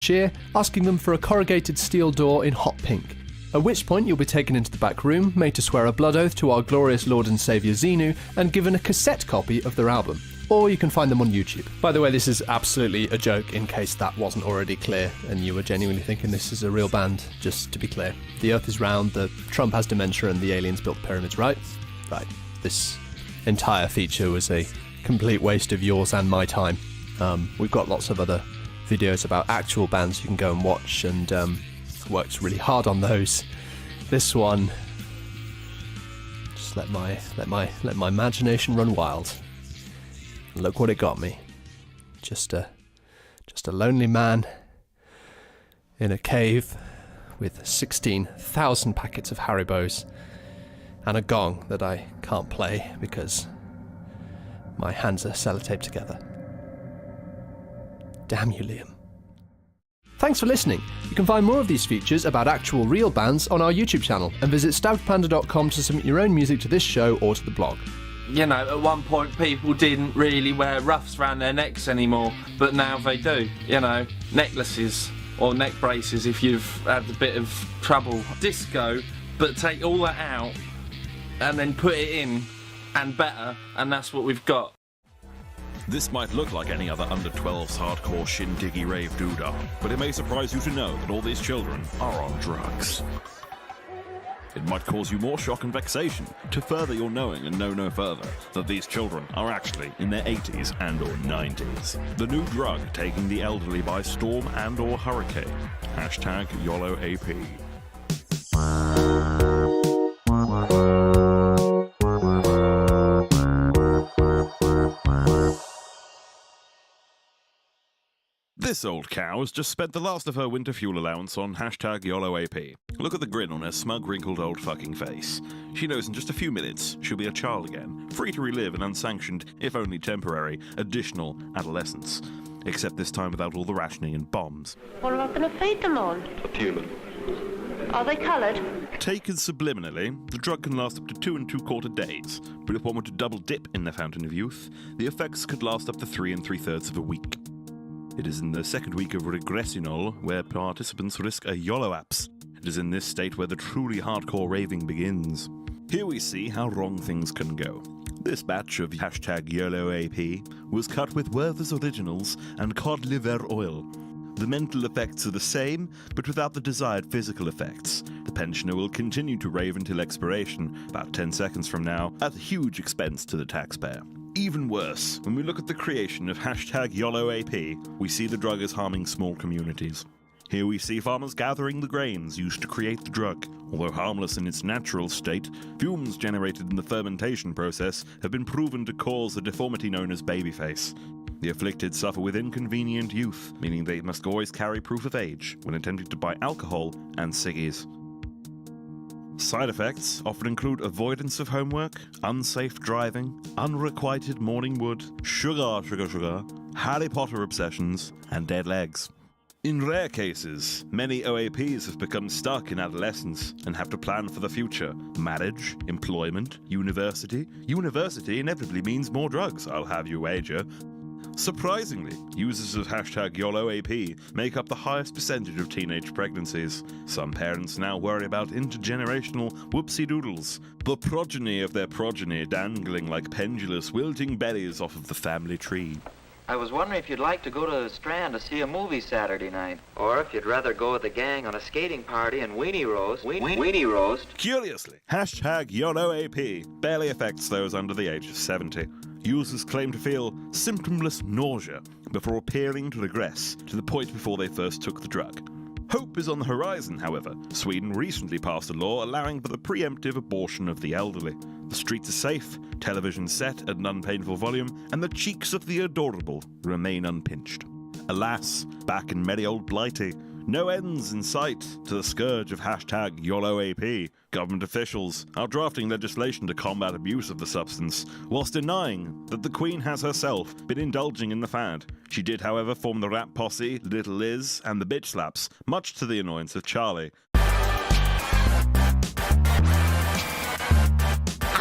cashier, asking them for a corrugated steel door in hot pink. At which point you'll be taken into the back room, made to swear a blood oath to our glorious Lord and Saviour Xenu, and given a cassette copy of their album. Or you can find them on YouTube. By the way, this is absolutely a joke in case that wasn't already clear and you were genuinely thinking this is a real band, just to be clear. The Earth is round, the Trump has dementia and the aliens built the pyramids, right? Right. This entire feature was a complete waste of yours and my time. We've got lots of other videos about actual bands you can go and watch, and worked really hard on those. This one, just let my imagination run wild. Look what it got me. Just a lonely man in a cave with 16,000 packets of Haribos and a gong that I can't play because my hands are sellotaped together. Damn you, Liam. Thanks for listening. You can find more of these features about actual real bands on our YouTube channel, and visit stabbedpanda.com to submit your own music to this show or to the blog. You know, at one point people didn't really wear ruffs around their necks anymore, but now they do. You know, necklaces or neck braces if you've had a bit of trouble. Disco, but take all that out and then put it in and better, and that's what we've got. This might look like any other under-12's hardcore shindiggy rave doodah, but it may surprise you to know that all these children are on drugs. It might cause you more shock and vexation to further your knowing and know no further that these children are actually in their 80s and or 90s. The new drug taking the elderly by storm and or hurricane. Hashtag YOLOAP. This old cow has just spent the last of her winter fuel allowance on hashtag YOLOAP. Look at the grin on her smug, wrinkled old fucking face. She knows in just a few minutes she'll be a child again, free to relive an unsanctioned, if only temporary, additional adolescence. Except this time without all the rationing and bombs. What am I going to feed them on? A human. Are they coloured? Taken subliminally, the drug can last up to 2 2/4 days, but if one were to double dip in the fountain of youth, the effects could last up to 3 3/3 of a week. It is in the second week of regressionol where participants risk a YOLOAPS. It is in this state where the truly hardcore raving begins. Here we see how wrong things can go. This batch of hashtag YOLOAP was cut with Werther's Originals and cod liver oil. The mental effects are the same, but without the desired physical effects. The pensioner will continue to rave until expiration, about 10 seconds from now, at huge expense to the taxpayer. Even worse, when we look at the creation of hashtag YOLOAP, we see the drug is harming small communities. Here we see farmers gathering the grains used to create the drug. Although harmless in its natural state, fumes generated in the fermentation process have been proven to cause a deformity known as babyface. The afflicted suffer with inconvenient youth, meaning they must always carry proof of age when attempting to buy alcohol and ciggies. Side effects often include avoidance of homework, unsafe driving, unrequited morning wood, sugar, Harry Potter obsessions, and dead legs. In rare cases, many OAPs have become stuck in adolescence and have to plan for the future. Marriage, employment, university. University inevitably means more drugs, I'll have you wager. Surprisingly, users of hashtag YOLOAP make up the highest percentage of teenage pregnancies. Some parents now worry about intergenerational whoopsie-doodles, the progeny of their progeny dangling like pendulous, wilting berries off of the family tree. I was wondering if you'd like to go to the Strand to see a movie Saturday night. Or if you'd rather go with the gang on a skating party and weenie roast. Weenie roast. Curiously, hashtag YOLOAP barely affects those under the age of 70. Users claim to feel symptomless nausea before appearing to regress to the point before they first took the drug. Hope is on the horizon, however. Sweden recently passed a law allowing for the preemptive abortion of the elderly. The streets are safe, television set at an unpainful volume, and the cheeks of the adorable remain unpinched. Alas, back in merry old Blighty, no ends in sight to the scourge of hashtag YOLOAP. Government officials are drafting legislation to combat abuse of the substance, whilst denying that the Queen has herself been indulging in the fad. She did, however, form the rap posse, Little Liz, and the Bitch Slaps, much to the annoyance of Charlie. I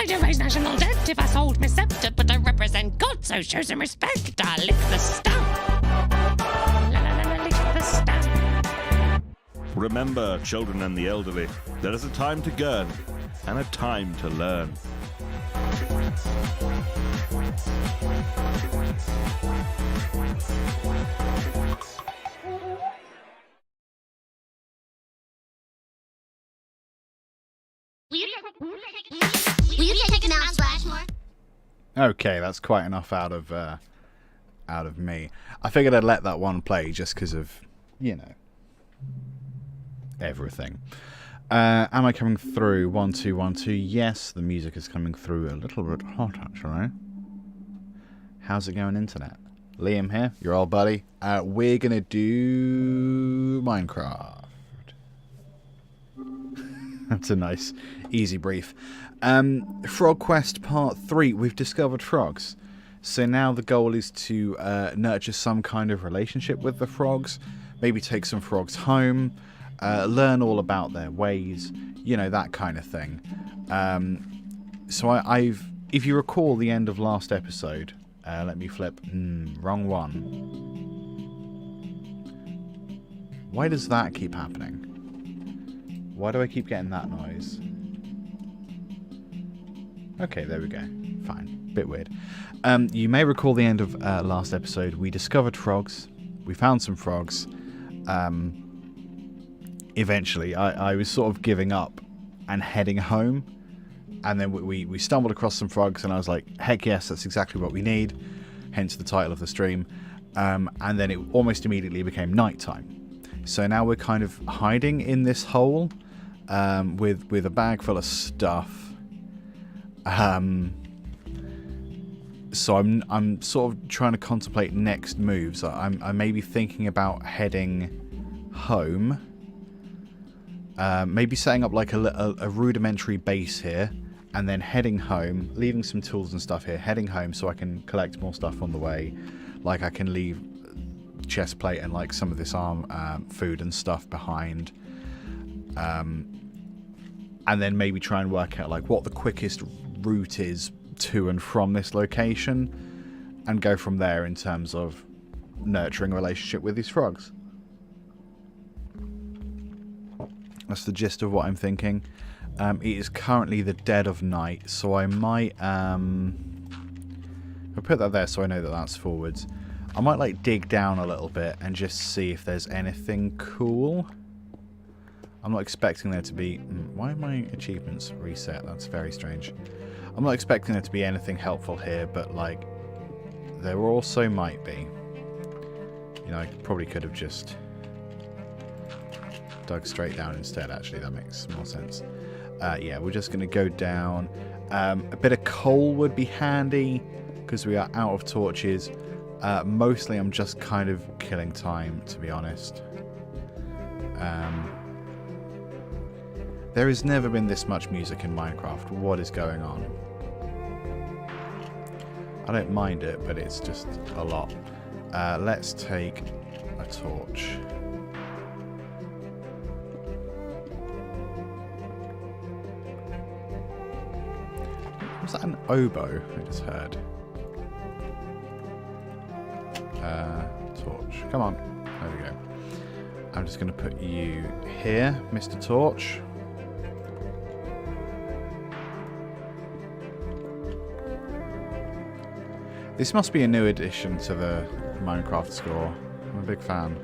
do raise national debt if I sold my scepter, but I represent God, so show some respect. I lick the stump. La la la la, lick the stump. Remember, children and the elderly, there is a time to gurn and a time to learn. Will you take an Mount Splashmore? Okay, that's quite enough out of me. I figured I'd let that one play just because of, you know, everything. Am I coming through? 1 2 1 2. Yes, the music is coming through a little bit hot actually. How's it going, internet? Liam here, your old buddy. We're gonna do Minecraft. That's a nice, easy brief. Frog Quest Part 3. We've discovered frogs. So now the goal is to nurture some kind of relationship with the frogs. Maybe take some frogs home. Learn all about their ways. You know, that kind of thing. So I've... If you recall the end of last episode... let me flip. Wrong one. Why does that keep happening? Why do I keep getting that noise? Okay, there we go. Fine. Bit weird. You may recall the end of last episode. We discovered frogs. We found some frogs. Eventually, I was sort of giving up and heading home. And then we stumbled across some frogs, and I was like, heck yes, that's exactly what we need. Hence the title of the stream. And then it almost immediately became nighttime. So now we're kind of hiding in this hole with a bag full of stuff. So I'm sort of trying to contemplate next moves. I may be thinking about heading home. Maybe setting up like a rudimentary base here, and then heading home, leaving some tools and stuff here, heading home so I can collect more stuff on the way. Like I can leave chest plate and like some of this food and stuff behind. And then maybe try and work out like what the quickest route is to and from this location, and go from there in terms of nurturing a relationship with these frogs. That's the gist of what I'm thinking. It is currently the dead of night, so I might I'll put that there so I know that that's forwards. I might like dig down a little bit and just see if there's anything cool. I'm not expecting there to be... Why are my achievements reset? That's very strange. I'm not expecting there to be anything helpful here, but like there also might be. You know, I probably could have just dug straight down instead. Actually, that makes more sense. Yeah, we're just going to go down. A bit of coal would be handy because we are out of torches. Mostly I'm just kind of killing time, to be honest. There has never been this much music in Minecraft. What is going on? I don't mind it, but it's just a lot. Let's take a torch. Was that an oboe I just heard? Torch. Come on. There we go. I'm just going to put you here, Mr. Torch. This must be a new addition to the Minecraft score. I'm a big fan.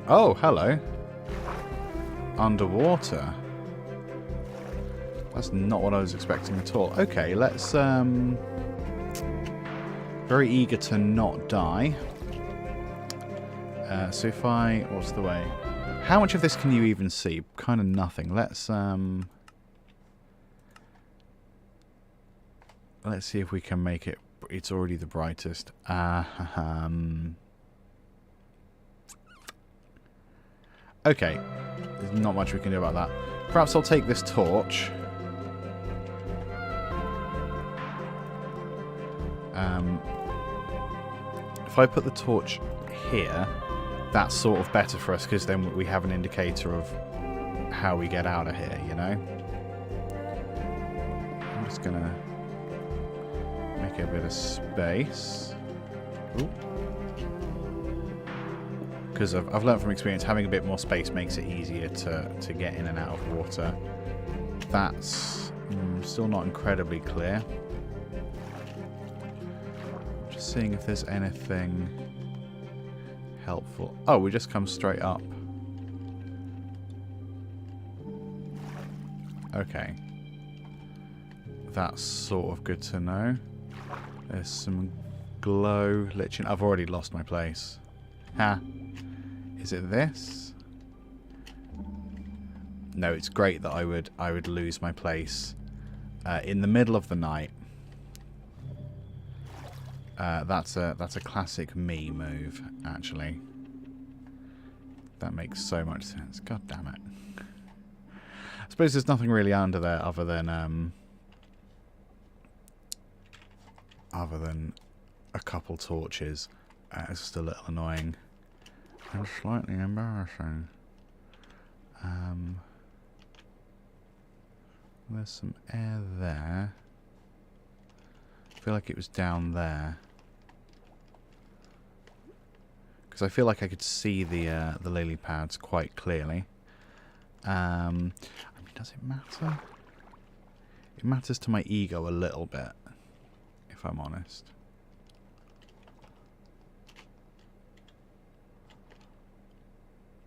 Oh, hello. Underwater. That's not what I was expecting at all. Okay, let's... Very eager to not die. So if I... What's the way? How much of this can you even see? Kind of nothing. Let's see if we can make it... It's already the brightest. Okay. There's not much we can do about that. Perhaps I'll take this torch. If I put the torch here, that's sort of better for us, because then we have an indicator of how we get out of here, you know? I'm just gonna Make a bit of space. Because I've learned from experience, having a bit more space makes it easier to get in and out of water. That's still not incredibly clear. Just seeing if there's anything helpful. Oh, we just come straight up. Okay. That's sort of good to know. There's some glow lichen. I've already lost my place. Ha. Is it this? No, it's great that I would lose my place in the middle of the night. That's a classic me move, actually. That makes so much sense. God damn it. I suppose there's nothing really under there other than a couple torches. It's just a little annoying and slightly embarrassing. There's some air there. I feel like it was down there. Because I feel like I could see the lily pads quite clearly. I mean, does it matter? It matters to my ego a little bit, if I'm honest.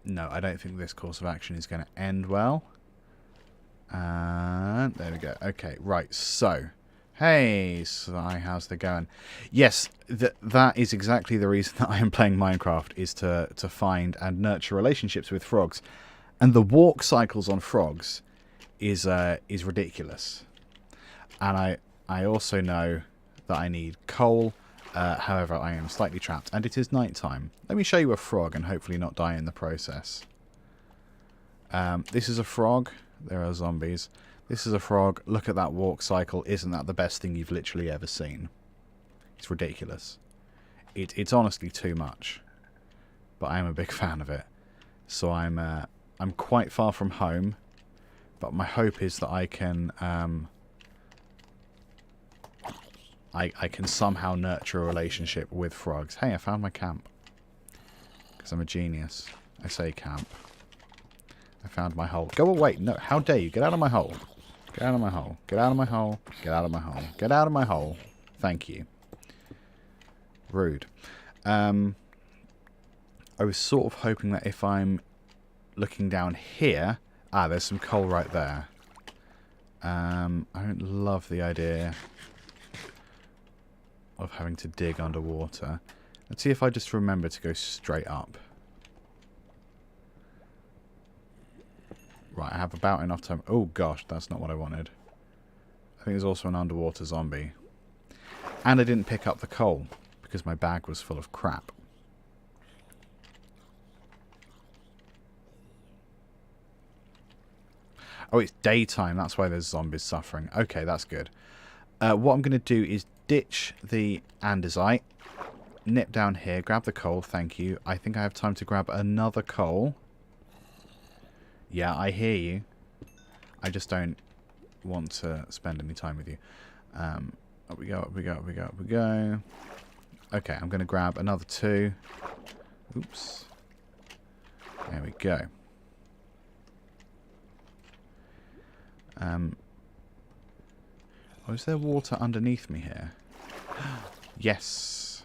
No, I don't think this course of action is going to end well. And there we go. Okay, right, so. Hey, Sly, how's it going? Yes, that is exactly the reason that I am playing Minecraft, is to find and nurture relationships with frogs. And the walk cycles on frogs is ridiculous. And I also know that I need coal. However, I am slightly trapped, and it is night time. Let me show you a frog and hopefully not die in the process. This is a frog. There are zombies. This is a frog. Look at that walk cycle. Isn't that the best thing you've literally ever seen? It's ridiculous. It's honestly too much. But I am a big fan of it. So I'm quite far from home. But my hope is that I can I can somehow nurture a relationship with frogs. Hey, I found my camp. Because I'm a genius. I say camp. I found my hole. Go away. No, how dare you. Get out of my hole. Get out of my hole. Get out of my hole. Get out of my hole. Get out of my hole. Thank you. Rude. I was sort of hoping that if I'm looking down here... Ah, there's some coal right there. I don't love the idea of having to dig underwater. Let's see if I just remember to go straight up. Right, I have about enough time. Oh gosh, that's not what I wanted. I think there's also an underwater zombie. And I didn't pick up the coal because my bag was full of crap. Oh, it's daytime. That's why there's zombies suffering. Okay, that's good. What I'm going to do is ditch the andesite. Nip down here. Grab the coal. Thank you. I think I have time to grab another coal. Yeah, I hear you. I just don't want to spend any time with you. Up we go, up we go, up we go, up we go. Okay, I'm going to grab another 2. Oops. There we go. Oh, is there water underneath me here? Yes.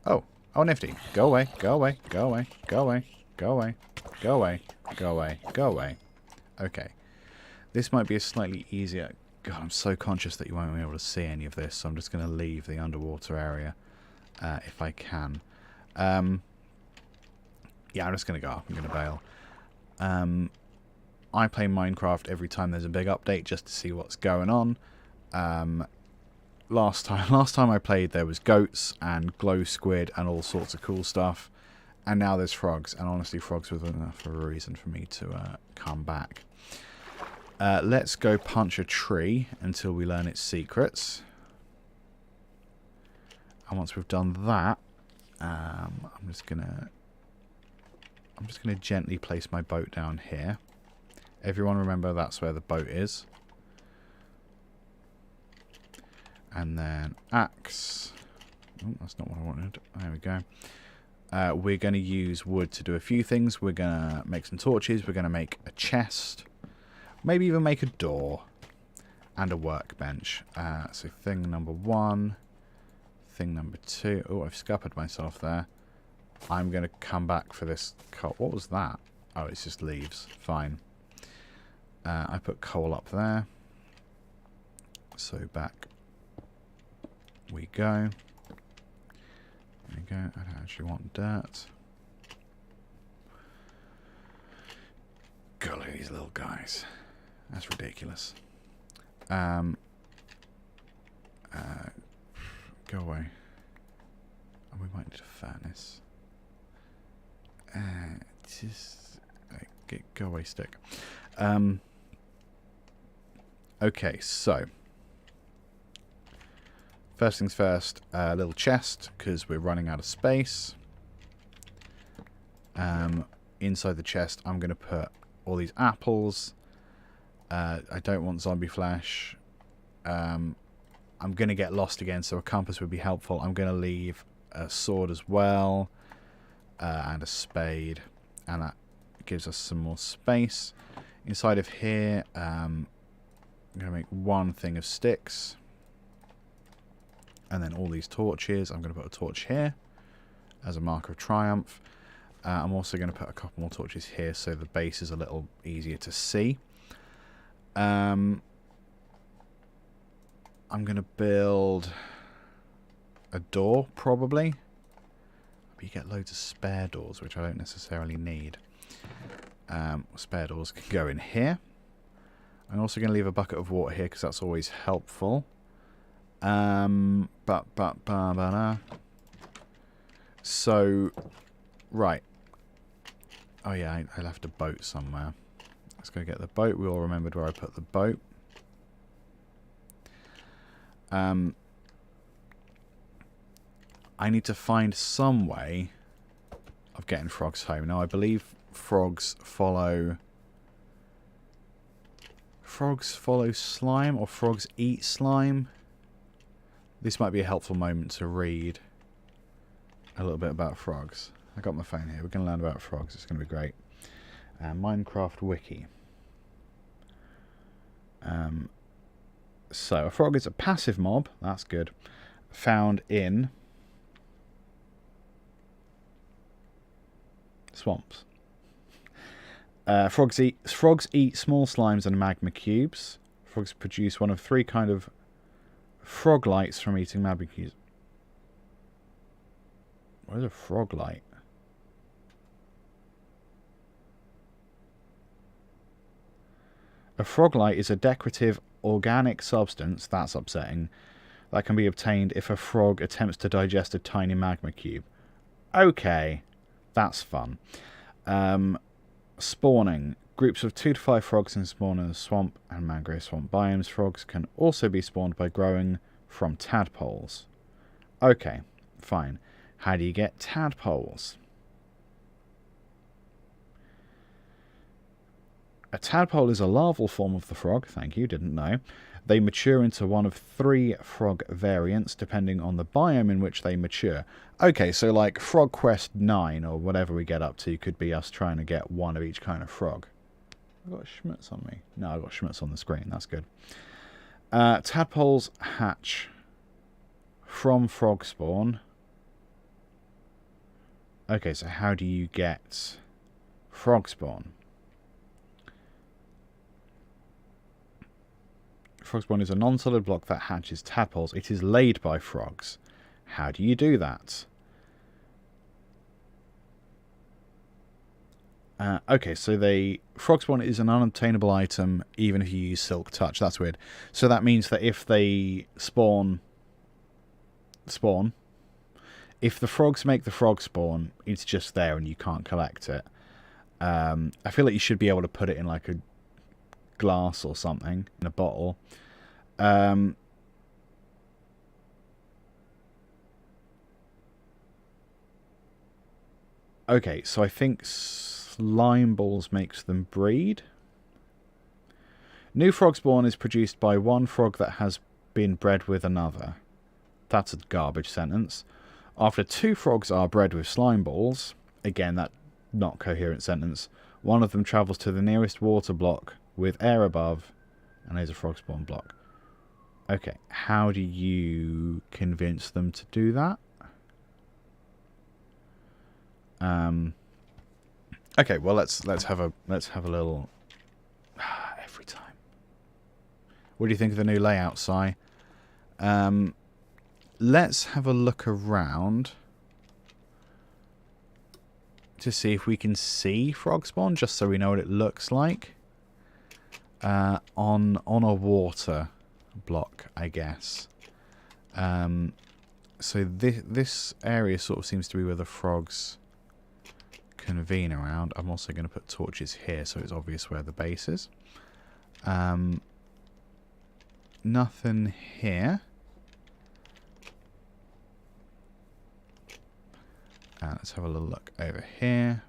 Oh, nifty. Go away, go away, go away, go away, go away, go away, go away, go away. Okay. This might be a slightly easier... God, I'm so conscious that you won't be able to see any of this, so I'm just going to leave the underwater area if I can. Yeah, I'm just going to go up. I'm going to bail. I play Minecraft every time there's a big update just to see what's going on. Last time I played there was goats and glow squid and all sorts of cool stuff. And now there's frogs. And honestly, frogs were enough of a reason for me to come back. Let's go punch a tree until we learn its secrets. And once we've done that, I'm just gonna gently place my boat down here. Everyone remember that's where the boat is. And then axe. Oh, that's not what I wanted. There we go. We're going to use wood to do a few things. We're going to make some torches. We're going to make a chest. Maybe even make a door. And a workbench. So thing number 1. Thing number 2. Oh, I've scuppered myself there. I'm going to come back for this coal. What was that? Oh, it's just leaves. Fine. I put coal up there. So back we go. There we go. I don't actually want dirt. God, look at these little guys. That's ridiculous. Go away. Oh, we might need a furnace. Just go away, stick. Okay, so first things first, a little chest, because we're running out of space. Inside the chest, I'm going to put all these apples. I don't want zombie flesh. I'm going to get lost again, so a compass would be helpful. I'm going to leave a sword as well, and a spade, and that gives us some more space. Inside of here, I'm going to make one thing of sticks. And then all these torches. I'm going to put a torch here as a marker of triumph. I'm also going to put a couple more torches here so the base is a little easier to see. I'm going to build a door, probably. But you get loads of spare doors, which I don't necessarily need. Spare doors can go in here. I'm also going to leave a bucket of water here because that's always helpful. So, right. Oh yeah, I left a boat somewhere. Let's go get the boat. We all remembered where I put the boat. I need to find some way of getting frogs home. Now, I believe frogs follow slime, or frogs eat slime. This might be a helpful moment to read a little bit about frogs. I got my phone here. We're going to learn about frogs. It's going to be great. Minecraft Wiki. So, a frog is a passive mob. That's good. Found in swamps. Frogs eat small slimes and magma cubes. Frogs produce one of 3 kind of frog lights from eating magma cubes. What is a frog light? A frog light is a decorative organic substance, that's upsetting, that can be obtained if a frog attempts to digest a tiny magma cube. Okay, that's fun. Spawning. Groups of 2 to 5 frogs can spawn in the swamp and mangrove swamp biomes. Frogs can also be spawned by growing from tadpoles. Okay, fine. How do you get tadpoles? A tadpole is a larval form of the frog. Thank you, didn't know. They mature into one of 3 frog variants, depending on the biome in which they mature. Okay, so like Frog Quest 9, or whatever we get up to, could be us trying to get one of each kind of frog. I've got schmutz on me. No, I've got schmutz on the screen. That's good. Tadpoles hatch from frog spawn. Okay, so how do you get frog spawn? Frog spawn is a non-solid block that hatches tadpoles. It is laid by frogs. How do you do that? Okay, so frog spawn is an unobtainable item even if you use Silk Touch. That's weird. So that means that if they spawn, if the frogs make the frog spawn, it's just there and you can't collect it. I feel like you should be able to put it in like a glass or something, in a bottle. Okay, so I think slime balls makes them breed. New frog spawn is produced by one frog that has been bred with another. That's a garbage sentence. After 2 frogs are bred with slime balls, again, that not coherent sentence, one of them travels to the nearest water block with air above, and there's a frog spawn block. Okay, how do you convince them to do that? Okay, well let's have a little every time. What do you think of the new layout, Si? Let's have a look around to see if we can see frog spawn, just so we know what it looks like on a water block, I guess. So this area sort of seems to be where the frogs convene around. I'm also going to put torches here so it's obvious where the base is. Nothing here. Let's have a little look over here.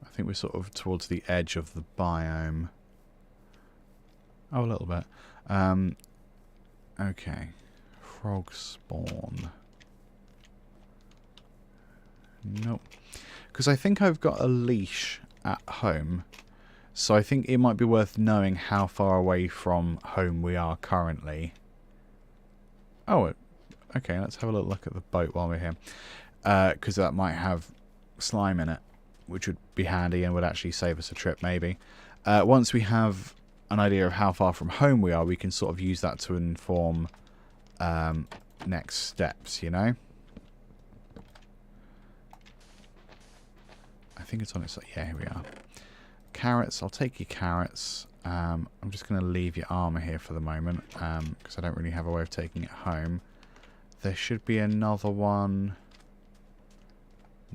I think we're sort of towards the edge of the biome. Oh, a little bit. Okay. Frog spawn. Nope. Because I think I've got a leash at home. So I think it might be worth knowing how far away from home we are currently. Oh, okay. Let's have a little look at the boat while we're here. Because that might have slime in it, which would be handy and would actually save us a trip, maybe. Once we have an idea of how far from home we are, we can sort of use that to inform next steps, you know? I think it's on its... Yeah, here we are. Carrots. I'll take your carrots. I'm just going to leave your armor here for the moment, because I don't really have a way of taking it home. There should be another one.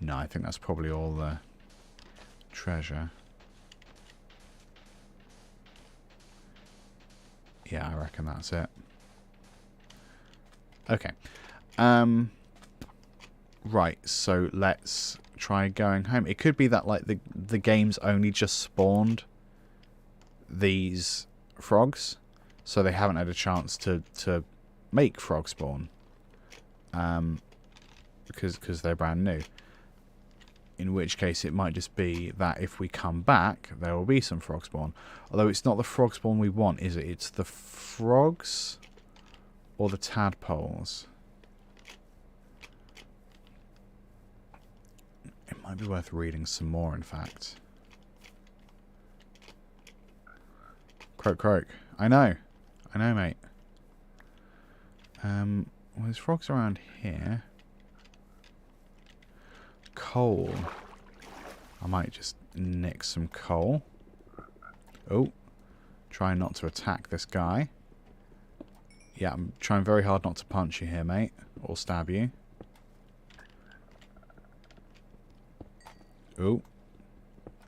No, I think that's probably all the treasure. Yeah, I reckon that's it. Okay. Right, so let's try going home. It could be that like the game's only just spawned these frogs, so they haven't had a chance to make frog spawn. Because they're brand new. In which case it might just be that if we come back, there will be some frog spawn. Although it's not the frog spawn we want, is it? It's the frogs or the tadpoles. It might be worth reading some more, in fact. Croak, croak. I know, mate. Well, there's frogs around here. Coal. I might just nick some coal. Oh. Trying not to attack this guy. Yeah, I'm trying very hard not to punch you here, mate. Or stab you. Oh.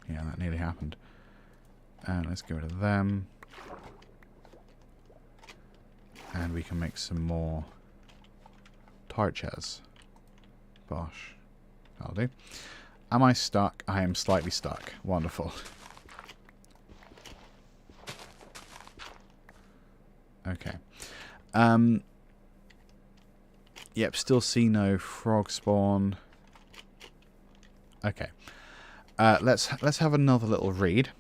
Yeah, that nearly happened. And let's get rid of them. And we can make some more torches. Bosh. That'll do. Am I stuck? I am slightly stuck. Wonderful. Okay. Yep, still see no frog spawn. Okay. Let's have another little read.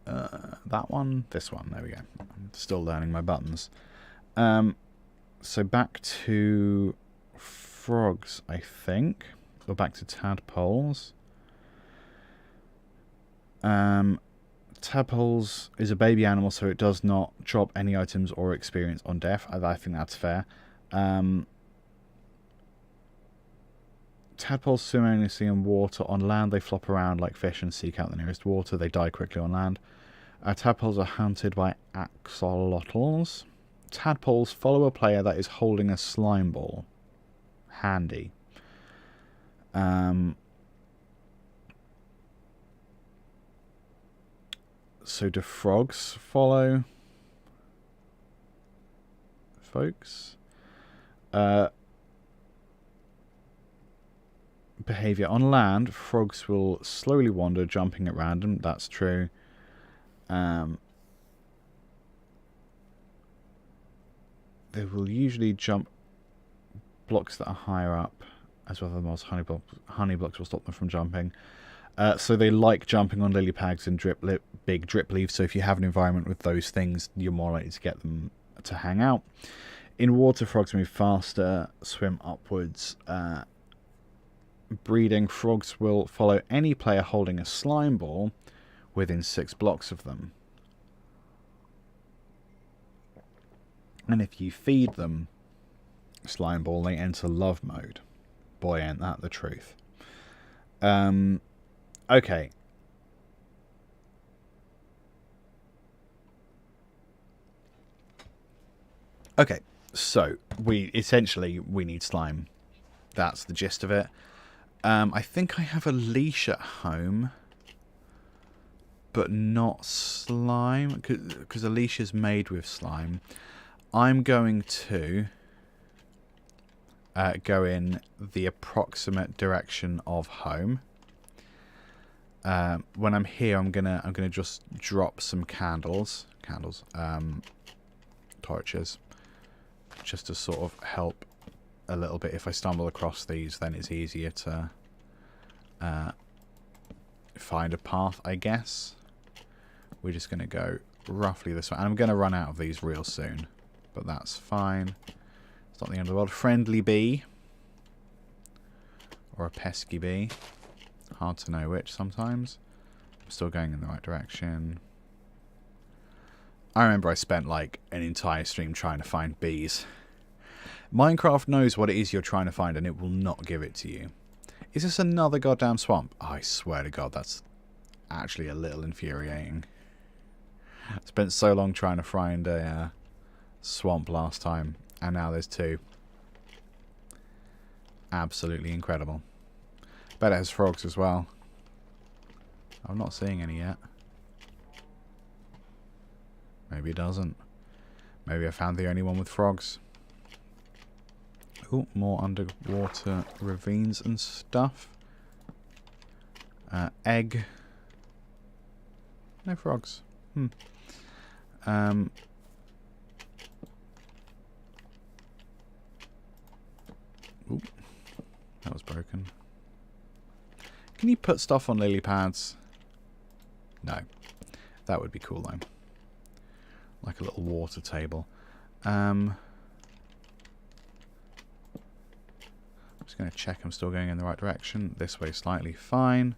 That one, this one. There we go. I'm still learning my buttons. So back to frogs, I think. Or back to tadpoles. Tadpoles is a baby animal, so it does not drop any items or experience on death. I think that's fair. Tadpoles swim aimlessly in water. On land, they flop around like fish and seek out the nearest water. They die quickly on land. Tadpoles are hunted by axolotls. Tadpoles follow a player that is holding a slime ball. Handy. So do frogs follow folks? Behavior. On land, frogs will slowly wander, jumping at random. That's true. They will usually jump blocks that are higher up, as well as most honey blocks will stop them from jumping. So they like jumping on lily pads and big drip leaves, so if you have an environment with those things, you're more likely to get them to hang out. In water, frogs move faster, swim upwards. Breeding, frogs will follow any player holding a slime ball within 6 blocks of them. And if you feed them slime ball, they enter love mode. Boy, ain't that the truth. Okay. Okay, so we need slime. That's the gist of it. I think I have a leash at home, but not slime, because a leash is made with slime. I'm going to go in the approximate direction of home. When I'm here, I'm gonna just drop some torches, just to sort of help a little bit. If I stumble across these, then it's easier to find a path, I guess. We're just gonna go roughly this way, and I'm gonna run out of these real soon, but that's fine. It's not the end of the world. Friendly bee or a pesky bee. Hard to know which sometimes. I'm still going in the right direction. I remember I spent like an entire stream trying to find bees. Minecraft knows what it is you're trying to find and it will not give it to you. Is this another goddamn swamp? Oh, I swear to God, that's actually a little infuriating. I spent so long trying to find a swamp last time, and now there's 2. Absolutely incredible. Bet it has frogs as well. I'm not seeing any yet. Maybe it doesn't. Maybe I found the only one with frogs. Oh, more underwater ravines and stuff. Egg. No frogs. Ooh, that was broken. Can you put stuff on lily pads? No. That would be cool though. Like a little water table. I'm just going to check I'm still going in the right direction. This way slightly fine.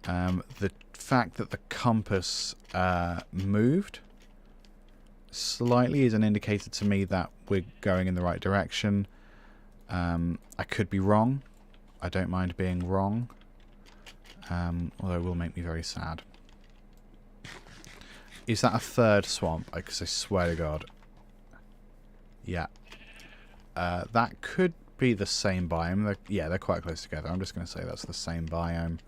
The fact that the compass moved slightly is an indicator to me that we're going in the right direction. I could be wrong. I don't mind being wrong. Although it will make me very sad. Is that a 3rd swamp? Because I swear to God. Yeah. That could be the same biome. They're quite close together. I'm just going to say that's the same biome.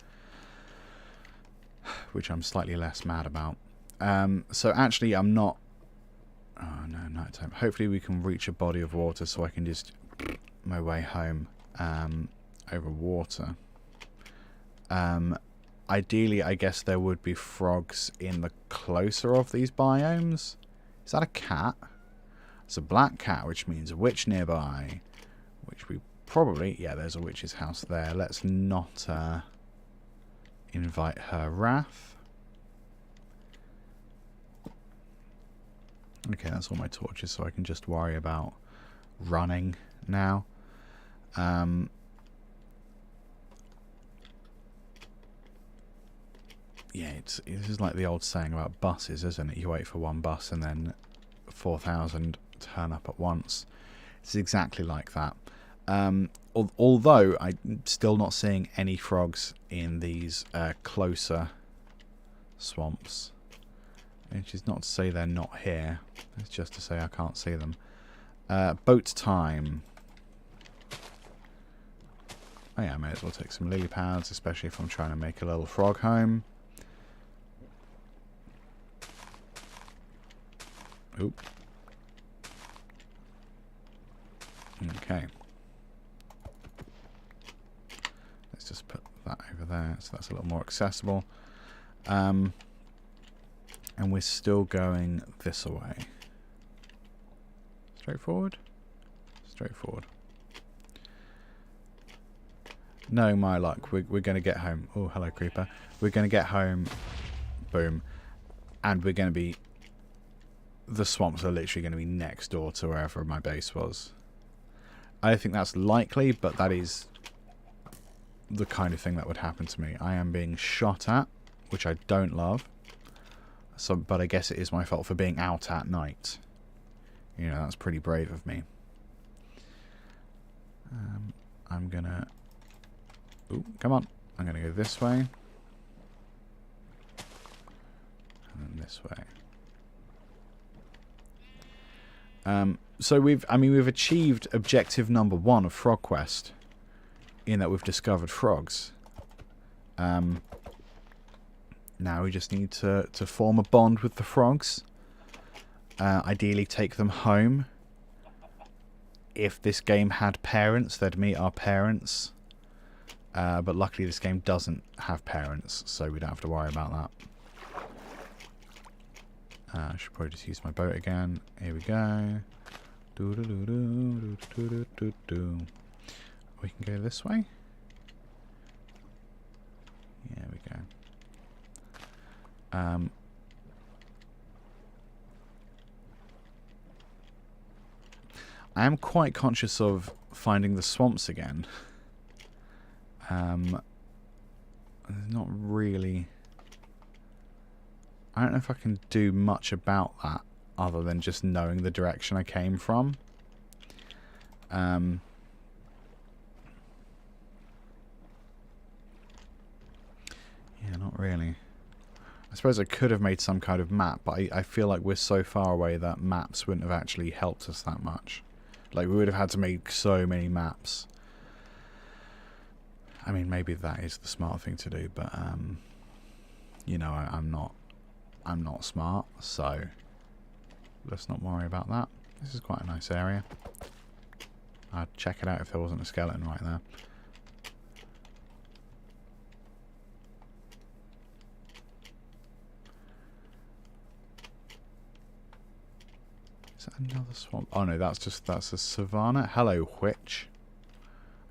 Which I'm slightly less mad about. So actually I'm not... Oh no, night time. Hopefully we can reach a body of water so I can just my way home over water. Ideally, I guess there would be frogs in the closer of these biomes. Is that a cat? It's a black cat, which means a witch nearby. Which we probably... Yeah, there's a witch's house there. Let's not invite her wrath. Okay, that's all my torches, so I can just worry about running now. Yeah, this is like the old saying about buses, isn't it? You wait for one bus and then 4,000 turn up at once. It's exactly like that. Although I'm still not seeing any frogs in these closer swamps. Which is not to say they're not here. It's just to say I can't see them. Boat time. Oh yeah, I may as well take some lily pads, especially if I'm trying to make a little frog home. Oop. Okay. Let's just put that over there, so that's a little more accessible. And we're still going this way. Straightforward? Straightforward. No, my luck. We're going to get home. Oh, hello, creeper. We're going to get home. Boom. And we're going to be... The swamps are literally going to be next door to wherever my base was. I don't think that's likely, but that is the kind of thing that would happen to me. I am being shot at, which I don't love. So, but I guess it is my fault for being out at night. You know, that's pretty brave of me. I'm going to... Ooh, come on. I'm going to go this way. And then this way. So we've achieved objective number 1 of Frog Quest. In that we've discovered frogs. Now we just need to form a bond with the frogs. Ideally take them home. If this game had parents, they'd meet our parents. But luckily this game doesn't have parents, so we don't have to worry about that. I should probably just use my boat again. Here we go. We can go this way. Here we go. I am quite conscious of finding the swamps again. There's not really... I don't know if I can do much about that other than just knowing the direction I came from. Yeah, not really. I suppose I could have made some kind of map, but I feel like we're so far away that maps wouldn't have actually helped us that much. Like, we would have had to make so many maps. I mean, maybe that is the smart thing to do, but, you know, I'm not smart, so let's not worry about that. This is quite a nice area. I'd check it out if there wasn't a skeleton right there. Is that another swamp? Oh no, that's a savanna. Hello, witch.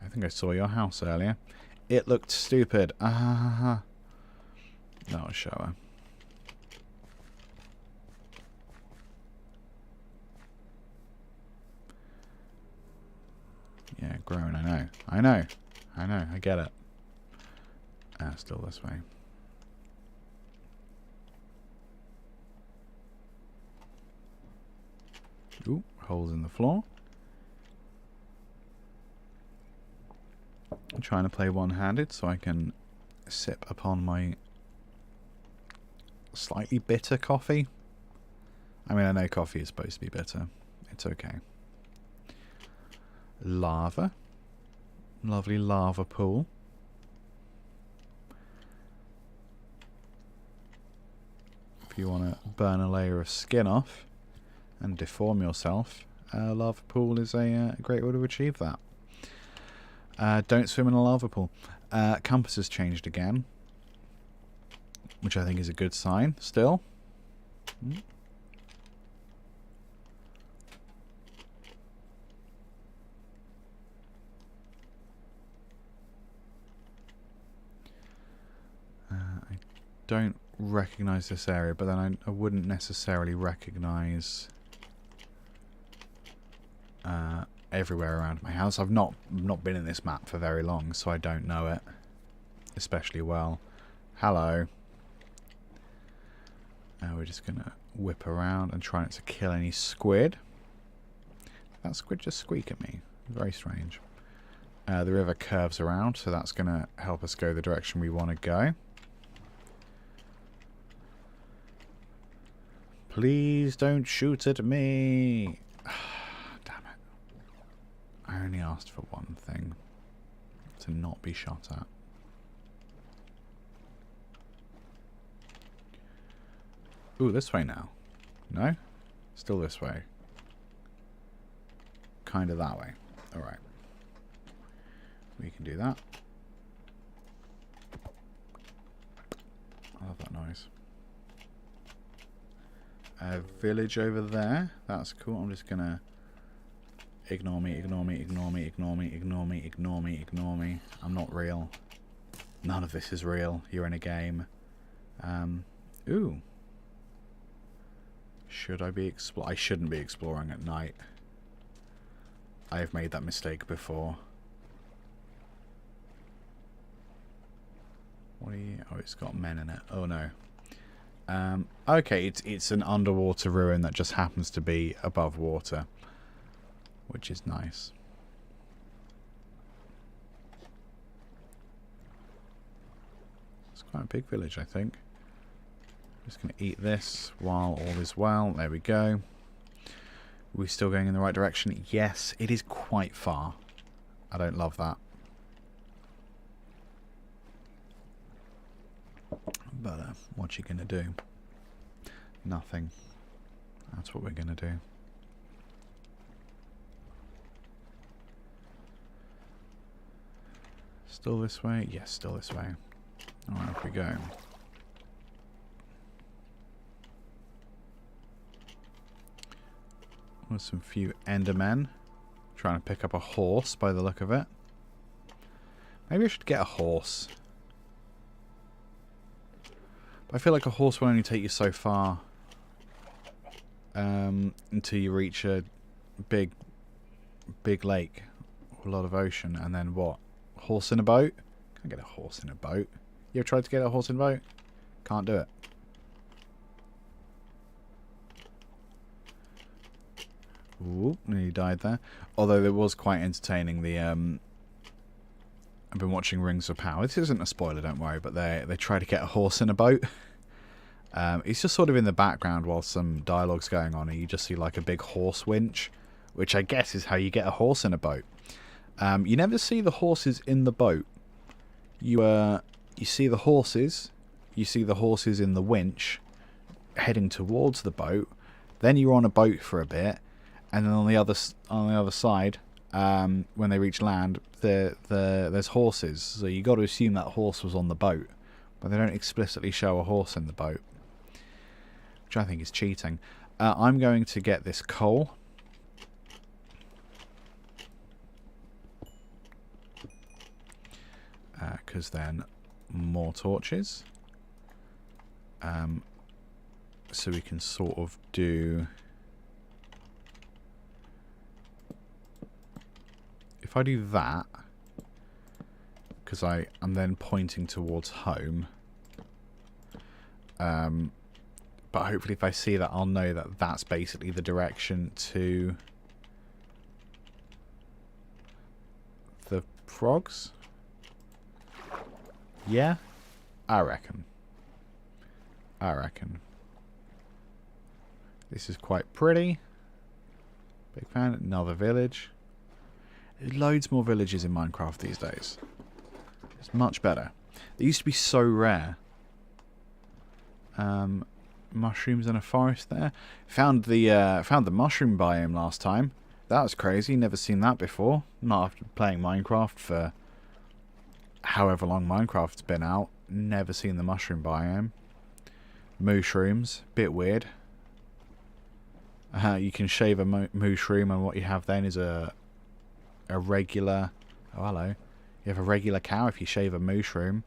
I think I saw your house earlier. It looked stupid. Ah. That'll show her. Yeah, growing, I know. I get it. Still this way. Ooh, holes in the floor. I'm trying to play one-handed so I can sip upon my slightly bitter coffee. I mean, I know coffee is supposed to be bitter. It's okay. Lava. Lovely lava pool. If you want to burn a layer of skin off and deform yourself, a lava pool is a great way to achieve that. Don't swim in a lava pool. Compass has changed again, which I think is a good sign still. I don't recognize this area, but then I wouldn't necessarily recognize everywhere around my house. I've not been in this map for very long, so I don't know it especially well. Hello. We're just gonna whip around and try not to kill any squid. That squid just squeak at me. Very strange. The river curves around, so that's gonna help us go the direction we want to go. Please don't shoot at me. Damn it. I only asked for one thing. To not be shot at. Ooh, this way now. No? Still this way. Kind of that way. Alright. We can do that. I love that noise. A village over there. That's cool. I'm just gonna Ignore me, ignore me, ignore me, ignore me, ignore me, ignore me, ignore me. I'm not real. None of this is real. You're in a game. Ooh. Should I be I shouldn't be exploring at night. I have made that mistake before. What are you... Oh, it's got men in it. Oh, no. Okay, it's an underwater ruin that just happens to be above water, which is nice. It's quite a big village, I think. Just going to eat this while all is well. There we go. Are we still going in the right direction? Yes, it is quite far. I don't love that. But what you going to do? Nothing. That's what we're going to do. Still this way? Yes, still this way. Alright, off we go. With some few Endermen. Trying to pick up a horse by the look of it. Maybe I should get a horse. But I feel like a horse will only take you so far. Until you reach a big lake. Or a lot of ocean. And then what? Horse in a boat? Can't get a horse in a boat. You ever tried to get a horse in a boat? Can't do it. Ooh, nearly died there. Although it was quite entertaining. The I've been watching Rings of Power. This isn't a spoiler, don't worry. But they try to get a horse in a boat. It's just sort of in the background while some dialogue's going on, and you just see like a big horse winch, which I guess is how you get a horse in a boat. You never see the horses in the boat. You see the horses. You see the horses in the winch heading towards the boat. Then you're on a boat for a bit. And then on the other side, when they reach land, there's horses. So you got to assume that horse was on the boat, but they don't explicitly show a horse in the boat, which I think is cheating. I'm going to get this coal. Because then more torches. So we can sort of do... If I do that, because I'm then pointing towards home, but hopefully if I see that, I'll know that that's basically the direction to the frogs. Yeah, I reckon. This is quite pretty. Big fan. Another village. There's loads more villages in Minecraft these days. It's much better. They used to be so rare. Mushrooms in a forest there. Found the mushroom biome last time. That was crazy. Never seen that before. Not after playing Minecraft for however long Minecraft's been out. Never seen the mushroom biome. Mushrooms. Bit weird. You can shave a mushroom, and what you have then is a regular... Oh, hello. You have a regular cow if you shave a mushroom.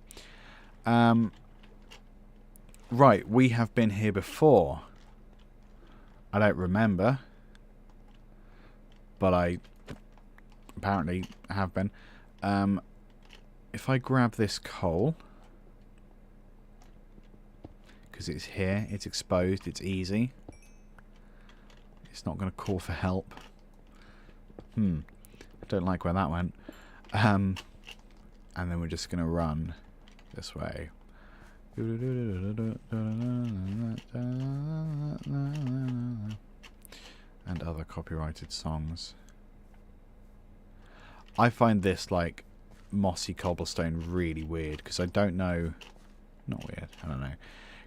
Right, we have been here before. I don't remember. But I apparently have been. If I grab this coal... Because it's here, it's exposed, it's easy. It's not going to call for help. I don't like where that went. And then we're just going to run this way. And other copyrighted songs. I find this, like, mossy cobblestone really weird, because I don't know... Not weird, I don't know.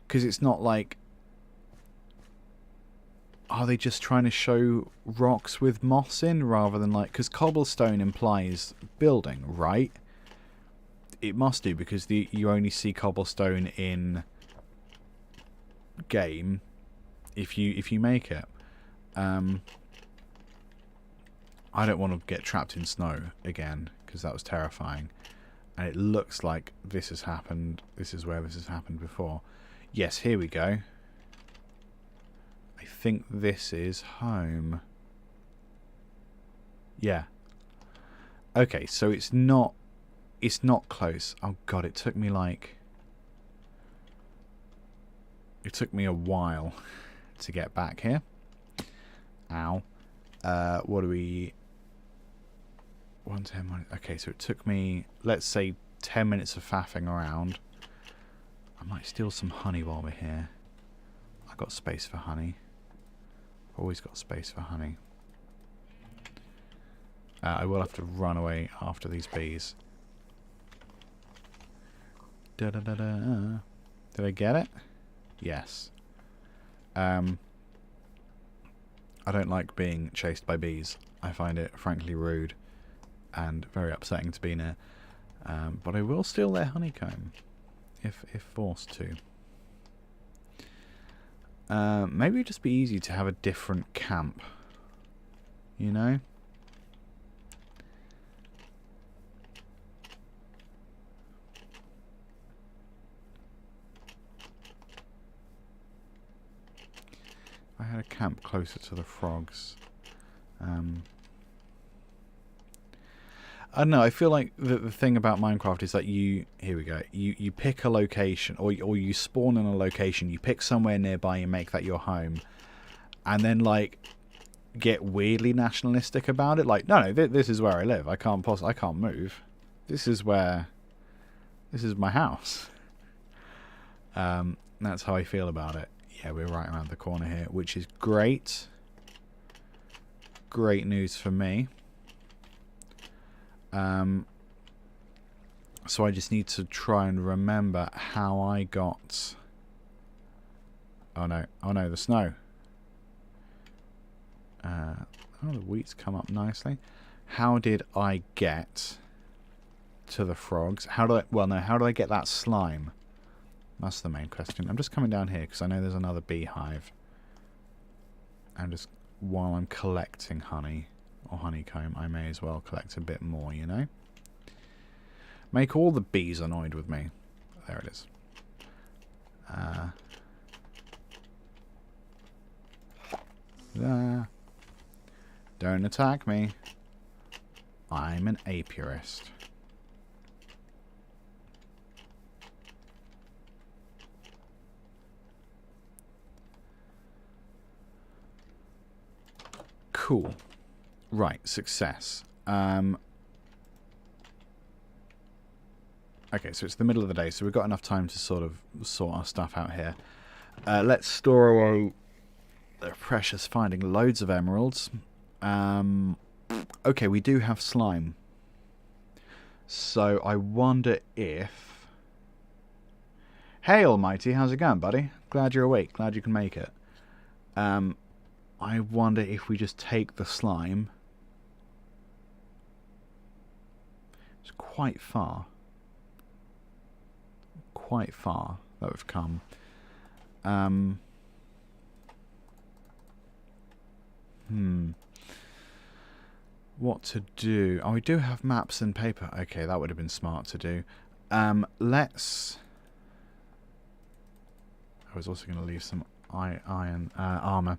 Because it's not like... Are they just trying to show rocks with moss in rather than like... Because cobblestone implies building, right? It must do, because you only see cobblestone in game if you make it. I don't want to get trapped in snow again, because that was terrifying. And it looks like this has happened. This is where this has happened before. Yes, here we go. I think this is home. Yeah. Okay, so it's not close. Oh god, it took me a while to get back here. Ow. What do we... 110. Okay, so it took me, let's say, 10 minutes of faffing around. I might steal some honey while we're here. I've got space for honey. Always got space for honey. I will have to run away after these bees. Da da da da. Did I get it? Yes. I don't like being chased by bees. I find it frankly rude and very upsetting to be near. But I will steal their honeycomb if forced to. Maybe it'd just be easy to have a different camp. You know? I had a camp closer to the frogs. I don't know, I feel like the thing about Minecraft is that here we go, you pick a location, or you spawn in a location, you pick somewhere nearby and make that your home, and then, like, get weirdly nationalistic about it, like, no, this is where I live, I can't move, this is my house. That's how I feel about it. Yeah, we're right around the corner here, which is great. Great news for me. So I just need to try and remember how I got... Oh no, the snow. Oh, the wheat's come up nicely. How did I get to the frogs? How do I get that slime? That's the main question. I'm just coming down here because I know there's another beehive. And just while I'm collecting honey or honeycomb, I may as well collect a bit more, you know? Make all the bees annoyed with me. There it is. There. Don't attack me. I'm an apiarist. Cool. Right, success. Okay, so it's the middle of the day, so we've got enough time to sort of sort our stuff out here. Let's store away the precious finding loads of emeralds. Okay, we do have slime. So I wonder if... Hey, Almighty, how's it going, buddy? Glad you're awake. Glad you can make it. I wonder if we just take the slime. It's quite far. Quite far that we've come. What to do? Oh, we do have maps and paper. Okay, that would have been smart to do. Let's... I was also going to leave some iron armor.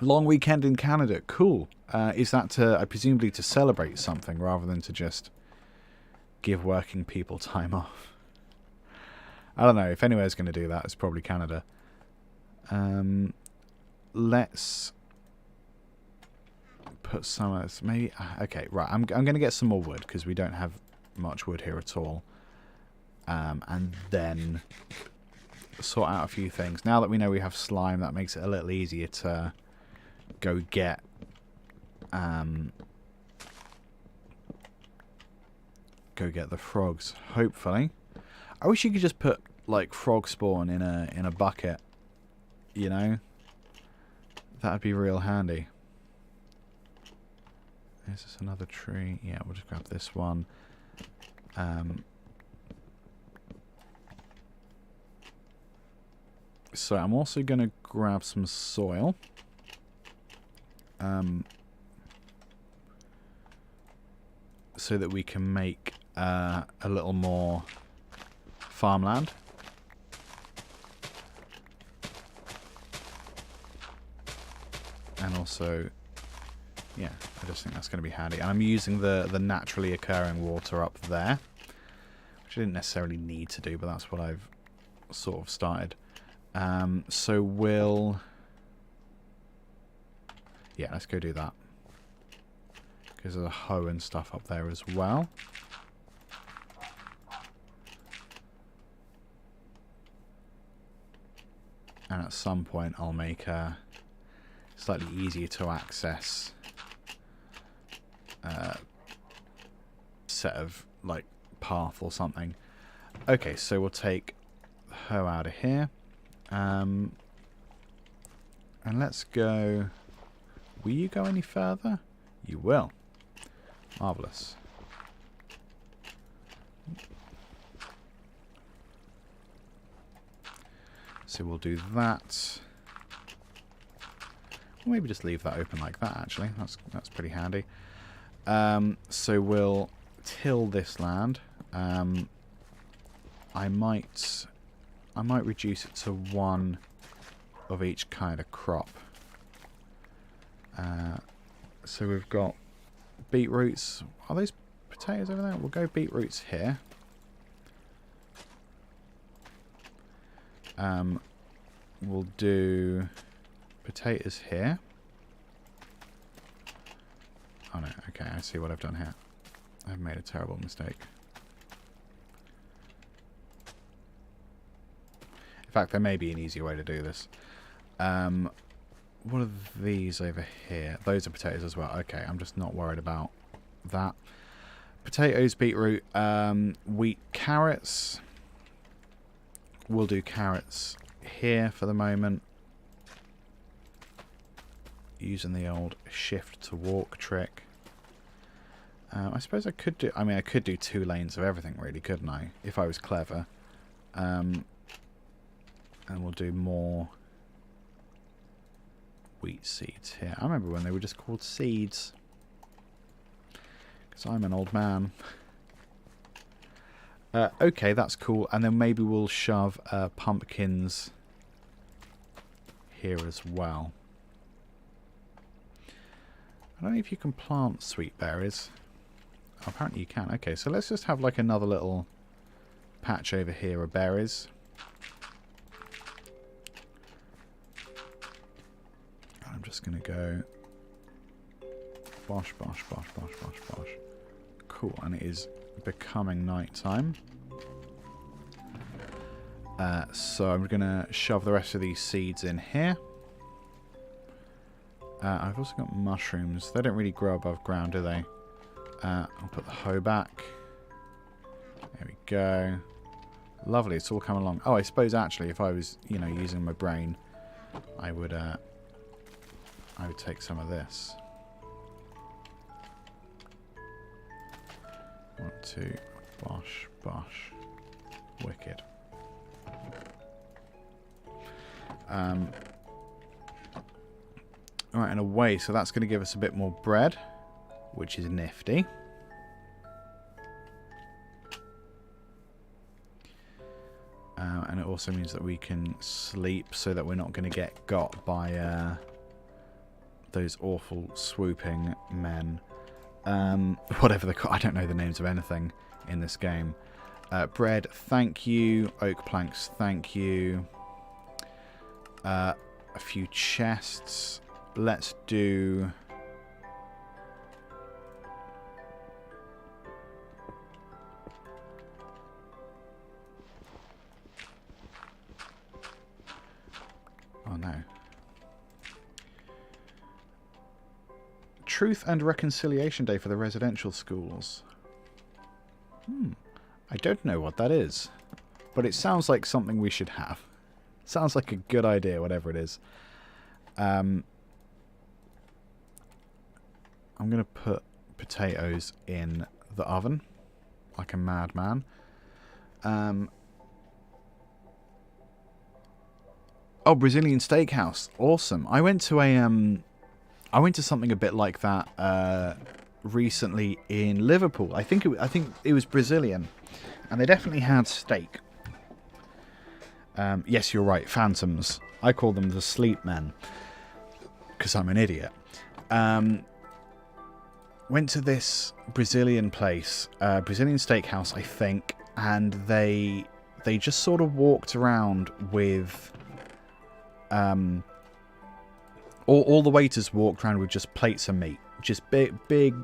Long weekend in Canada. Cool. Is that presumably to celebrate something rather than to just give working people time off? I don't know. If anywhere's going to do that, it's probably Canada. Let's put some of this. Maybe. Okay, right. I'm going to get some more wood because we don't have much wood here at all. And then sort out a few things. Now that we know we have slime, that makes it a little easier to go get the frogs, hopefully. I wish you could just put like frog spawn in a bucket, you know? That'd be real handy. Is this another tree? Yeah, we'll just grab this one. So I'm also going to grab some soil. so that we can make a little more farmland. And also, yeah, I just think that's going to be handy. And I'm using the naturally occurring water up there, which I didn't necessarily need to do, but that's what I've sort of started. So we'll... yeah, let's go do that. Because there's a hoe and stuff up there as well. And at some point I'll make a slightly easier to access set of like path or something. Okay, so we'll take the hoe out of here. And let's go... will you go any further? You will. Marvellous. So we'll do that. Or maybe just leave that open like that, actually. That's pretty handy. So we'll till this land. I might reduce it to one of each kind of crop. So we've got beetroots. Are those potatoes over there? We'll go beetroots here. We'll do potatoes here. Oh no, okay, I see what I've done here. I've made a terrible mistake. In fact, there may be an easier way to do this. What are these over here? Those are potatoes as well. Okay, I'm just not worried about that. Potatoes, beetroot, wheat, carrots. We'll do carrots here for the moment. Using the old shift to walk trick. I suppose I could do... I mean, I could do 2 lanes of everything, really, couldn't I? If I was clever. And we'll do more wheat seeds here. I remember when they were just called seeds. Because I'm an old man. Okay, that's cool. And then maybe we'll shove pumpkins here as well. I don't know if you can plant sweet berries. Oh, apparently you can. Okay, so let's just have like another little patch over here of berries. I'm just going to go bosh, bosh, bosh, bosh, bosh, bosh. Cool, and it is becoming night time. So I'm going to shove the rest of these seeds in here. I've also got mushrooms. They don't really grow above ground, do they? I'll put the hoe back. There we go. Lovely, it's all coming along. Oh, I suppose actually if I was, you know, using my brain, I would take some of this. 1, 2, bosh, bosh. Wicked. Alright, and away. So that's going to give us a bit more bread, which is nifty. And it also means that we can sleep so that we're not going to get got by those awful swooping men. Whatever they're called. I don't know the names of anything in this game. Bread, thank you. Oak planks, thank you. A few chests. Let's do... oh no. Truth and Reconciliation Day for the residential schools. I don't know what that is, but it sounds like something we should have. Sounds like a good idea, whatever it is. I'm going to put potatoes in the oven like a madman. Oh, Brazilian steakhouse. Awesome. I went to a I went to something a bit like that recently in Liverpool. I think it was Brazilian, and they definitely had steak. Yes, you're right, phantoms. I call them the sleep men because I'm an idiot. Went to this Brazilian place, Brazilian steakhouse, I think, and they just sort of walked around with all the waiters walked around with just plates of meat, just big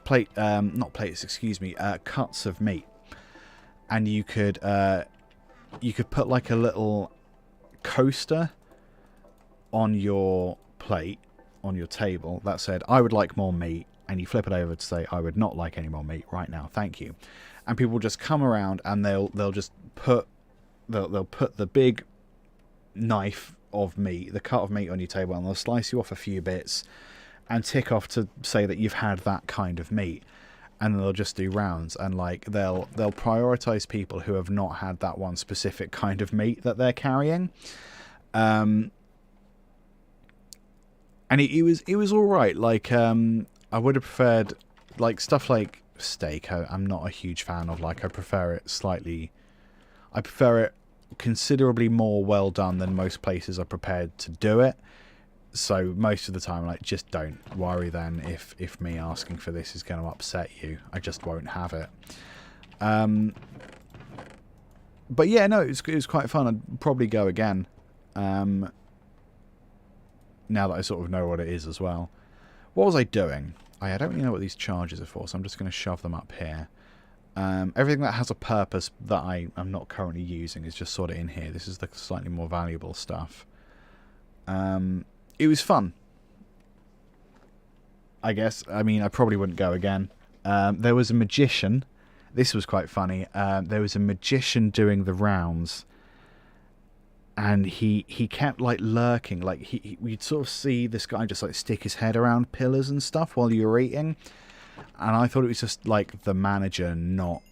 plate, not plates, excuse me, cuts of meat, and you could put like a little coaster on your plate, on your table, that said, I would like more meat, and you flip it over to say, I would not like any more meat right now, thank you. And people just come around and they'll just put the big knife of meat, the cut of meat on your table, and they'll slice you off a few bits and tick off to say that you've had that kind of meat. And they'll just do rounds, and like they'll prioritize people who have not had that one specific kind of meat that they're carrying. And it was all right. Like I would have preferred like stuff like steak. I'm not a huge fan of. Like I prefer it considerably more well done than most places are prepared to do it. So most of the time, like, just don't worry then if me asking for this is going to upset you. I just won't have it. But yeah, no, it was quite fun. I'd probably go again. Now that I sort of know what it is as well. What was I doing? I don't really know what these charges are for, so I'm just going to shove them up here. Everything that has a purpose that I'm not currently using is just sort of in here. This is the slightly more valuable stuff. It was fun, I guess. I mean, I probably wouldn't go again. There was a magician. This was quite funny. There was a magician doing the rounds, and he kept like lurking. Like you'd sort of see this guy just like stick his head around pillars and stuff while you were eating. And I thought it was just like the manager not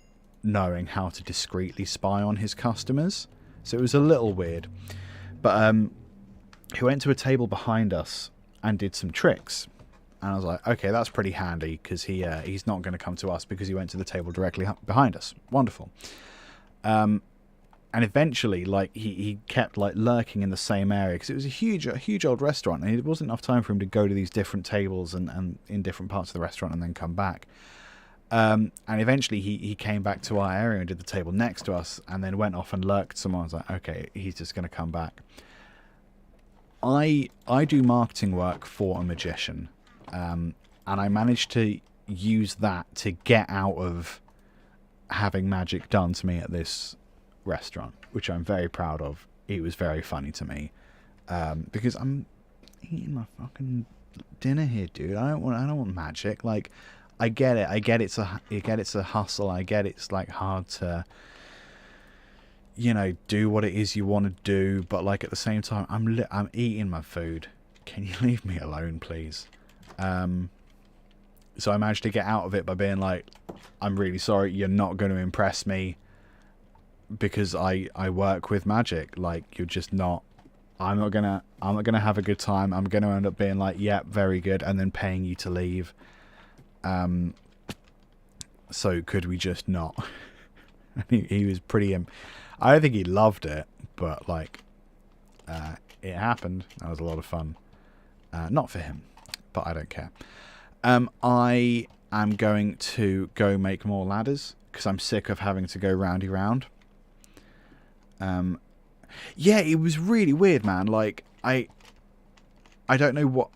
knowing how to discreetly spy on his customers. So it was a little weird. But he went to a table behind us and did some tricks. And I was like, okay, that's pretty handy, because he's not going to come to us because he went to the table directly behind us. Wonderful. And eventually, like, he kept like lurking in the same area, because it was a huge old restaurant, and it wasn't enough time for him to go to these different tables and in different parts of the restaurant and then come back. And eventually he came back to our area and did the table next to us, and then went off and lurked somewhere. I was like, okay, he's just going to come back. I do marketing work for a magician, and I managed to use that to get out of having magic done to me at this restaurant, which I'm very proud of. It was very funny to me, because I'm eating my fucking dinner here, dude. I don't want magic. Like, I get it. It's a hustle. I get it's like hard to, you know, do what it is you want to do, but like at the same time, I'm eating my food. Can you leave me alone, please? So I managed to get out of it by being like, I'm really sorry, you're not going to impress me because I work with magic. Like, you're just not. I'm not gonna have a good time. I'm gonna end up being like, yep, very good, and then paying you to leave. So could we just not? he was pretty. I don't think he loved it, but like, it happened. That was a lot of fun. Not for him, but I don't care. I am going to go make more ladders because I'm sick of having to go roundy round. Yeah, it was really weird, man. Like, I don't know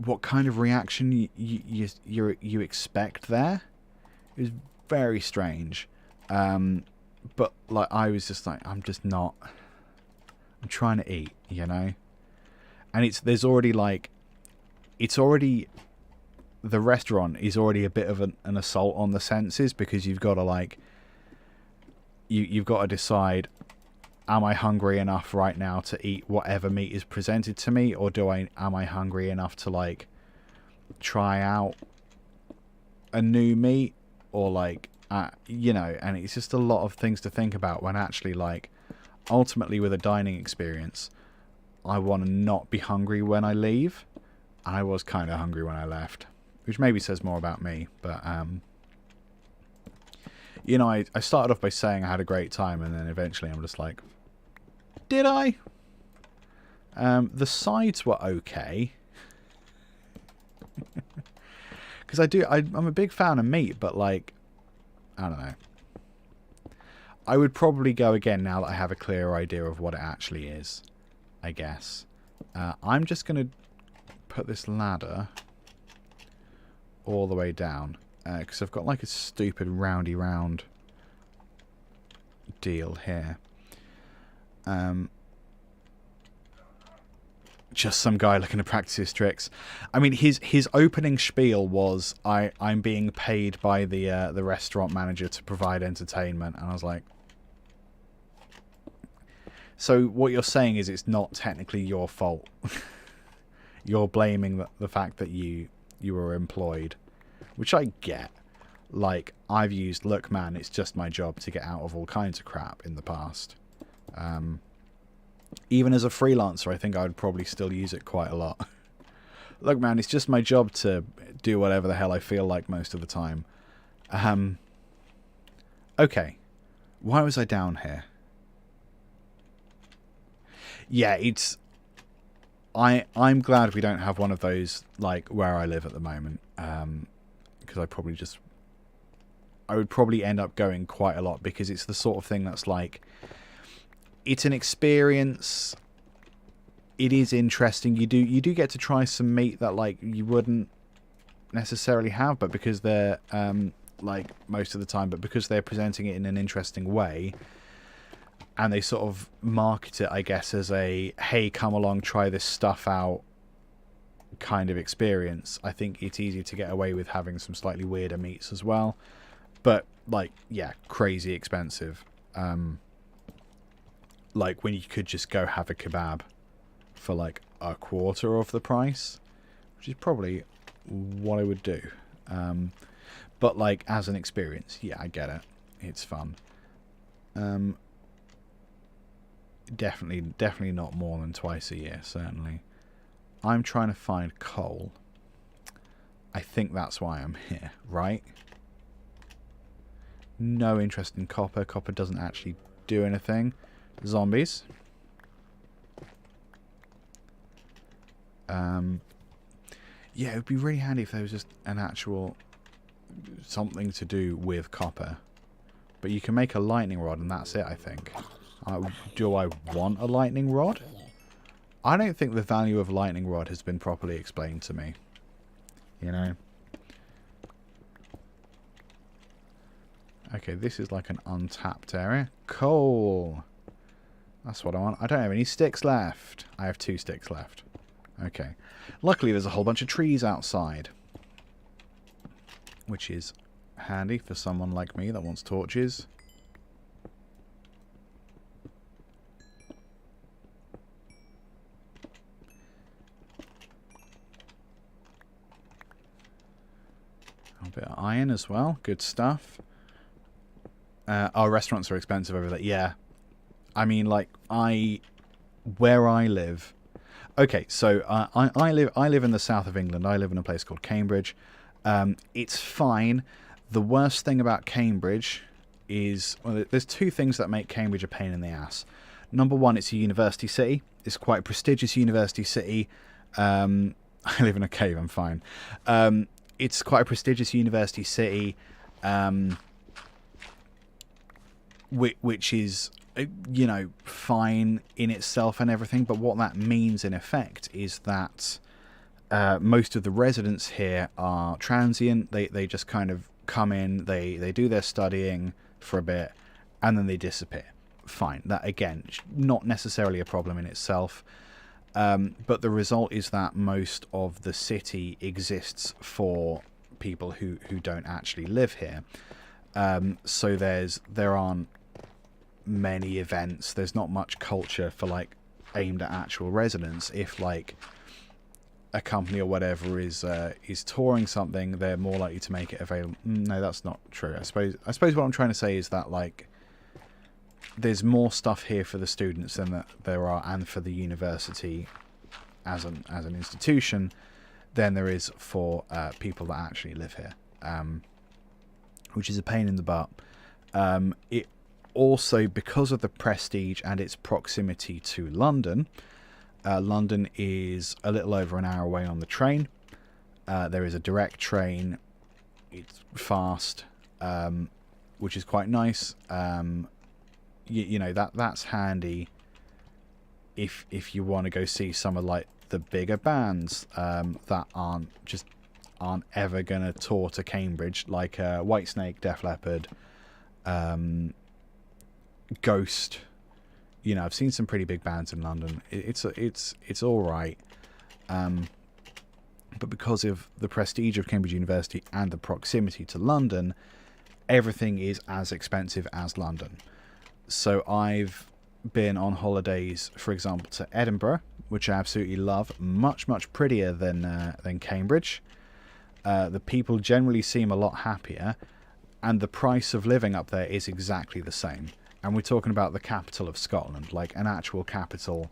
what kind of reaction you expect there. It was very strange. But like, I was just like, I'm trying to eat, you know. And the restaurant is already a bit of an assault on the senses, because you've got to like, you've got to decide, am I hungry enough right now to eat whatever meat is presented to me, or am I hungry enough to like try out a new meat, or like, you know. And it's just a lot of things to think about when actually, like, ultimately with a dining experience, I want to not be hungry when I leave. And I was kind of hungry when I left, which maybe says more about me. But, you know, I started off by saying I had a great time, and then eventually I'm just like, did I? The sides were okay. Because I'm a big fan of meat, but like, I don't know. I would probably go again now that I have a clearer idea of what it actually is, I guess. I'm just going to put this ladder all the way down, because I've got like a stupid roundy round deal here. Just some guy looking to practice his tricks. I mean, his opening spiel was, I'm being paid by the restaurant manager to provide entertainment. And I was like, so what you're saying is it's not technically your fault. You're blaming the fact that you were employed, which I get. Like, I've used, look man, it's just my job to get out of all kinds of crap in the past. Even as a freelancer, I think I would probably still use it quite a lot. Look, man, it's just my job to do whatever the hell I feel like most of the time. Okay. Why was I down here? Yeah, it's... I'm glad we don't have one of those, like, where I live at the moment. Because I would probably end up going quite a lot, because it's the sort of thing that's like... It's an experience. It is interesting. You do get to try some meat that like you wouldn't necessarily have, but because they're like most of the time, but because they're presenting it in an interesting way, and they sort of market it, I guess, as a hey, come along, try this stuff out kind of experience. I think it's easy to get away with having some slightly weirder meats as well, but like, yeah, crazy expensive. Like when you could just go have a kebab for like a quarter of the price, which is probably what I would do. But like as an experience, yeah, I get it. It's fun. Definitely not more than twice a year, certainly. I'm trying to find coal. I think that's why I'm here, right? No interest in copper. Copper doesn't actually do anything. Zombies. Yeah, it would be really handy if there was just an actual something to do with copper. But you can make a lightning rod and that's it, I think. Do I want a lightning rod? I don't think the value of a lightning rod has been properly explained to me. You know? Okay, this is like an untapped area. Coal! That's what I want. I don't have any sticks left. I have 2 sticks left. Okay. Luckily, there's a whole bunch of trees outside, which is handy for someone like me that wants torches. A bit of iron as well. Good stuff. Our restaurants are expensive over there. Yeah. I mean, like, where I live... Okay, so I live in the south of England. I live in a place called Cambridge. It's fine. The worst thing about Cambridge is... Well, there's 2 things that make Cambridge a pain in the ass. Number 1, it's a university city. It's quite a prestigious university city. I live in a cave, I'm fine. It's quite a prestigious university city, which is... you know, fine in itself and everything, but what that means in effect is that most of the residents here are transient. They just kind of come in, they do their studying for a bit, and then they disappear. Fine. That, again, not necessarily a problem in itself, but the result is that most of the city exists for people who don't actually live here. So there aren't many events. There's not much culture for like aimed at actual residents. If like a company or whatever is touring something, they're more likely to make it available. No, that's not true. I suppose what I'm trying to say is that like there's more stuff here for the students than that there are, and for the university as an institution, than there is for people that actually live here, which is a pain in the butt. It also, because of the prestige and its proximity to London, London is a little over an hour away on the train. There is a direct train. It's fast, which is quite nice. You know, that's handy if you want to go see some of like the bigger bands that aren't ever gonna tour to Cambridge, like Whitesnake, Def Leppard, Ghost. You know, I've seen some pretty big bands in London. It's all right, but because of the prestige of Cambridge University and the proximity to London, everything is as expensive as London. So I've been on holidays, for example, to Edinburgh, which I absolutely love. Much prettier than Cambridge. The people generally seem a lot happier, and the price of living up there is exactly the same. And we're talking about the capital of Scotland, like an actual capital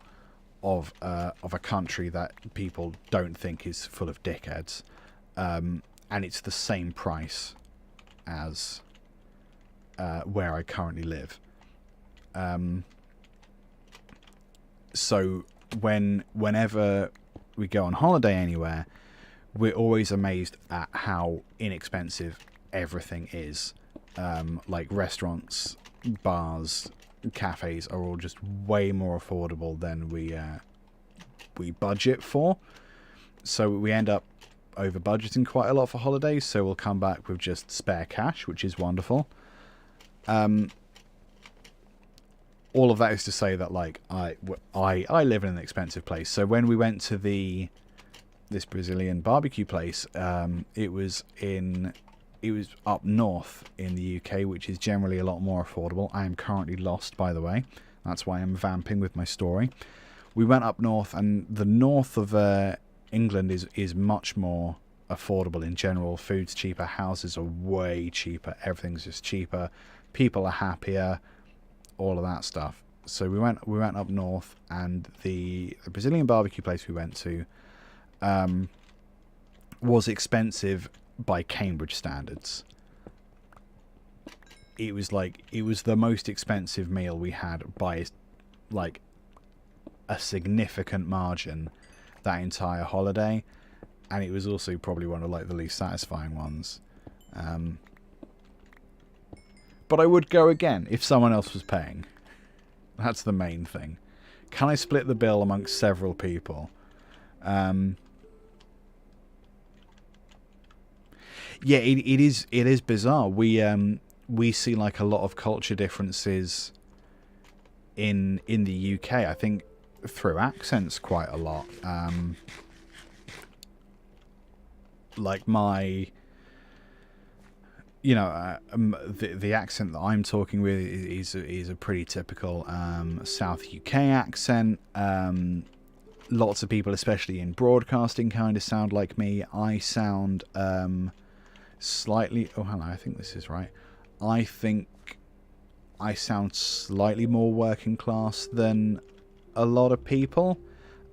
of a country that people don't think is full of dickheads, and it's the same price as where I currently live. So whenever we go on holiday anywhere, we're always amazed at how inexpensive everything is. Like restaurants, bars, cafes are all just way more affordable than we budget for. So we end up over budgeting quite a lot for holidays. So we'll come back with just spare cash, which is wonderful. All of that is to say that, like, I live in an expensive place. So when we went to this Brazilian barbecue place, it was up north in the UK, which is generally a lot more affordable. I am currently lost, by the way. That's why I'm vamping with my story. We went up north, and the north of England is much more affordable in general. Food's cheaper, houses are way cheaper, everything's just cheaper, people are happier, all of that stuff. So we went up north, and the Brazilian barbecue place we went to was expensive by Cambridge standards. It was the most expensive meal we had by like a significant margin that entire holiday, and it was also probably one of like the least satisfying ones. But I would go again if someone else was paying. That's the main thing. Can I split the bill amongst several people? Yeah, it is bizarre. We see like a lot of culture differences in the UK. I think through accents quite a lot. Like my, you know, the accent that I'm talking with is a pretty typical South UK accent. Lots of people, especially in broadcasting, kind of sound like me. I sound slightly... Oh, hello, I think this is right. I think I sound slightly more working class than a lot of people.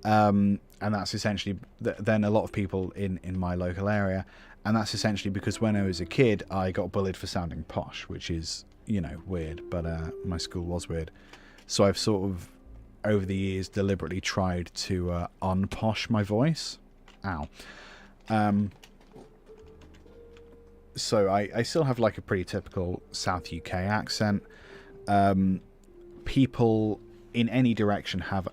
And that's essentially... than a lot of people in my local area. And that's essentially because when I was a kid, I got bullied for sounding posh, which is, you know, weird. But my school was weird. So I've sort of, over the years, deliberately tried to unposh my voice. Ow. So I still have like a pretty typical South UK accent. People in any direction have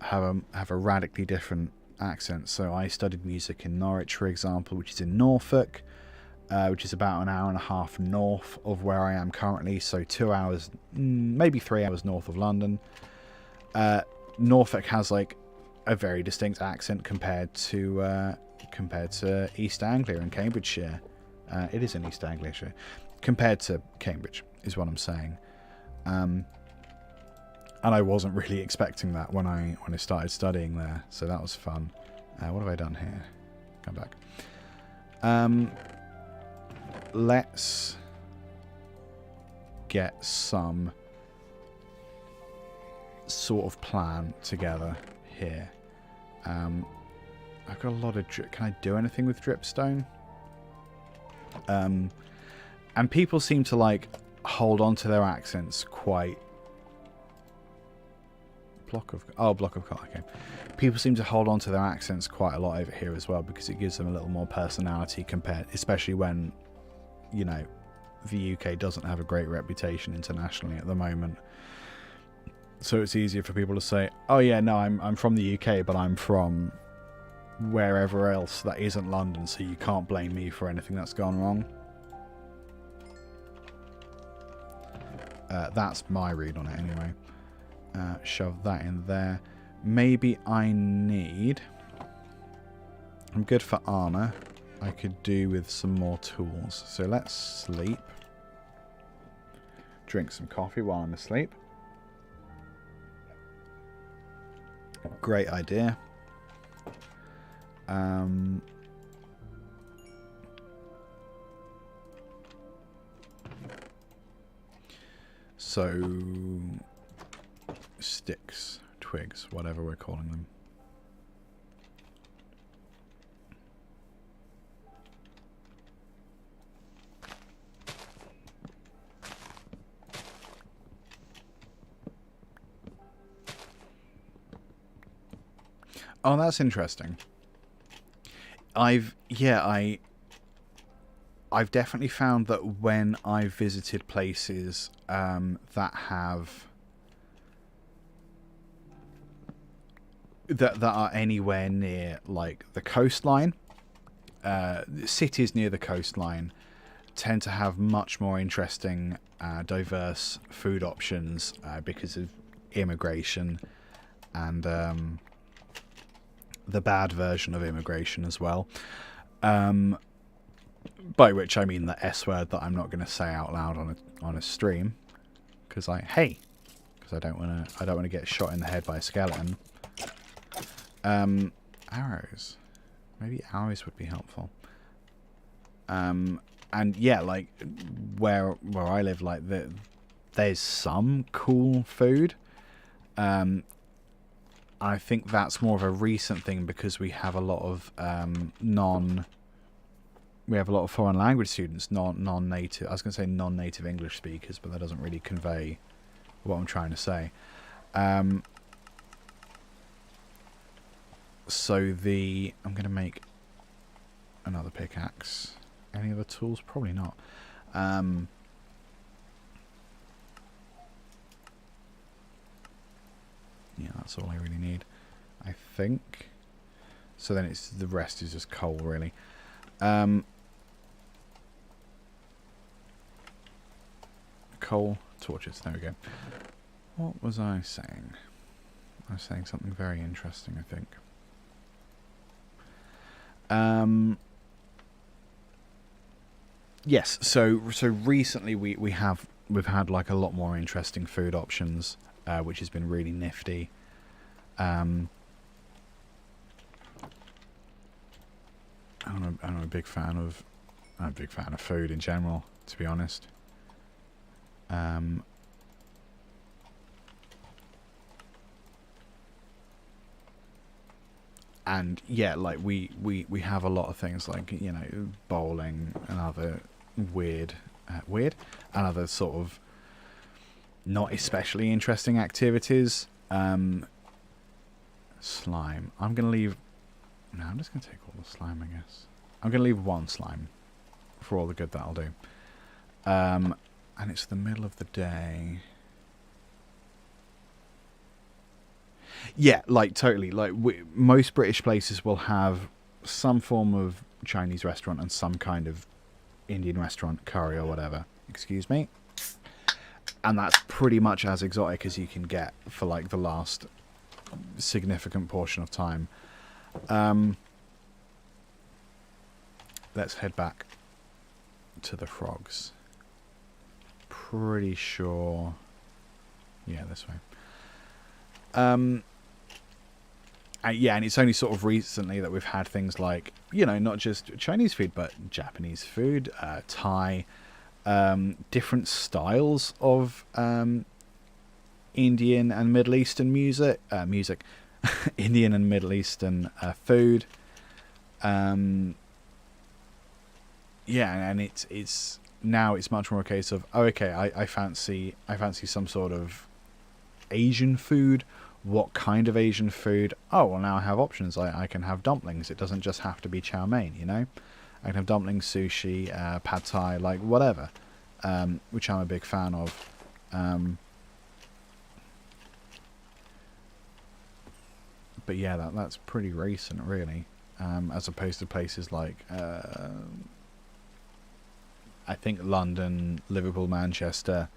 a radically different accent. So I studied music in Norwich, for example, which is in Norfolk, which is about an hour and a half north of where I am currently. So 2 hours, maybe 3 hours north of London. Norfolk has like a very distinct accent compared to East Anglia and Cambridgeshire. It is in East Anglia, compared to Cambridge, is what I'm saying. And I wasn't really expecting that when I started studying there, so that was fun. What have I done here? Come back. Let's get some sort of plan together here. I've got a lot of drip. Can I do anything with dripstone? And people seem to like hold on to their accents quite. Block of cotton. Okay. People seem to hold on to their accents quite a lot over here as well, because it gives them a little more personality compared, especially when, you know, the UK doesn't have a great reputation internationally at the moment. So it's easier for people to say, "Oh yeah, no, I'm from the UK, but I'm from wherever else that isn't London, so you can't blame me for anything that's gone wrong." That's my read on it anyway. Shove that in there. Maybe I need... I'm good for armor. I could do with some more tools. So let's sleep. Drink some coffee while I'm asleep. Great idea. So sticks, twigs, whatever we're calling them. Oh, that's interesting. I've definitely found that when I've visited places that have that are anywhere near like the coastline, cities near the coastline tend to have much more interesting, diverse food options because of immigration and the bad version of immigration as well. By which I mean the S word that I'm not going to say out loud on a stream, because I don't want to get shot in the head by a skeleton. Arrows, maybe arrows would be helpful. And yeah, like where I live, like there's some cool food. I think that's more of a recent thing because we have a lot of foreign language students, non-native. I was going to say non-native English speakers, but that doesn't really convey what I'm trying to say. So I'm going to make another pickaxe. Any other tools? Probably not. Yeah, that's all I really need, I think. So then the rest is just coal, really. Coal, torches, there we go. What was I saying? I was saying something very interesting, I think. Yes, so recently we've had like a lot more interesting food options, which has been really nifty. I'm a big fan of food in general, to be honest. And yeah, like we have a lot of things like, you know, bowling and other weird and other sort of not especially interesting activities. Slime. I'm going to leave... No, I'm just going to take all the slime, I guess. I'm going to leave one slime for all the good that'll do. And it's the middle of the day. Yeah, like, totally. Like, most British places will have some form of Chinese restaurant and some kind of Indian restaurant, curry or whatever. Excuse me. And that's pretty much as exotic as you can get for, like, the last significant portion of time. Let's head back to the frogs. Pretty sure... Yeah, this way. Yeah, and it's only sort of recently that we've had things like, you know, not just Chinese food, but Japanese food, Thai, different styles of Indian and Middle Eastern Indian and Middle Eastern food. And it's now it's much more a case of, oh, okay, I fancy some sort of Asian food. What kind of Asian food? Oh, well, now I have options. I can have dumplings. It doesn't just have to be chow mein, you know? I can have dumplings, sushi, pad thai, like whatever, which I'm a big fan of. But yeah, that's pretty recent, really, as opposed to places like, I think London, Liverpool, Manchester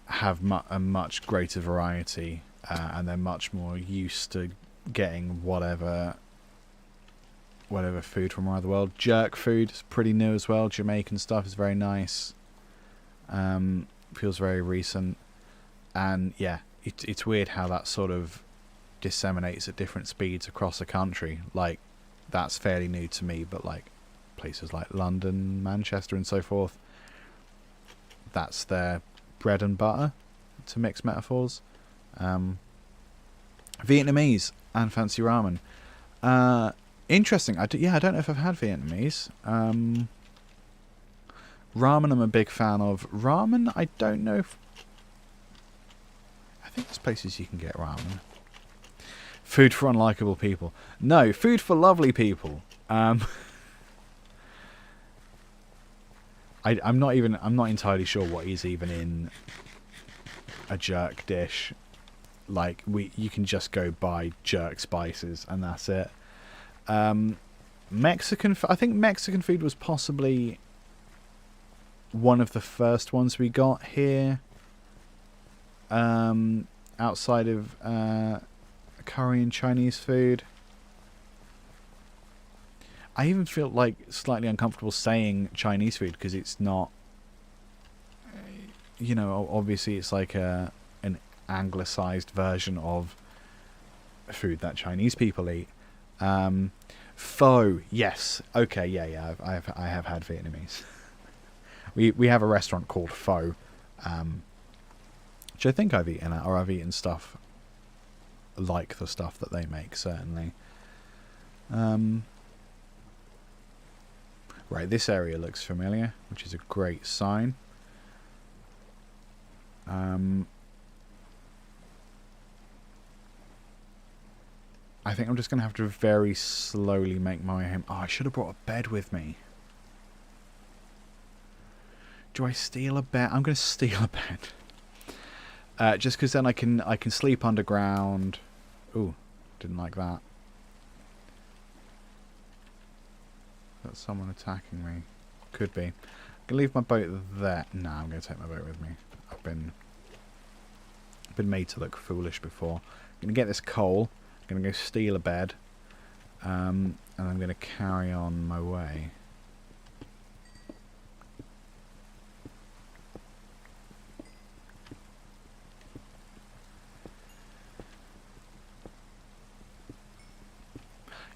have a much greater variety, and they're much more used to getting whatever food from around the world. Jerk food is pretty new as well. Jamaican stuff is very nice. Feels very recent. And yeah, it's weird how that sort of disseminates at different speeds across the country. Like, that's fairly new to me, but like places like London, Manchester and so forth, that's their bread and butter, to mix metaphors. Vietnamese and fancy ramen. Interesting. I don't know if I've had Vietnamese. Ramen I'm a big fan of. Ramen, I don't know if... I think there's places you can get ramen. Food for unlikable people. No, food for lovely people. I'm not entirely sure what is even in a jerk dish. Like, you can just go buy jerk spices and that's it. Mexican, I think Mexican food was possibly one of the first ones we got here, outside of curry and Chinese food. I even feel like slightly uncomfortable saying Chinese food because it's not, you know, obviously it's like an anglicized version of food that Chinese people eat. Pho, yes, okay, yeah, I have had Vietnamese. we have a restaurant called Pho, which I think I've eaten at, or I've eaten stuff like the stuff that they make, certainly. Right, this area looks familiar, which is a great sign. I think I'm just going to have to very slowly make my way home. Oh, I should have brought a bed with me. Do I steal a bed? I'm going to steal a bed. Just because then I can sleep underground. Ooh, didn't like that. That's someone attacking me. Could be. I'm going to leave my boat there. No, I'm going to take my boat with me. I've been made to look foolish before. I'm going to get this coal. I'm going to go steal a bed. And I'm going to carry on my way.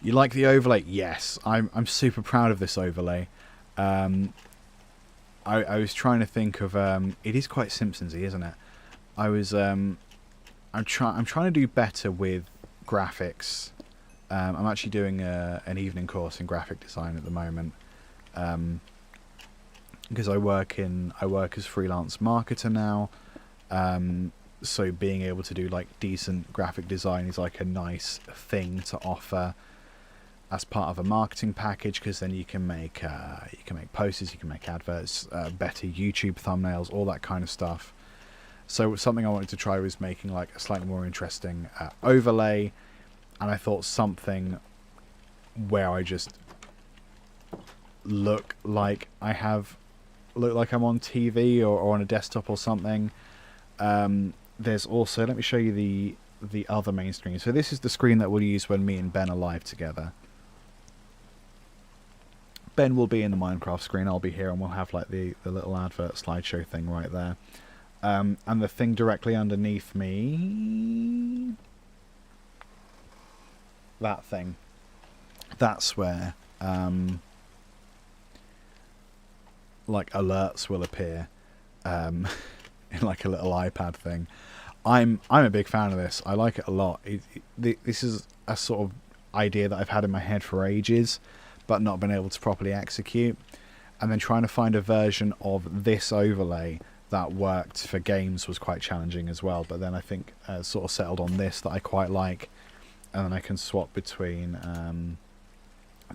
You like the overlay? Yes, I'm super proud of this overlay. I was trying to think of it is quite Simpsonsy, isn't it? I'm trying to do better with graphics. I'm actually doing an evening course in graphic design at the moment, because I work as freelance marketer now. So being able to do like decent graphic design is like a nice thing to offer as part of a marketing package, because then you can make posters, you can make adverts, better YouTube thumbnails, all that kind of stuff. So something I wanted to try was making like a slightly more interesting overlay, and I thought something where I just look like I'm on TV or on a desktop or something. There's also, let me show you the other main screen. So this is the screen that we'll use when me and Ben are live together. Ben will be in the Minecraft screen, I'll be here, and we'll have like the little advert slideshow thing right there. And the thing directly underneath me, that thing, that's where like alerts will appear, in like a little iPad thing. I'm a big fan of this. I like it a lot. This is a sort of idea that I've had in my head for ages, but not been able to properly execute. And then trying to find a version of this overlay that worked for games was quite challenging as well. But then I think sort of settled on this that I quite like, and then I can swap between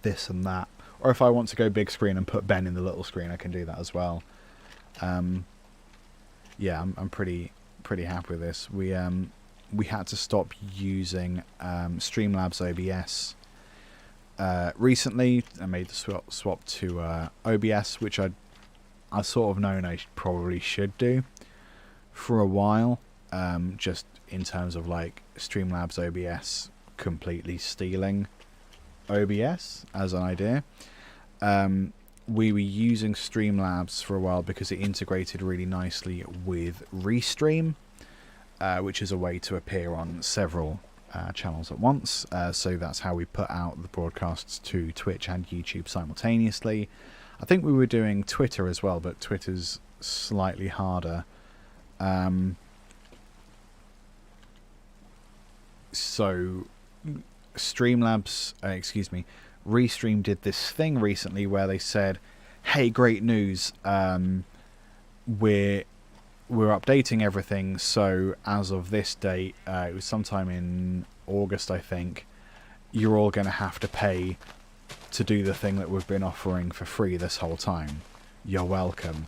this and that. Or if I want to go big screen and put Ben in the little screen, I can do that as well. Yeah, I'm pretty happy with this. We had to stop using Streamlabs OBS recently. I made the swap to OBS, which I sort of known I probably should do for a while, just in terms of like Streamlabs OBS completely stealing OBS as an idea. We were using Streamlabs for a while because it integrated really nicely with Restream, which is a way to appear on several channels at once. So that's how we put out the broadcasts to Twitch and YouTube simultaneously. I think we were doing Twitter as well, but Twitter's slightly harder. So Streamlabs, Restream did this thing recently where they said, hey, great news, we're updating everything, so as of this date, it was sometime in August, I think, you're all going to have to pay to do the thing that we've been offering for free this whole time. You're welcome.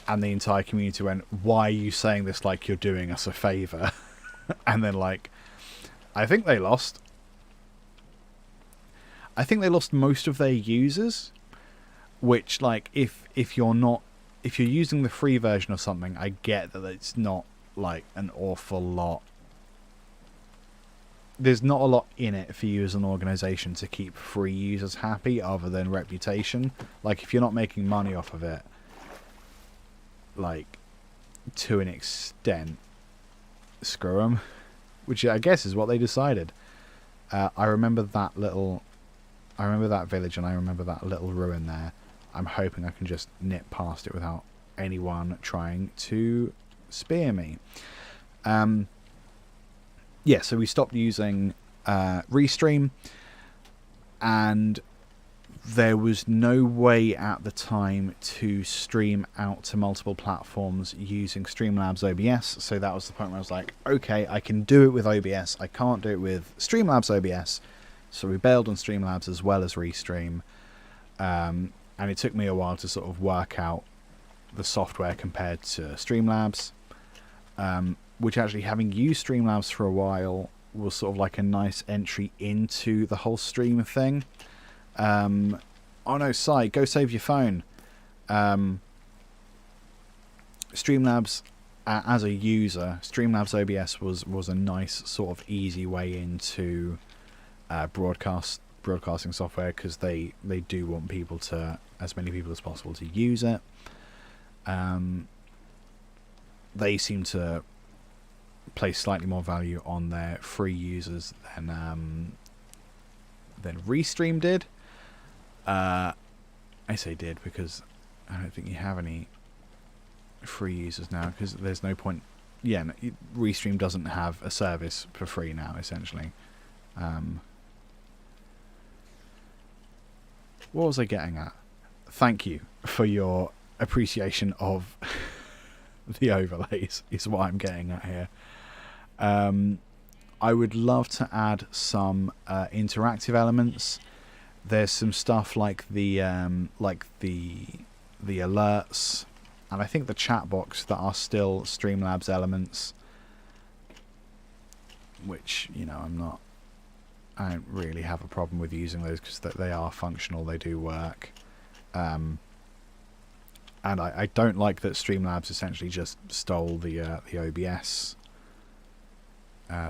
And the entire community went, why are you saying this like you're doing us a favour? And then, like, I think they lost most of their users, which, like, if you're using the free version of something, I get that it's not like an awful lot. There's not a lot in it for you as an organization to keep free users happy other than reputation. Like, if you're not making money off of it, like, to an extent, screw 'em, which I guess is what they decided. I remember that village, and I remember that little ruin there. I'm hoping I can just nip past it without anyone trying to spear me. Yeah, so we stopped using Restream, and there was no way at the time to stream out to multiple platforms using Streamlabs OBS, so that was the point where I was like, okay, I can do it with OBS, I can't do it with Streamlabs OBS, so we bailed on Streamlabs as well as Restream, and it took me a while to sort of work out the software compared to Streamlabs, which actually, having used Streamlabs for a while, was sort of like a nice entry into the whole stream thing. Oh no, Sai, go save your phone. Streamlabs, as a user, Streamlabs OBS was a nice sort of easy way into broadcasting software, because they do want people to, as many people as possible, to use it. They seem to place slightly more value on their free users than Restream did. I say did because I don't think you have any free users now, because there's no point. Yeah, no, Restream doesn't have a service for free now, essentially. What was I getting at? Thank you for your appreciation of the overlays, is what I'm getting at here. I would love to add some interactive elements. There's some stuff like the alerts, and I think the chat box that are still Streamlabs elements, which, you know, I don't really have a problem with using those, because they are functional, they do work. And I don't like that Streamlabs essentially just stole the OBS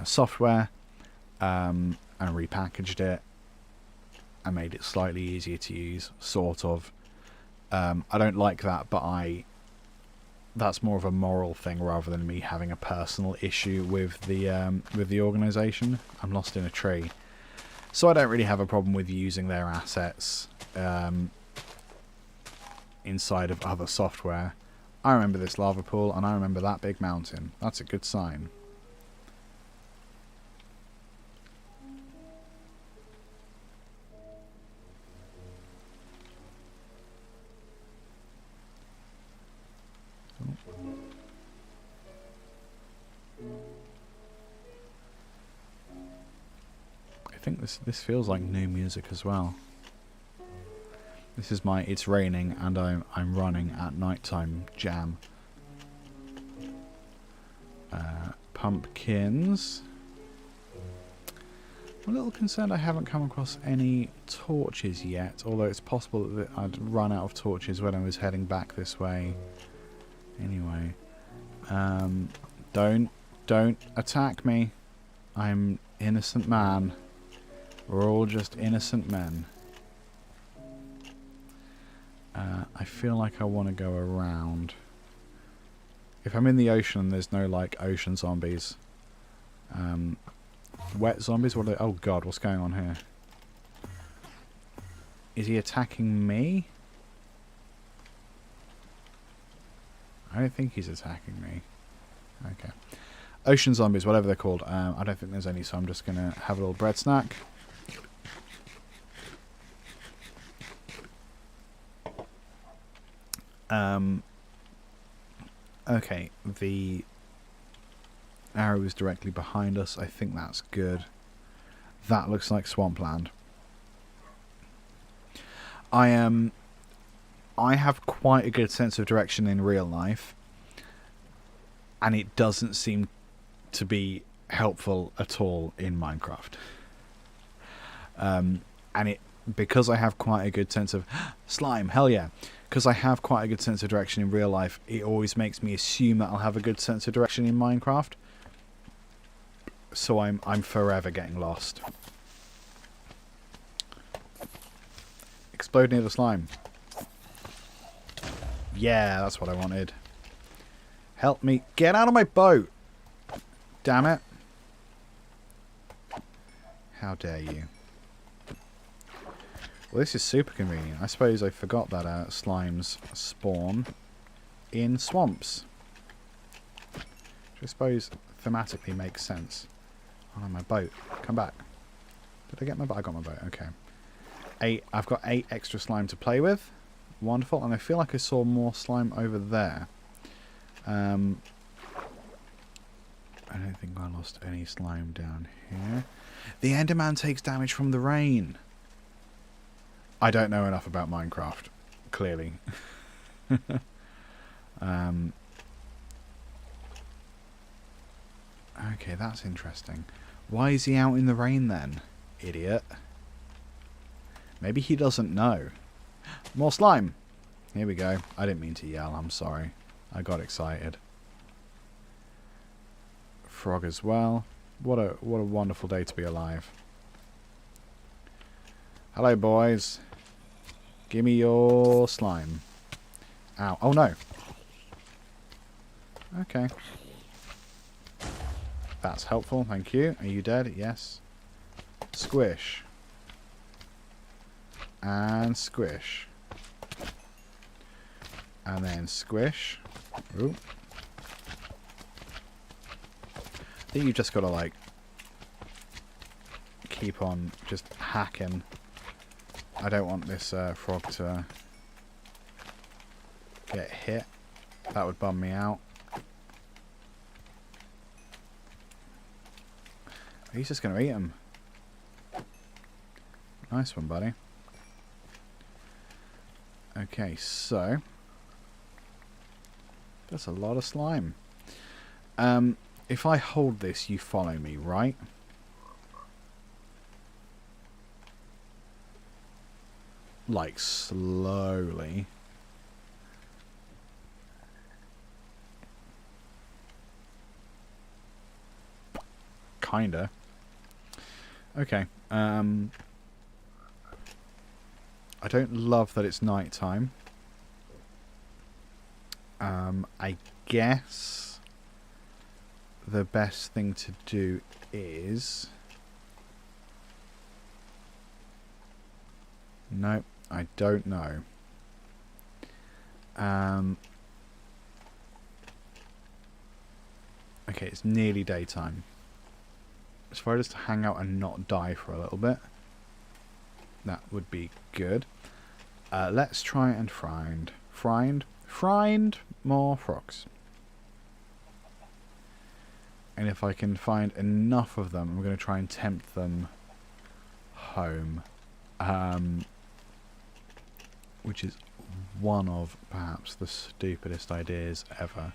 software and repackaged it and made it slightly easier to use, sort of. I don't like that, but that's more of a moral thing rather than me having a personal issue with the organisation. I'm lost in a tree, so I don't really have a problem with using their assets inside of other software. I remember this lava pool, and I remember that big mountain. That's a good sign. I think this feels like new music as well. This is my "It's raining and I'm running at nighttime" jam. Pumpkins. I'm a little concerned I haven't come across any torches yet, although it's possible that I'd run out of torches when I was heading back this way. Anyway, don't attack me. I'm innocent man. We're all just innocent men. I feel like I want to go around. If I'm in the ocean, there's no, like, ocean zombies. Wet zombies? What are they? Oh god, what's going on here? Is he attacking me? I don't think he's attacking me. Okay. Ocean zombies, whatever they're called. I don't think there's any, so I'm just going to have a little bread snack. Okay, the arrow is directly behind us. I think that's good. That looks like swampland. I have quite a good sense of direction in real life, and it doesn't seem to be helpful at all in Minecraft. And because I have quite a good sense of slime, hell yeah. Because I have quite a good sense of direction in real life, it always makes me assume that I'll have a good sense of direction in Minecraft. So I'm forever getting lost. Explode near the slime. Yeah, that's what I wanted. Help me. Get out of my boat! Damn it. How dare you. Well, this is super convenient. I suppose I forgot that slimes spawn in swamps. Which I suppose thematically makes sense. Oh, no, my boat. Come back. Did I get my boat? I got my boat. Okay. I've got 8 extra slime to play with. Wonderful. And I feel like I saw more slime over there. I don't think I lost any slime down here. The Enderman takes damage from the rain. I don't know enough about Minecraft, clearly. Okay, that's interesting. Why is he out in the rain then, idiot? Maybe he doesn't know. More slime! Here we go. I didn't mean to yell, I'm sorry. I got excited. Frog as well. What a wonderful day to be alive. Hello, boys. Give me your slime. Ow. Oh, no. Okay. That's helpful. Thank you. Are you dead? Yes. Squish. And squish. And then squish. Ooh. I think you just got to, like, keep on just hacking. I don't want this frog to get hit. That would bum me out. He's just going to eat him. Nice one, buddy. Okay, so that's a lot of slime. If I hold this, you follow me, right? Like, slowly. Kinda. Okay. I don't love that it's night time. I guess the best thing to do is... Nope. I don't know. Okay, it's nearly daytime. So if I just hang out and not die for a little bit, that would be good. Let's try and find more frogs. And if I can find enough of them, I'm going to try and tempt them home. Which is one of perhaps the stupidest ideas ever.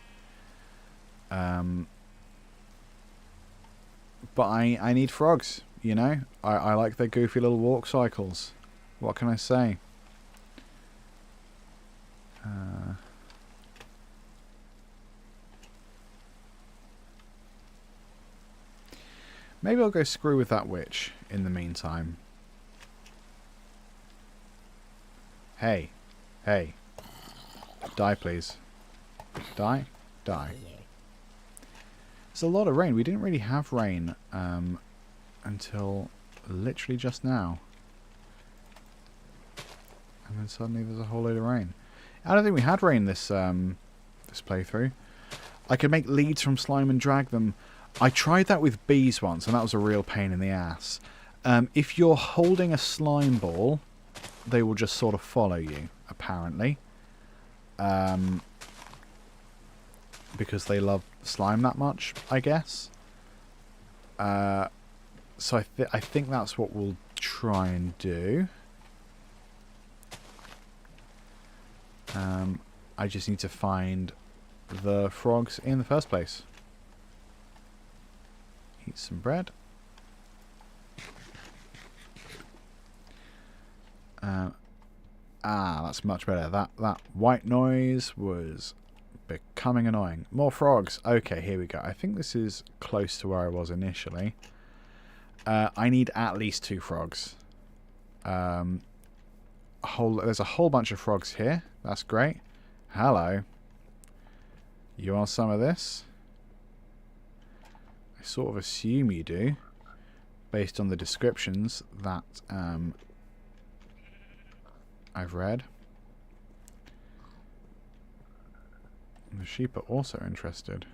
But I need frogs, you know? I like their goofy little walk cycles. What can I say? Maybe I'll go screw with that witch in the meantime. Hey. Hey. Die, please. Die. Die. It's a lot of rain. We didn't really have rain until literally just now. And then suddenly there's a whole load of rain. I don't think we had rain this this playthrough. I could make leads from slime and drag them. I tried that with bees once, and that was a real pain in the ass. If you're holding a slime ball, they will just sort of follow you, apparently. Because they love slime that much, I guess. So I think that's what we'll try and do. I just need to find the frogs in the first place. Eat some bread. That's much better. That white noise was becoming annoying. More frogs. Okay, here we go. I think this is close to where I was initially. I need at least 2 frogs. There's a whole bunch of frogs here. That's great. Hello. You want some of this? I sort of assume you do, based on the descriptions that I've read. And the sheep are also interested,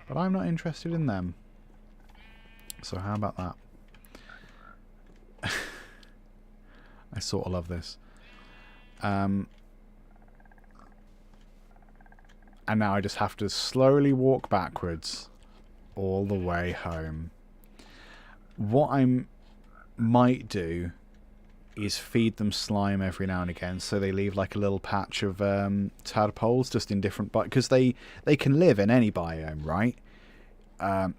but I'm not interested in them. So how about that? I sort of love this. And now I just have to slowly walk backwards all the way home. What I might do is feed them slime every now and again, so they leave like a little patch of tadpoles just in different because they can live in any biome, right?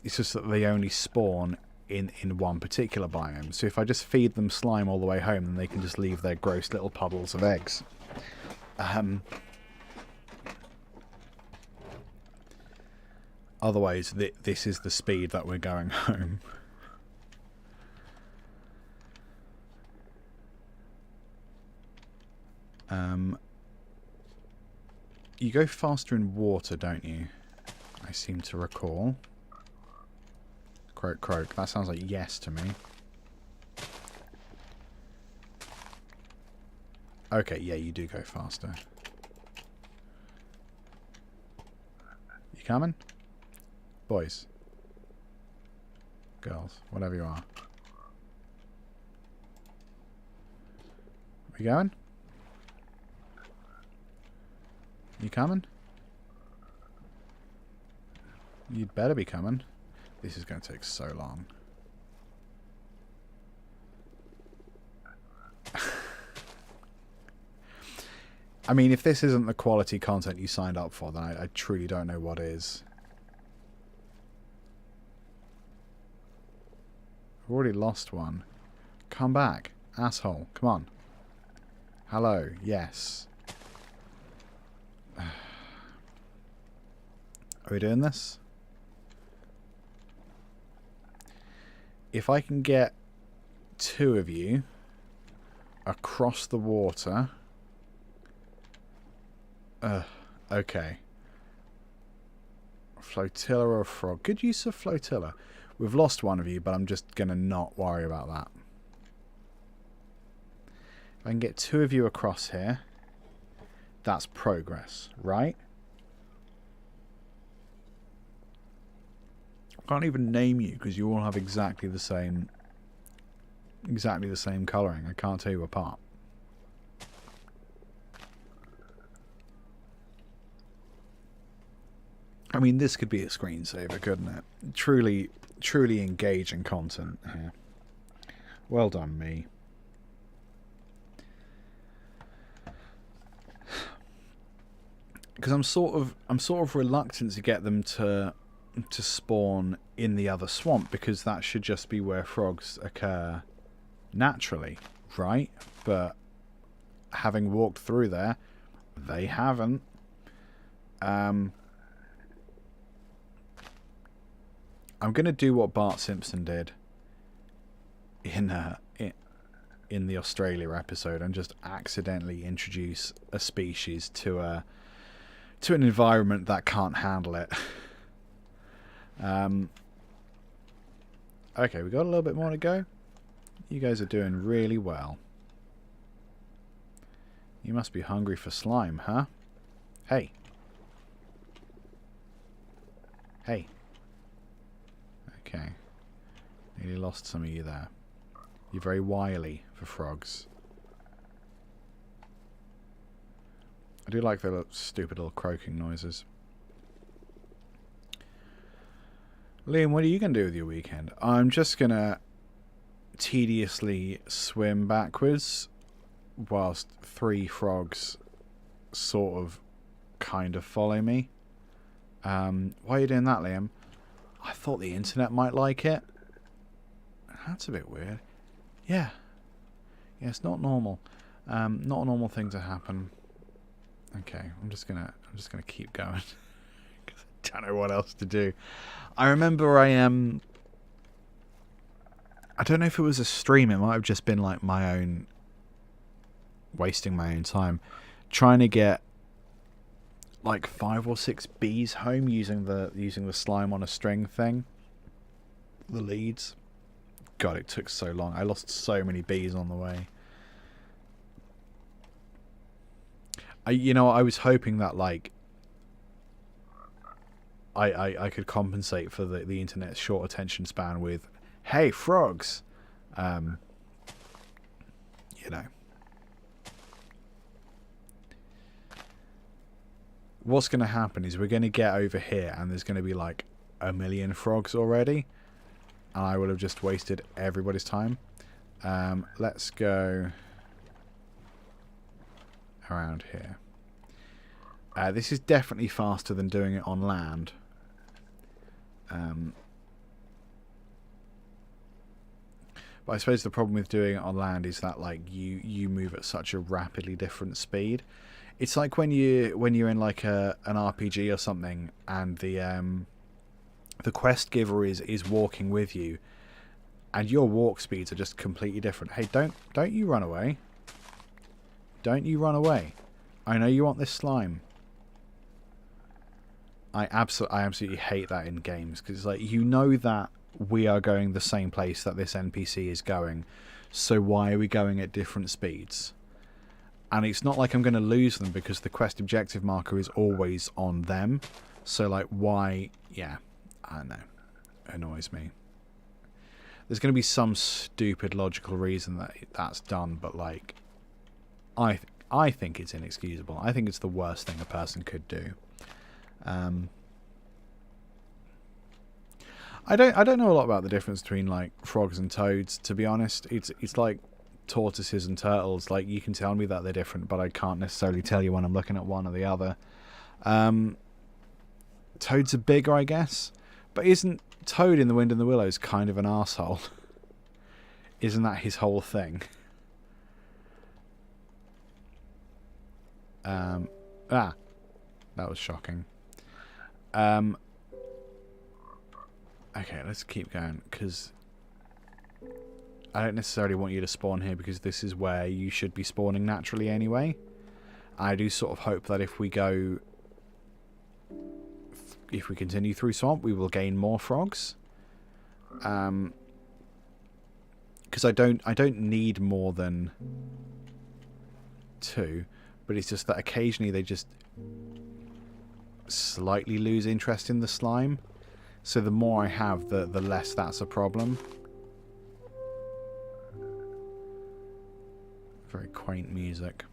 It's just that they only spawn in one particular biome. So if I just feed them slime all the way home, then they can just leave their gross little puddles of eggs. Otherwise, this is the speed that we're going home. You go faster in water, don't you? I seem to recall. Croak, croak. That sounds like yes to me. Okay, yeah, you do go faster. You coming? Boys. Girls. Whatever you are. We going? You coming? You'd better be coming. This is going to take so long. I mean, if this isn't the quality content you signed up for, then I truly don't know what is. I've already lost one. Come back, asshole. Come on. Hello. Yes. Are we doing this? If I can get 2 of you across the water... okay. Flotilla or frog? Good use of flotilla. We've lost one of you, but I'm just going to not worry about that. If I can get 2 of you across here, that's progress, right? can't even name you because you all have exactly the same colouring. I can't tell you apart. I mean, this could be a screensaver, couldn't it? Truly engaging content here. Well done, me. Because I'm sort of reluctant to get them to spawn in the other swamp, because that should just be where frogs occur naturally, right? But having walked through there, they haven't. I'm gonna do what Bart Simpson did in the Australia episode and just accidentally introduce a species to an environment that can't handle it. Okay, we got a little bit more to go. You guys are doing really well. You must be hungry for slime, huh? Hey. Hey. Okay. Nearly lost some of you there. You're very wily for frogs. I do like the stupid little croaking noises. Liam, what are you going to do with your weekend? I'm just going to tediously swim backwards whilst 3 frogs sort of kind of follow me. Why are you doing that, Liam? I thought the internet might like it. That's a bit weird. Yeah. Yeah, it's not normal. Not a normal thing to happen. Okay, I'm just gonna keep going. Because I don't know what else to do. I remember I don't know if it was a stream, it might have just been like my own wasting my own time. Trying to get like 5 or 6 bees home using the slime on a string thing. The leads. God, it took so long. I lost so many bees on the way. I was hoping that like I could compensate for the internet's short attention span with, hey, frogs. What's going to happen is we're going to get over here and there's going to be like 1 million frogs already. And I would have just wasted everybody's time. Let's go around here. This is definitely faster than doing it on land. But I suppose the problem with doing it on land is that like you move at such a rapidly different speed. It's like when you're in like an RPG or something, and the quest giver is walking with you, and your walk speeds are just completely different. Hey, don't you run away. Don't you run away. I know you want this slime. I absolutely hate that in games, because it's like, you know that we are going the same place that this NPC is going, so why are we going at different speeds? And it's not like I'm going to lose them because the quest objective marker is always on them. So like, why? Yeah, I don't know. It annoys me. There's going to be some stupid logical reason that that's done, but like, I think it's inexcusable. I think it's the worst thing a person could do. I don't know a lot about the difference between like frogs and toads, to be honest. It's like tortoises and turtles. Like, you can tell me that they're different, but I can't necessarily tell you when I'm looking at one or the other. Toads are bigger, I guess, but isn't Toad in The Wind in the Willows kind of an arsehole? Isn't that his whole thing? That was shocking. Okay, let's keep going, because I don't necessarily want you to spawn here, because this is where you should be spawning naturally anyway. I do sort of hope that if we continue through swamp, we will gain more frogs. Because I don't need more than 2, but it's just that occasionally they just slightly lose interest in the slime. So the more I have, the less that's a problem. Very quaint music.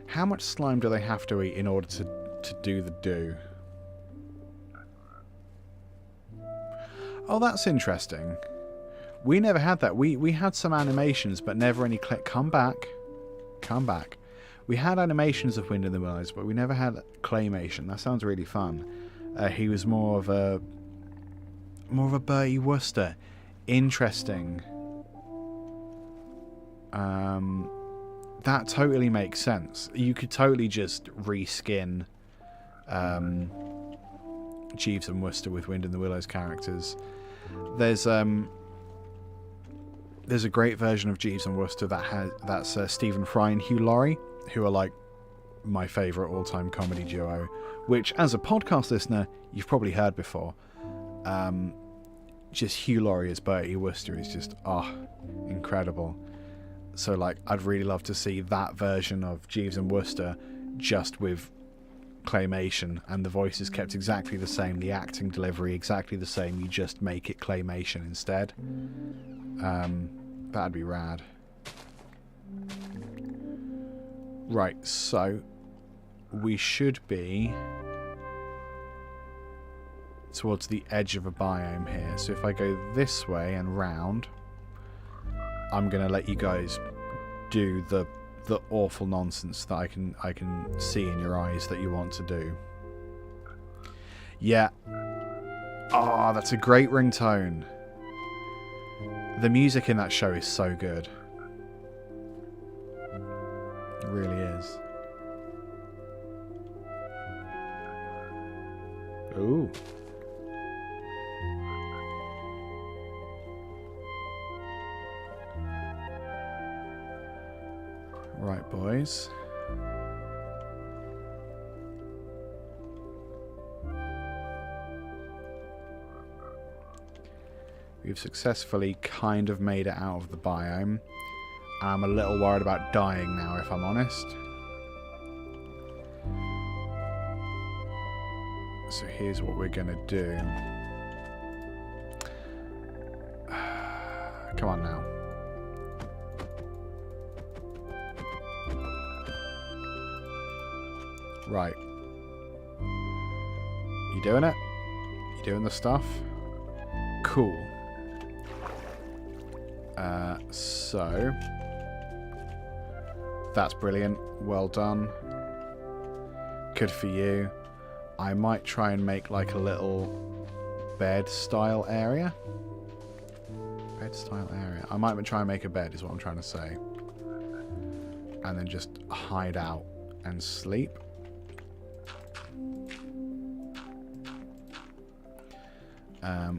How much slime do they have to eat in order to do the do? Oh, that's interesting. We never had that. We had some animations, but never any click. Come back. Come back. We had animations of Wind in the Willows, but we never had claymation. That sounds really fun. He was more of a Bertie Wooster. Interesting. That totally makes sense. You could totally just reskin Jeeves and Wooster with Wind in the Willows characters. There's a great version of Jeeves and Wooster that's Stephen Fry and Hugh Laurie, who are like my favourite all-time comedy duo, which as a podcast listener you've probably heard before. Just Hugh Laurie as Bertie Wooster is just incredible. So like I'd really love to see that version of Jeeves and Wooster just with claymation, and the voices kept exactly the same, the acting delivery exactly the same, you just make it claymation instead. That'd be rad. Right, so we should be towards the edge of a biome here. So if I go this way and round, I'm gonna let you guys do the awful nonsense that I can see in your eyes that you want to do. Yeah. Oh, that's a great ringtone. The music in that show is so good. It really is. Ooh. Right, boys. We've successfully kind of made it out of the biome. I'm a little worried about dying now, if I'm honest. So here's what we're gonna do. Come on now. Right. You doing it? You doing the stuff? Cool. So that's brilliant. Well done. Good for you. I might try and make like a little bed style area. Bed style area. I might try and make a bed is what I'm trying to say. And then just hide out and sleep.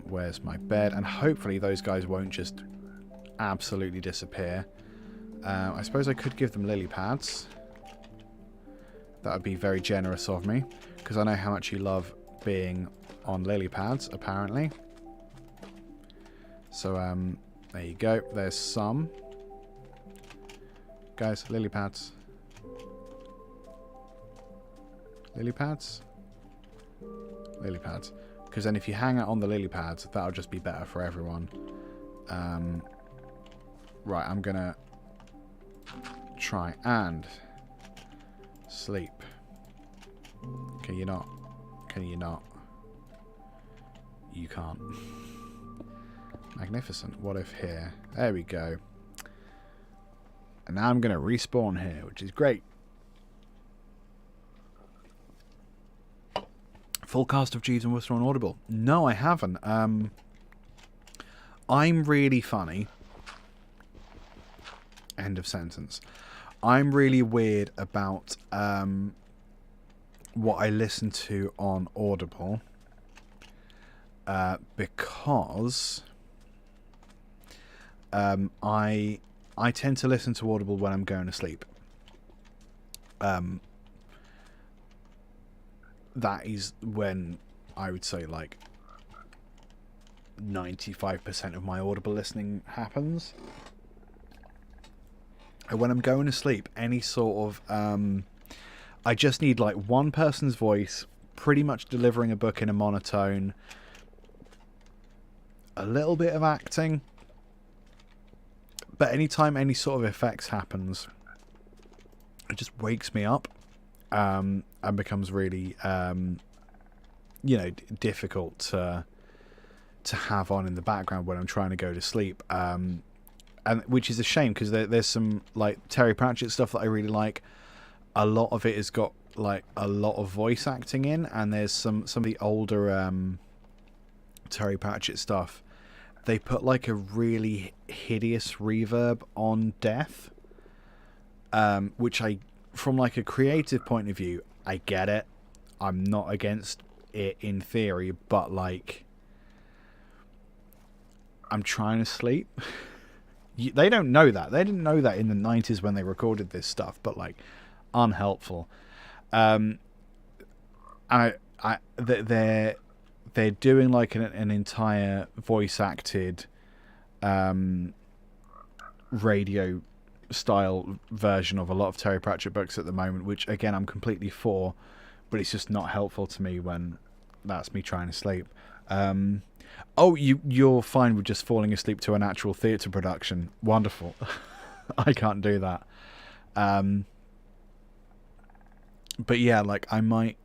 Where's my bed? And hopefully those guys won't just absolutely disappear. I suppose I could give them lily pads. That would be very generous of me, because I know how much you love being on lily pads, apparently. So, there you go. There's some. Guys, lily pads. Lily pads? Lily pads. Because then if you hang out on the lily pads, that'll just be better for everyone. Right, I'm going to try and sleep. Can you not? Can you not? You can't. Magnificent. What if here? There we go. And now I'm going to respawn here, which is great. Full cast of Jeeves and Wooster on Audible. No, I haven't. I'm really funny. End of sentence. I'm really weird about what I listen to on Audible because I tend to listen to Audible when I'm going to sleep. That is when I would say like 95% of my Audible listening happens. And when I'm going to sleep, any sort of I just need like one person's voice pretty much delivering a book in a monotone, a little bit of acting, but anytime any sort of effects happens, it just wakes me up, and becomes really, difficult to have on in the background when I'm trying to go to sleep. And which is a shame, because there's some like Terry Pratchett stuff that I really like. A lot of it has got like a lot of voice acting in, and there's some of the older Terry Pratchett stuff. They put like a really hideous reverb on death, which from like a creative point of view, I get it. I'm not against it in theory, but like, I'm trying to sleep. They don't know that. They didn't know that in the 90s when they recorded this stuff, but like, unhelpful. They're doing like an entire voice acted radio style version of a lot of Terry Pratchett books at the moment, which again I'm completely for, but it's just not helpful to me when that's me trying to sleep. You're fine with just falling asleep to an actual theatre production. Wonderful. I can't do that. But yeah, like I might,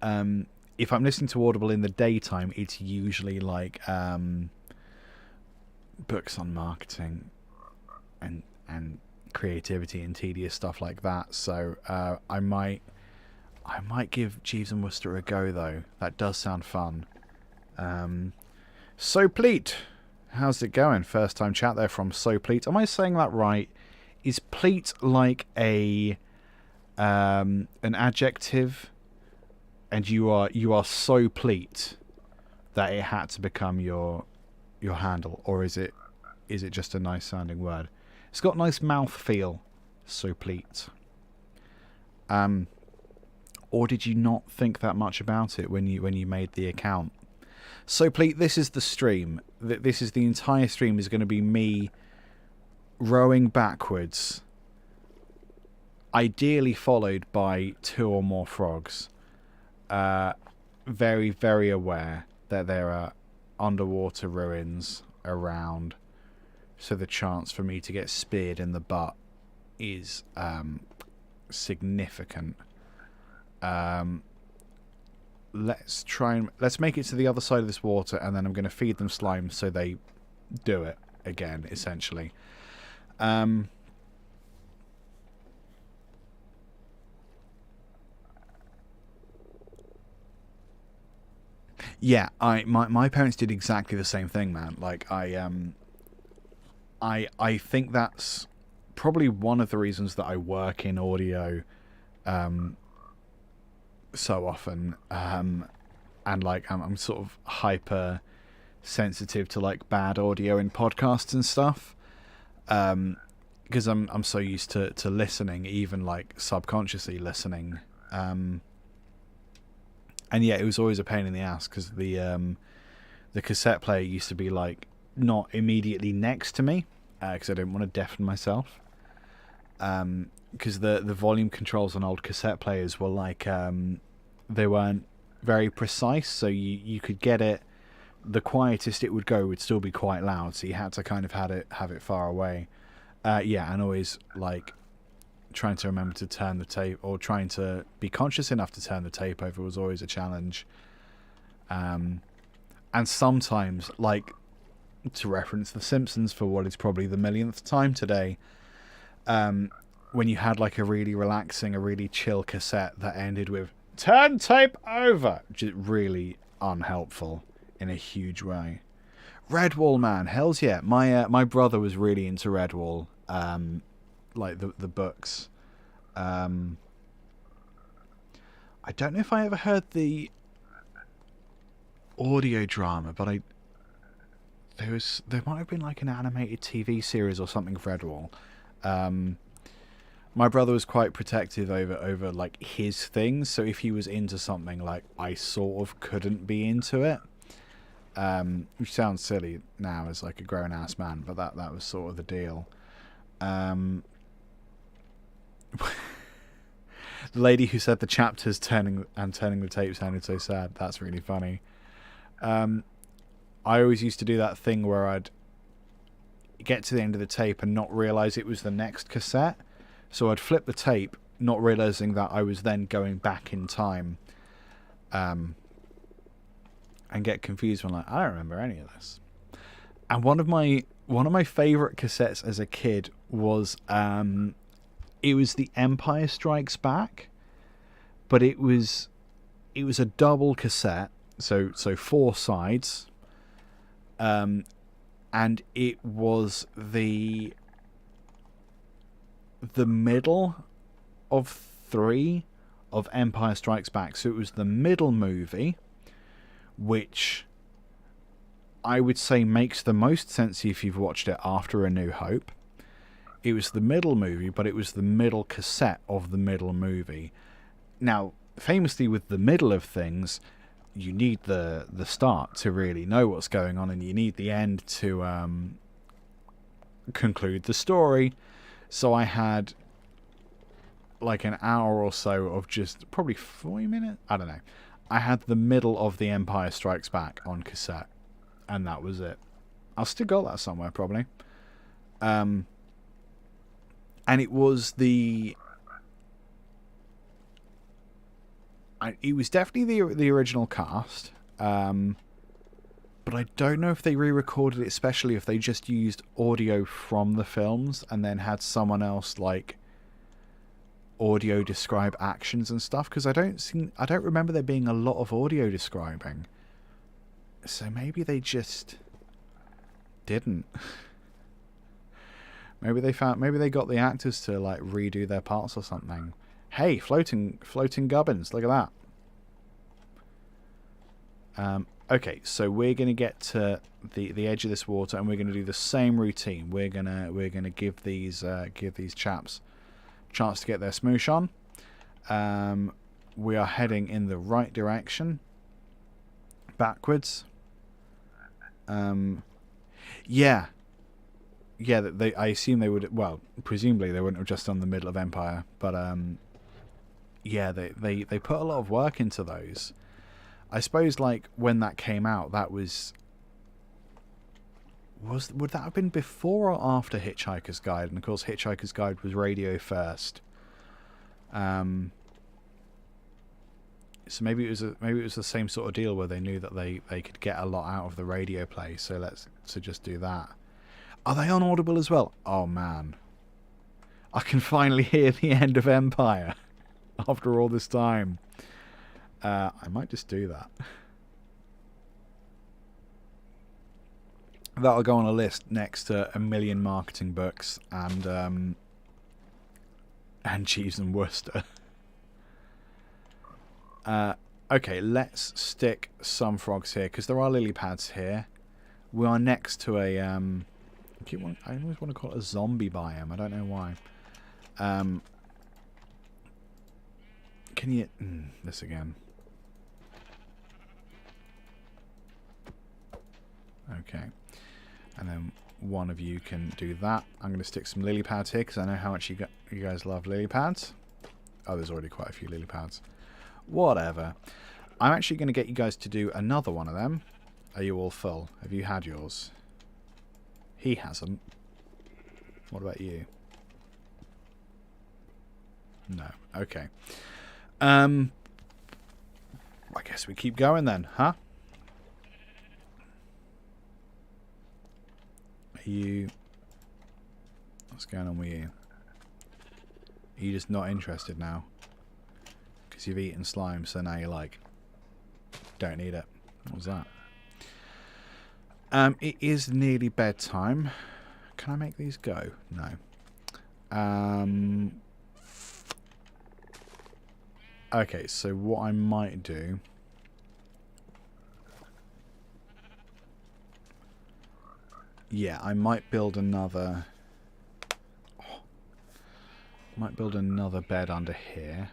if I'm listening to Audible in the daytime, it's usually like books on marketing and creativity and tedious stuff like that. So I might give Jeeves and Wooster a go though. That does sound fun. So Pleat, how's it going? First time chat there from So Pleat. Am I saying that right? Is Pleat like an adjective, and you are so pleat that it had to become your handle, or is it just a nice sounding word? It's got nice mouth feel, so pleat. Or did you not think that much about it when you made the account? So pleat, this is the stream. This is the entire stream is going to be me rowing backwards, ideally followed by 2 or more frogs. Very, very aware that there are underwater ruins around, so the chance for me to get speared in the butt is significant. Let's make it to the other side of this water, and then I'm going to feed them slime so they do it again, essentially. Yeah, my parents did exactly the same thing, man. Like I think that's probably one of the reasons that I work in audio so often, and like I'm sort of hyper sensitive to like bad audio in podcasts and stuff, because I'm so used to listening, even like subconsciously listening. And yeah, it was always a pain in the ass, because the cassette player used to be like not immediately next to me, because I didn't want to deafen myself. Because the volume controls on old cassette players were like, they weren't very precise, so you could get it, the quietest it would go would still be quite loud, so you had to kind of have it far away. And always like trying to remember to turn the tape, or trying to be conscious enough to turn the tape over, was always a challenge. And sometimes, like, to reference The Simpsons for what is probably the millionth time today, when you had like a really relaxing, a really chill cassette that ended with "turn tape over," which is really unhelpful in a huge way. Redwall, man, hells yeah. My brother was really into Redwall, like the books. I don't know if I ever heard the audio drama, but there might have been like an animated TV series or something of Redwall. My brother was quite protective over like his things, so if he was into something, like I sort of couldn't be into it. Which sounds silly now as like a grown ass man, but that was sort of the deal. The lady who said the chapters turning the tape sounded so sad. That's really funny. I always used to do that thing where I'd get to the end of the tape and not realise it was the next cassette. So I'd flip the tape, not realising that I was then going back in time. And get confused when I don't remember any of this. And one of my favourite cassettes as a kid was it was The Empire Strikes Back, but it was a double cassette, so 4 sides, and it was the middle of 3 of Empire Strikes Back. So it was the middle movie, which I would say makes the most sense if you've watched it after A New Hope. It was the middle movie, but it was the middle cassette of the middle movie. Now, famously with the middle of things, you need the start to really know what's going on, and you need the end to conclude the story. So I had like an hour or so of just probably 40 minutes, I don't know. I had the middle of The Empire Strikes Back on cassette, and that was it. I've still got that somewhere, probably. And it was it was definitely the original cast, but I don't know if they re-recorded it, especially if they just used audio from the films and then had someone else like audio describe actions and stuff, because I don't remember there being a lot of audio describing. So maybe they just didn't. Maybe they got the actors to like redo their parts or something. Hey, floating gubbins, look at that. Okay, so we're gonna get to the edge of this water, and we're gonna do the same routine. We're gonna give these chaps a chance to get their smoosh on. We are heading in the right direction. Backwards. Yeah, I assume they would. Well, presumably they wouldn't have just done the middle of Empire, but yeah, they put a lot of work into those. I suppose like when that came out, that would that have been before or after Hitchhiker's Guide? And of course, Hitchhiker's Guide was radio first. So maybe it was the same sort of deal where they knew that they could get a lot out of the radio play. So just do that. Are they on Audible as well? Oh man, I can finally hear the end of Empire after all this time. I might just do that. That'll go on a list next to a million marketing books and Jeeves and Worcester. Okay, let's stick some frogs here, because there are lily pads here. We are next to a I always want to call it a zombie biome. I don't know why. Can you this again? Okay, and then one of you can do that. I'm going to stick some lily pads here because I know how much you guys love lily pads. Oh, there's already quite a few lily pads. Whatever. I'm actually going to get you guys to do another one of them. Are you all full? Have you had yours? He hasn't. What about you? No. Okay. I guess we keep going then, huh? Are you... What's going on with you? Are you just not interested now? Because you've eaten slime, so now you're like, don't need it. What was that? It is nearly bedtime. Can I make these go? No. Okay, so what I might do... Yeah, I might build another... Might build another bed under here.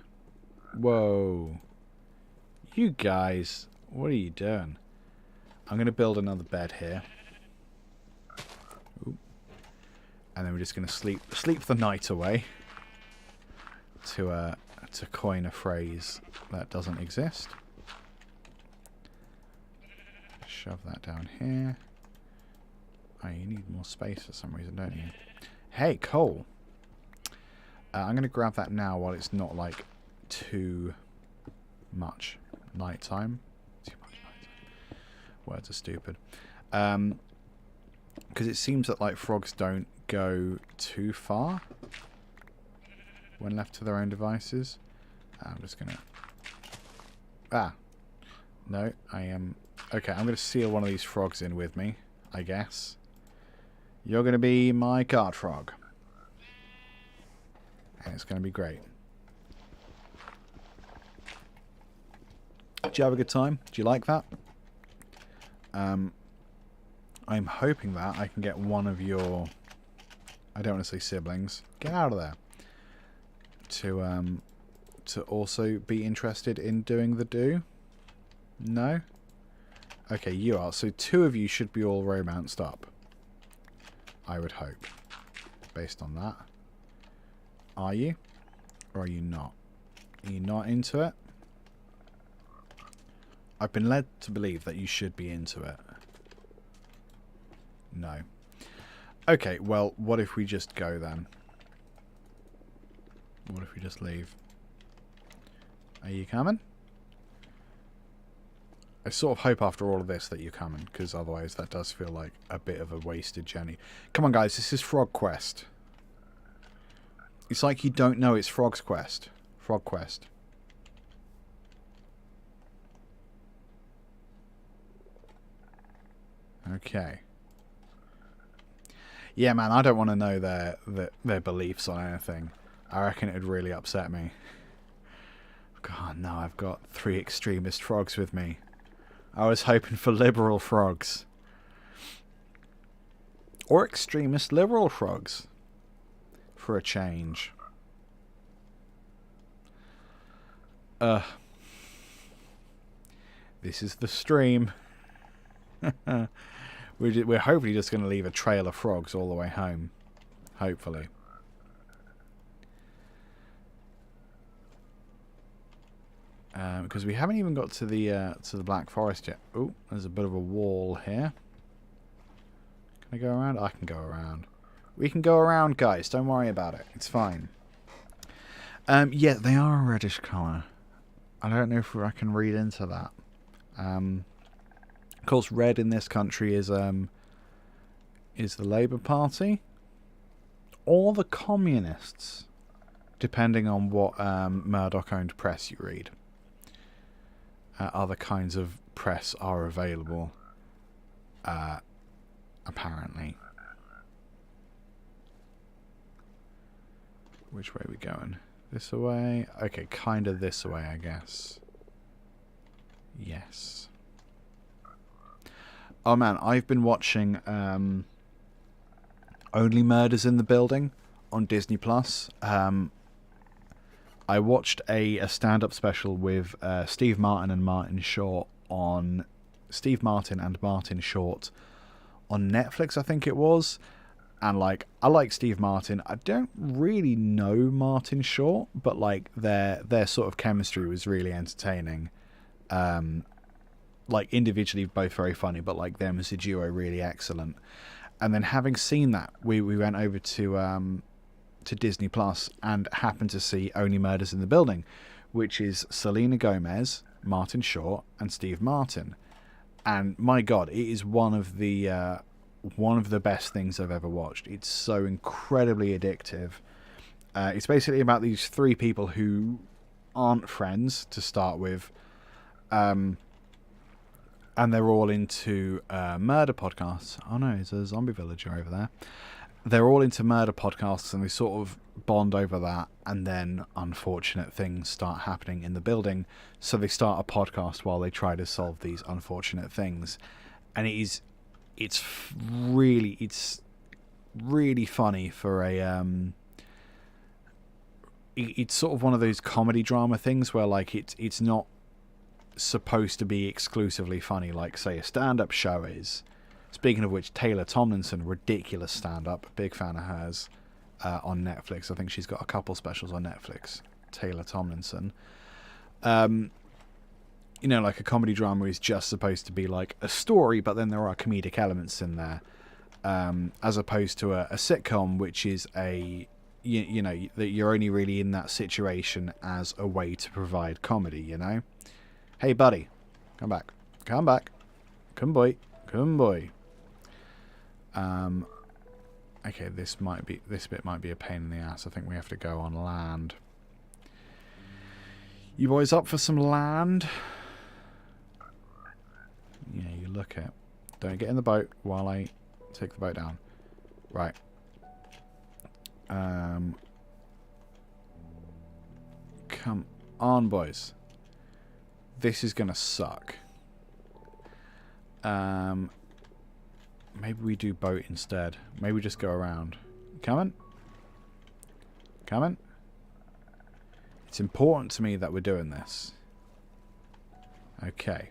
Whoa. You guys, what are you doing? I'm going to build another bed here. Ooh. And then we're just going to sleep the night away. to coin a phrase that doesn't exist. Shove that down here. Oh, you need more space for some reason, don't you? Hey, coal. I'm going to grab that now while it's not, like, too much nighttime. Too much nighttime. Words are stupid. Because it seems that, like, frogs don't go too far when left to their own devices. I'm just going to... Ah. No, I am... Okay, I'm going to seal one of these frogs in with me, I guess. You're going to be my guard frog. And it's going to be great. Did you have a good time? Do you like that? I'm hoping that I can get one of your... I don't want to say siblings. Get out of there. To also be interested in doing the do. No? Okay, you are. So 2 of you should be all romanced up. I would hope. Based on that. Are you? Or are you not? Are you not into it? I've been led to believe that you should be into it. No. Okay, well, what if we just go then? What if we just leave? Are you coming? I sort of hope after all of this that you're coming, because otherwise that does feel like a bit of a wasted journey. Come on, guys, this is Frog Quest. It's like you don't know it's Frog's Quest. Frog Quest. Okay. Yeah, man, I don't want to know their beliefs on anything. I reckon it would really upset me. God, no, I've got 3 extremist frogs with me. I was hoping for liberal frogs. Or extremist liberal frogs. For a change. This is the stream. We're hopefully just going to leave a trail of frogs all the way home. Hopefully. Because we haven't even got to the Black Forest yet. Oh, there's a bit of a wall here. Can I go around? I can go around. We can go around, guys. Don't worry about it. It's fine. Yeah, they are a reddish colour. I don't know if I can read into that. Of course, red in this country is the Labour Party or the Communists, depending on what Murdoch-owned press you read. Other kinds of press are available, apparently. Which way are we going? This way? Okay, kind of this way, I guess. Yes. Oh man, I've been watching Only Murders in the Building on Disney+. I watched a stand-up special with Steve Martin and Martin Short on... Steve Martin and Martin Short on Netflix, I think it was. And, like, I like Steve Martin. I don't really know Martin Short, but, like, their sort of chemistry was really entertaining. Like, individually, both very funny, but, like, them as a duo, really excellent. And then having seen that, we went over to Disney Plus and happened to see Only Murders in the Building, which is Selena Gomez, Martin Short, and Steve Martin. And my God, it is one of the best things I've ever watched. It's so incredibly addictive. It's basically about these 3 people who aren't friends to start with, and they're all into murder podcasts. Oh no, there's a zombie villager over there. They're all into murder podcasts, and they sort of bond over that, and then unfortunate things start happening in the building, so they start a podcast while they try to solve these unfortunate things. And it's really funny for a it's sort of one of those comedy drama things where, like, it's not supposed to be exclusively funny like, say, a stand-up show is. Speaking of which, Taylor Tomlinson, ridiculous stand-up, big fan of hers, on Netflix. I think she's got a couple specials on Netflix. Taylor Tomlinson. You know, like a comedy drama is just supposed to be like a story, but then there are comedic elements in there, as opposed to a sitcom, which is you know, that you're only really in that situation as a way to provide comedy, you know? Hey, buddy, come back. Come back. Come boy. Come boy. Okay, this bit might be a pain in the ass. I think we have to go on land. You boys up for some land? Yeah, you look it. Don't get in the boat while I take the boat down. Right. Come on, boys. This is gonna suck. Maybe we do boat instead. Maybe we just go around. Coming? Coming? It's important to me that we're doing this. Okay.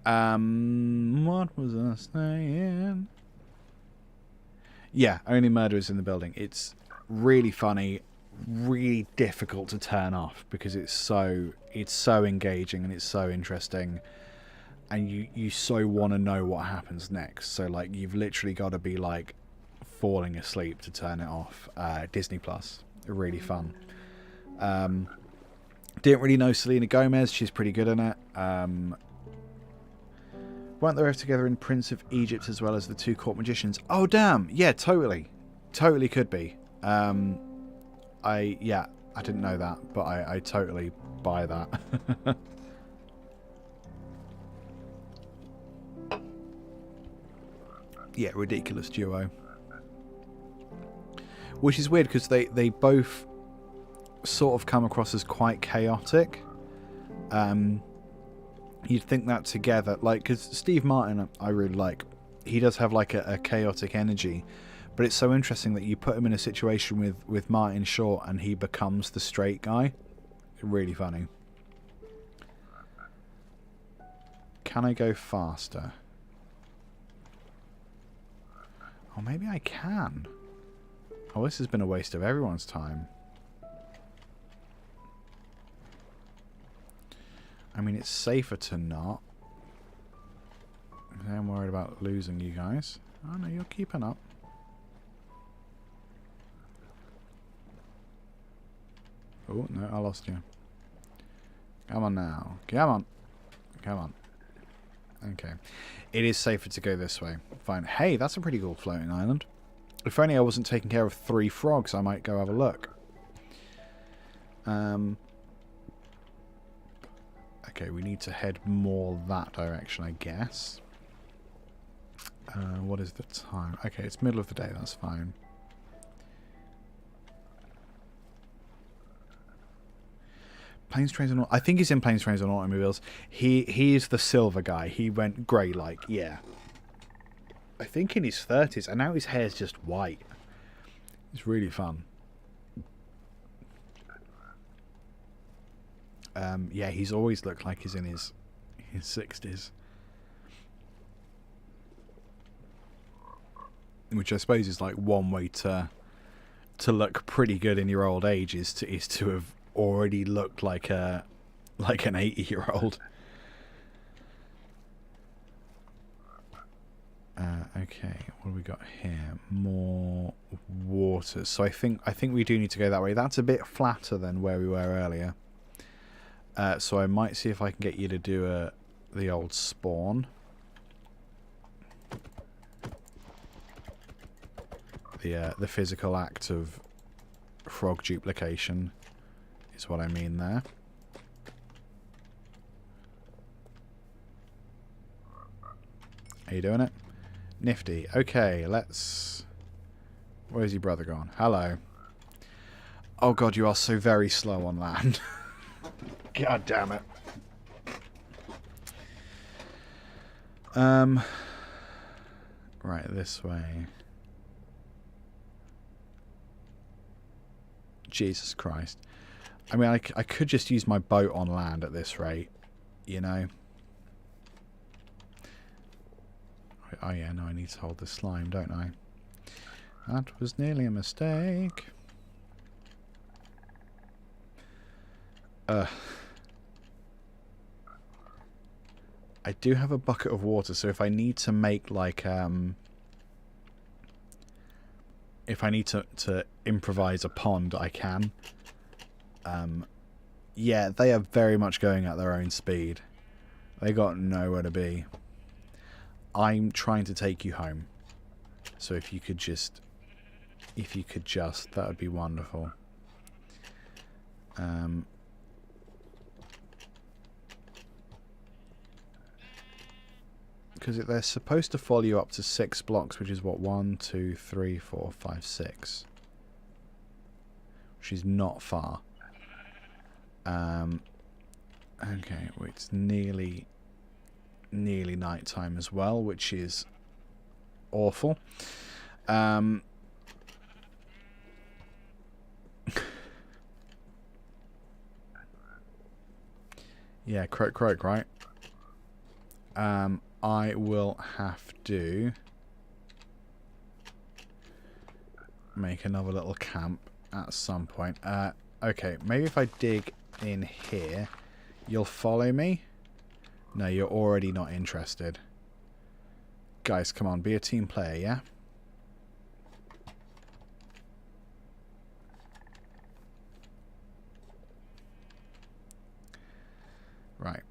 What was I saying? Yeah, only murderers in the building. It's really funny, really difficult to turn off because it's so engaging and it's so interesting, and you so want to know what happens next. So like you've literally got to be like falling asleep to turn it off. Disney Plus, really fun. Didn't really know Selena Gomez. She's pretty good in it. Weren't they both together in Prince of Egypt as well as the two court magicians? Oh damn, yeah, totally could be. I didn't know that, but I totally buy that. Yeah, ridiculous duo. Which is weird because they both sort of come across as quite chaotic. You'd think that together, like, because Steve Martin, I really like. He does have like a chaotic energy, but it's so interesting that you put him in a situation with Martin Short and he becomes the straight guy. Really funny. Can I go faster? Oh, maybe I can. Oh, this has been a waste of everyone's time. I mean, it's safer to not. I'm worried about losing you guys. Oh, no, you're keeping up. Oh, no, I lost you. Come on now. Come on. Come on. Okay. It is safer to go this way. Fine. Hey, that's a pretty cool floating island. If only I wasn't taking care of 3 frogs, I might go have a look. Okay, we need to head more that direction, I guess. What is the time? Okay, it's middle of the day, that's fine. Planes, Trains and... I think he's in Planes, Trains and Automobiles. He is the silver guy. He went grey like, yeah. I think in his 30s, and now his hair's just white. It's really fun. Yeah, he's always looked like he's in his 60s. Which I suppose is like one way to look pretty good in your old age is to have already looked like an 80-year-old. Okay, what do we got here? More water. So I think we do need to go that way. That's a bit flatter than where we were earlier. So I might see if I can get you to do the old spawn. The physical act of frog duplication is what I mean there. Are you doing it? Nifty. Okay, let's... Where's your brother gone? Hello. Oh god, you are so very slow on land. God damn it. Right, this way. Jesus Christ. I mean, I could just use my boat on land at this rate, you know. Oh yeah, no, I need to hold the slime, don't I? That was nearly a mistake. I do have a bucket of water, so if I need to make like if I need to improvise a pond, I can. Yeah, they are very much going at their own speed. They got nowhere to be. I'm trying to take you home. So if you could just, that would be wonderful. Because they're supposed to follow you up to 6 blocks, which is what, 1, 2, 3, 4, 5, 6. Which is not far. Okay, well, it's nearly night time as well, which is awful. Yeah, croak, right? I will have to make another little camp at some point. Okay, maybe if I dig in here, you'll follow me? No, you're already not interested. Guys, come on, be a team player, yeah? Right.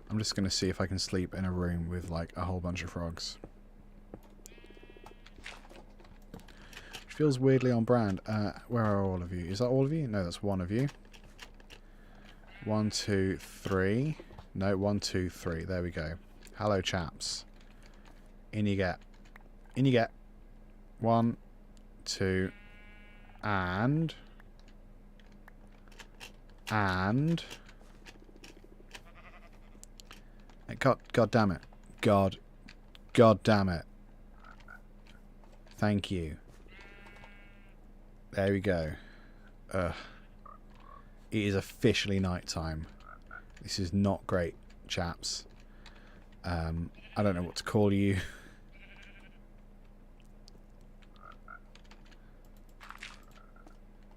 I'm just going to see if I can sleep in a room with, like, a whole bunch of frogs. Which feels weirdly on brand. Where are all of you? Is that all of you? No, that's one of you. 1, 2, 3. No, 1, 2, 3. There we go. Hello, chaps. In you get. In you get. 1, 2, and... God damn it. God damn it. Thank you. There we go. It is officially night time. This is not great, chaps. I don't know what to call you.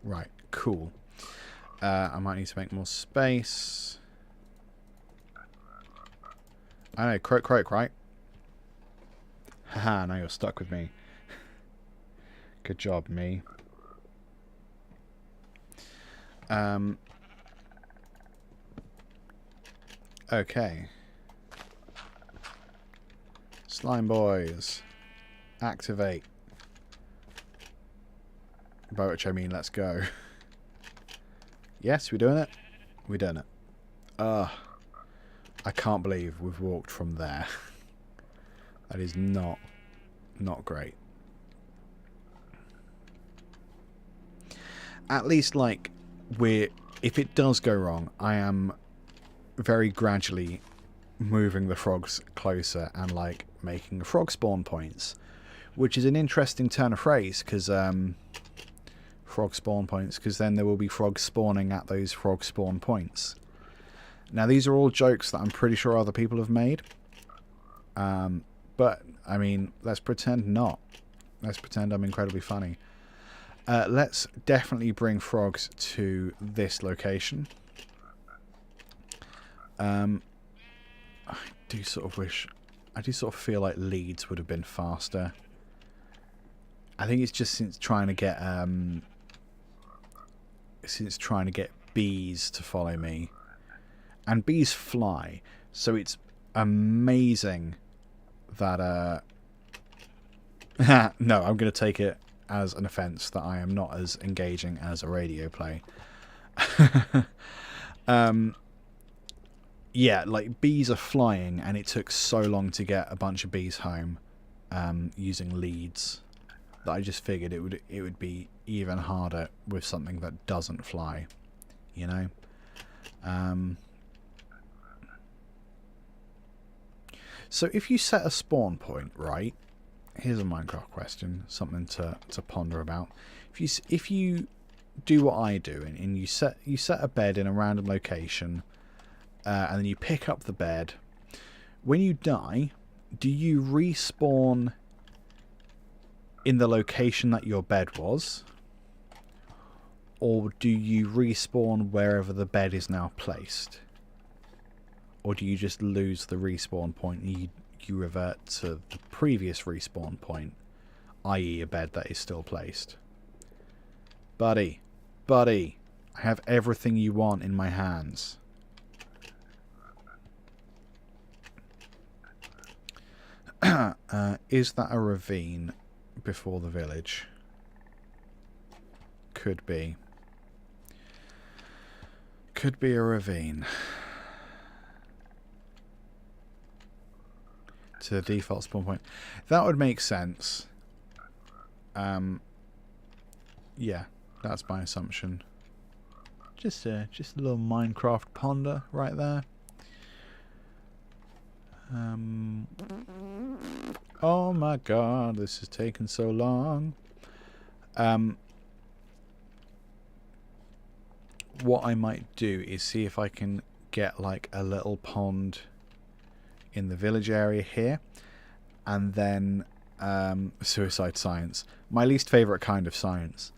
Right, cool. I might need to make more space. I know, croak, right? Haha, now you're stuck with me. Good job, me. Okay. Slime boys. Activate. By which I mean, let's go. Yes, we're doing it? We're doing it. I can't believe we've walked from there. That is not great. At least, like, if it does go wrong, I am very gradually moving the frogs closer and, like, making frog spawn points. Which is an interesting turn of phrase, because, frog spawn points, because then there will be frogs spawning at those frog spawn points. Now, these are all jokes that I'm pretty sure other people have made. But, I mean, let's pretend not. Let's pretend I'm incredibly funny. Let's definitely bring frogs to this location. I do sort of feel like leads would have been faster. I think it's just since trying to get bees to follow me. And bees fly, so it's amazing that no, I'm going to take it as an offence that I am not as engaging as a radio play. Yeah, like, bees are flying, and it took so long to get a bunch of bees home using leads that I just figured it would be even harder with something that doesn't fly, you know? So if you set a spawn point, right? Here's a Minecraft question, something to ponder about. If you do what I do, and you set a bed in a random location, and then you pick up the bed, when you die, do you respawn in the location that your bed was? Or do you respawn wherever the bed is now placed? Or do you just lose the respawn point and you revert to the previous respawn point, i.e. a bed that is still placed? Buddy, I have everything you want in my hands. Is that a ravine before the village? Could be. Could be a ravine. To the default spawn point. That would make sense. Yeah, that's my assumption. Just a little Minecraft ponder right there. Oh my god, this is taking so long. What I might do is see if I can get like a little pond in the village area here, and then suicide science, my least favourite kind of science.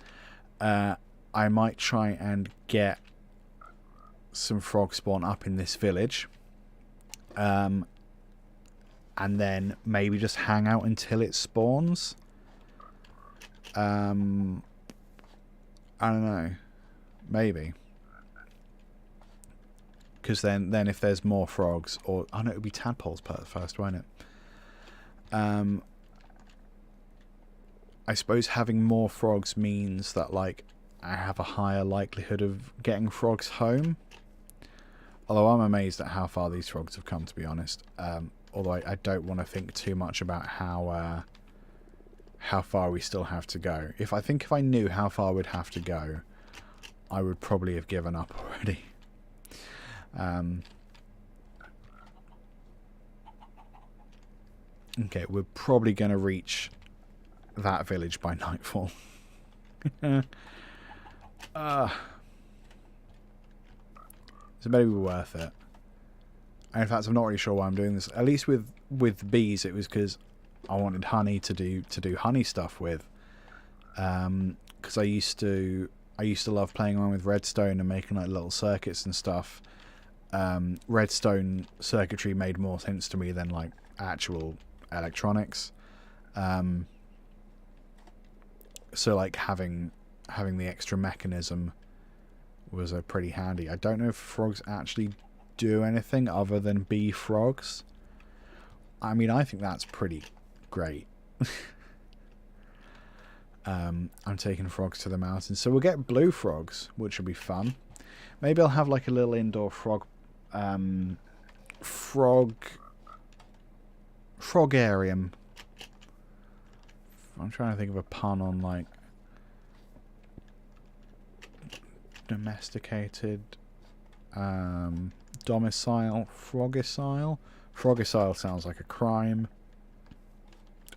I might try and get some frog spawn up in this village, and then maybe just hang out until it spawns. I don't know, maybe. Because then if there's more frogs, or I know it would be tadpoles first, won't it? I suppose having more frogs means that like I have a higher likelihood of getting frogs home. Although I'm amazed at how far these frogs have come, to be honest. Although I don't want to think too much about how far we still have to go. If I knew how far we'd have to go, I would probably have given up already. Okay, we're probably going to reach that village by nightfall. So maybe we're worth it. And in fact, I'm not really sure why I'm doing this. At least with bees, it was because I wanted honey to do honey stuff with. Because I used to love playing around with redstone and making like little circuits and stuff. Redstone circuitry made more sense to me than like actual electronics. So like having the extra mechanism was pretty handy. I don't know if frogs actually do anything other than be frogs. I mean, I think that's pretty great. I'm taking frogs to the mountains, so we'll get blue frogs, which will be fun. Maybe I'll have like a little indoor frogarium. I'm trying to think of a pun on like domesticated, domicile, frogicile. Frogicile sounds like a crime.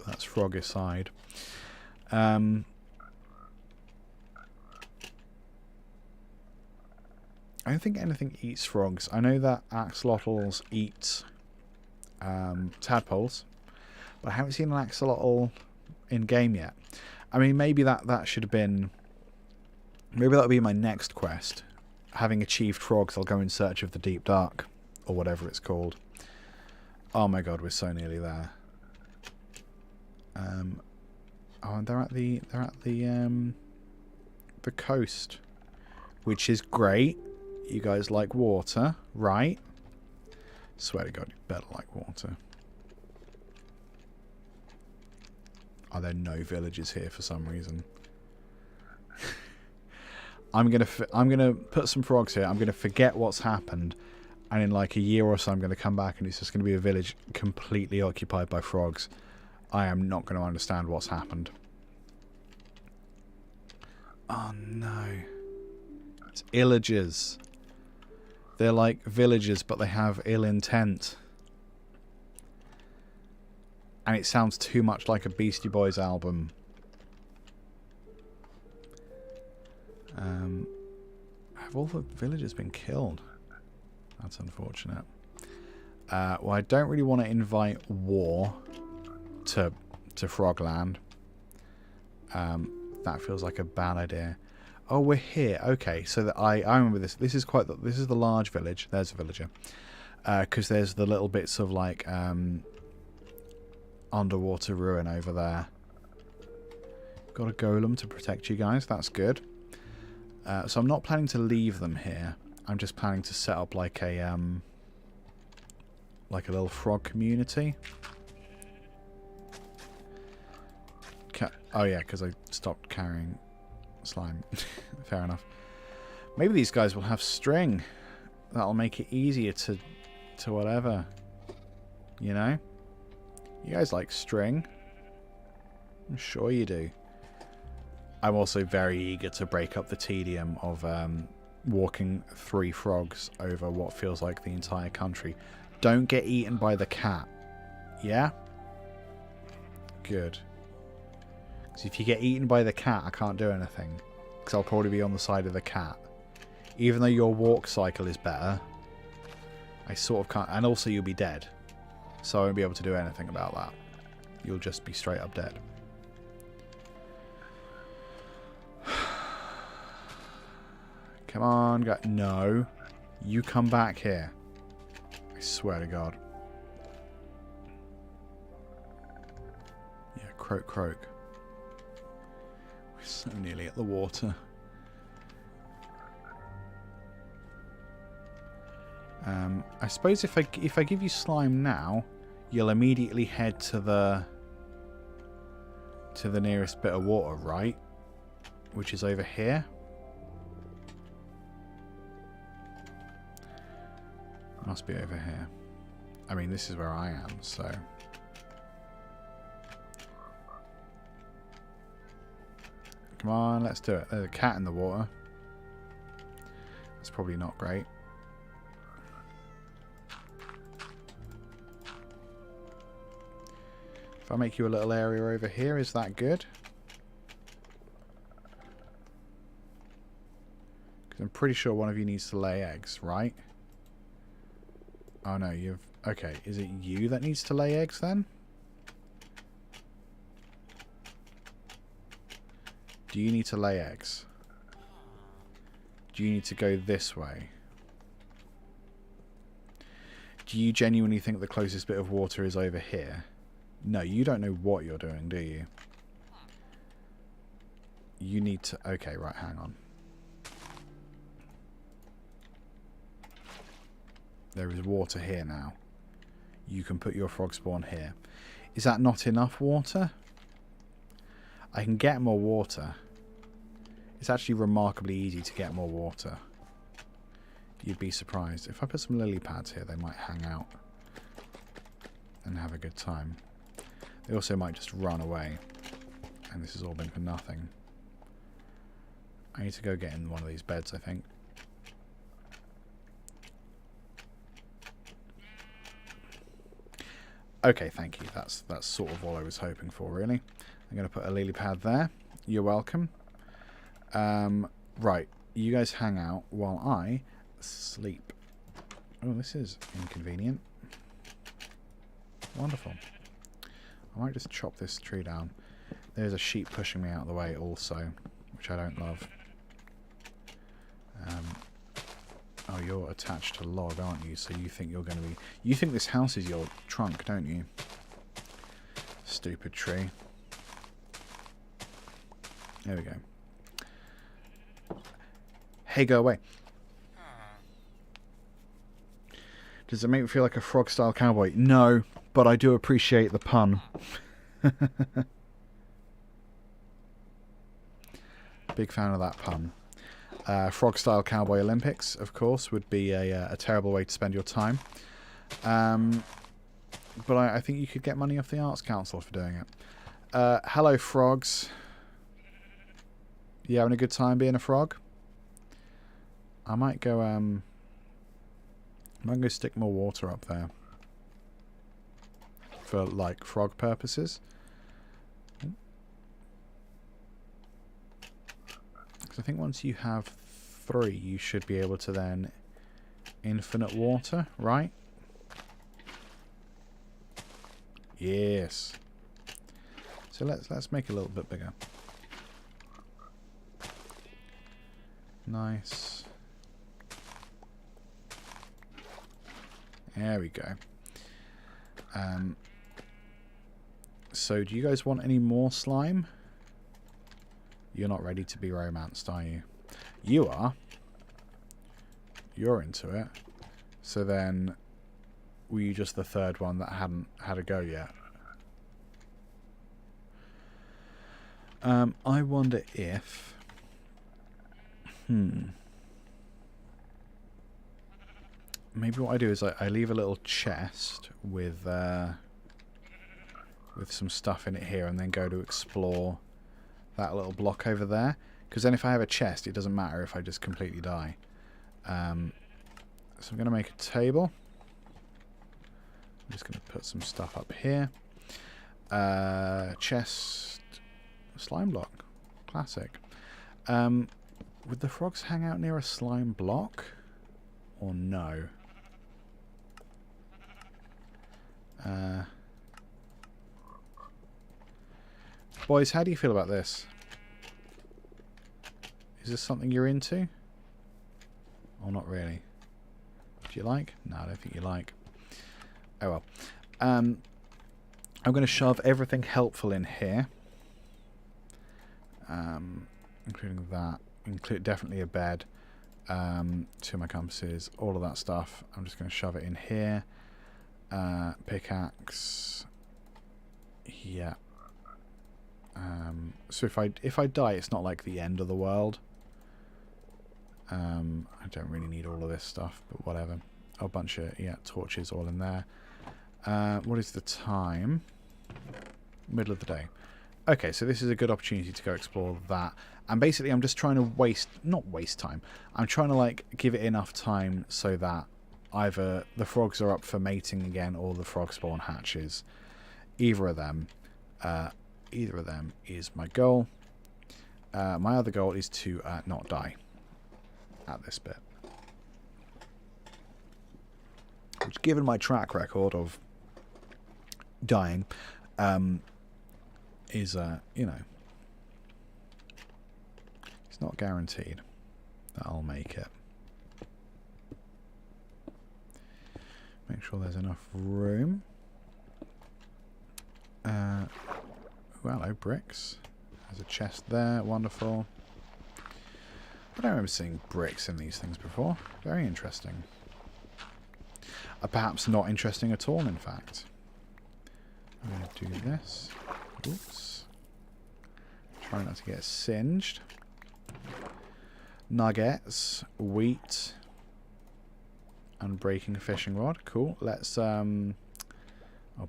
That's frogicide. I don't think anything eats frogs. I know that axolotls eat tadpoles, but I haven't seen an axolotl in game yet. I mean, maybe that should have been. Maybe that'll be my next quest. Having achieved frogs, I'll go in search of the deep dark, or whatever it's called. Oh my god, we're so nearly there. Oh, they're at the coast, which is great. You guys like water, right? Swear to God, you better like water. Are there no villages here for some reason? I'm gonna put some frogs here. I'm gonna forget what's happened, and in like a year or so, I'm gonna come back and it's just gonna be a village completely occupied by frogs. I am not gonna understand what's happened. Oh no! It's illagers. They're like villagers, but they have ill intent. And it sounds too much like a Beastie Boys album. Have all the villagers been killed? That's unfortunate. Well, I don't really want to invite war to Frogland. That feels like a bad idea. Oh, we're here. Okay, so that I remember this. This is the large village. There's a villager. Because there's the little bits of like underwater ruin over there. Got a golem to protect you guys. That's good. So I'm not planning to leave them here. I'm just planning to set up like a little frog community. Oh yeah, because I stopped carrying slime. Fair enough. Maybe these guys will have string. That'll make it easier to whatever. You know? You guys like string? I'm sure you do. I'm also very eager to break up the tedium of walking 3 frogs over what feels like the entire country. Don't get eaten by the cat. Yeah? Good. Because if you get eaten by the cat, I can't do anything. Because I'll probably be on the side of the cat. Even though your walk cycle is better, I sort of can't. And also you'll be dead. So I won't be able to do anything about that. You'll just be straight up dead. Come on, go. No. You come back here. I swear to God. Yeah, croak, croak. We're so nearly at the water. I suppose if I give you slime now, you'll immediately head to the nearest bit of water, right? Which is over here. Must be over here. I mean, this is where I am, so. Come on, let's do it. There's a cat in the water. That's probably not great. If I make you a little area over here, is that good? Because I'm pretty sure one of you needs to lay eggs, right? Oh no, you've... Okay, is it you that needs to lay eggs then? Do you need to lay eggs? Do you need to go this way? Do you genuinely think the closest bit of water is over here? No, you don't know what you're doing, do you? You need to... Okay, right, hang on. There is water here now. You can put your frog spawn here. Is that not enough water? I can get more water. It's actually remarkably easy to get more water. You'd be surprised. If I put some lily pads here, they might hang out and have a good time. They also might just run away. And this has all been for nothing. I need to go get in one of these beds, I think. Okay, thank you. That's sort of all I was hoping for, really. I'm going to put a lily pad there. You're welcome. Right, you guys hang out while I sleep. Oh, this is inconvenient. Wonderful. I might just chop this tree down. There's a sheep pushing me out of the way also, which I don't love. Oh, you're attached to log, aren't you? So you think you're going to be... You think this house is your trunk, don't you? Stupid tree. There we go. Hey, go away. Does it make me feel like a frog-style cowboy? No, but I do appreciate the pun. Big fan of that pun. Frog-style cowboy Olympics, of course, would be a terrible way to spend your time. But I think you could get money off the Arts Council for doing it. Hello, frogs. You having a good time being a frog? I might go. I might go stick more water up there for like frog purposes. Because I think once you have 3, you should be able to then infinite water, right? Yes. So let's make it a little bit bigger. Nice. There we go. So do you guys want any more slime? You're not ready to be romanced, are you? You are. You're into it. So then, were you just the third one that hadn't had a go yet? I wonder if... Maybe what I do is I leave a little chest with some stuff in it here, and then go to explore that little block over there. Because then if I have a chest, it doesn't matter if I just completely die. So I'm going to make a table. I'm just going to put some stuff up here. Chest, slime block, classic. Would the frogs hang out near a slime block, or no? Boys, how do you feel about this? Is this something you're into? Or not really? Do you like? No, I don't think you like. Oh well. I'm going to shove everything helpful in here. Including that. Include definitely a bed. 2 of my compasses. All of that stuff. I'm just going to shove it in here. Pickaxe. Yeah. So if I die, it's not like the end of the world. I don't really need all of this stuff, but whatever. A bunch of torches all in there. What is the time? Middle of the day. Okay, so this is a good opportunity to go explore that. And basically, I'm just trying to not waste time. I'm trying to like give it enough time so that either the frogs are up for mating again, or the frog spawn hatches. Either of them is my goal. My other goal is to not die at this bit. Which, given my track record of dying, is, you know, it's not guaranteed that I'll make it. Make sure there's enough room. Oh, hello, bricks. There's a chest there, wonderful. I don't remember seeing bricks in these things before. Very interesting. Perhaps not interesting at all, in fact. I'm going to do this. Oops. Try not to get singed. Nuggets, wheat, and breaking a fishing rod. Cool. Let's, oh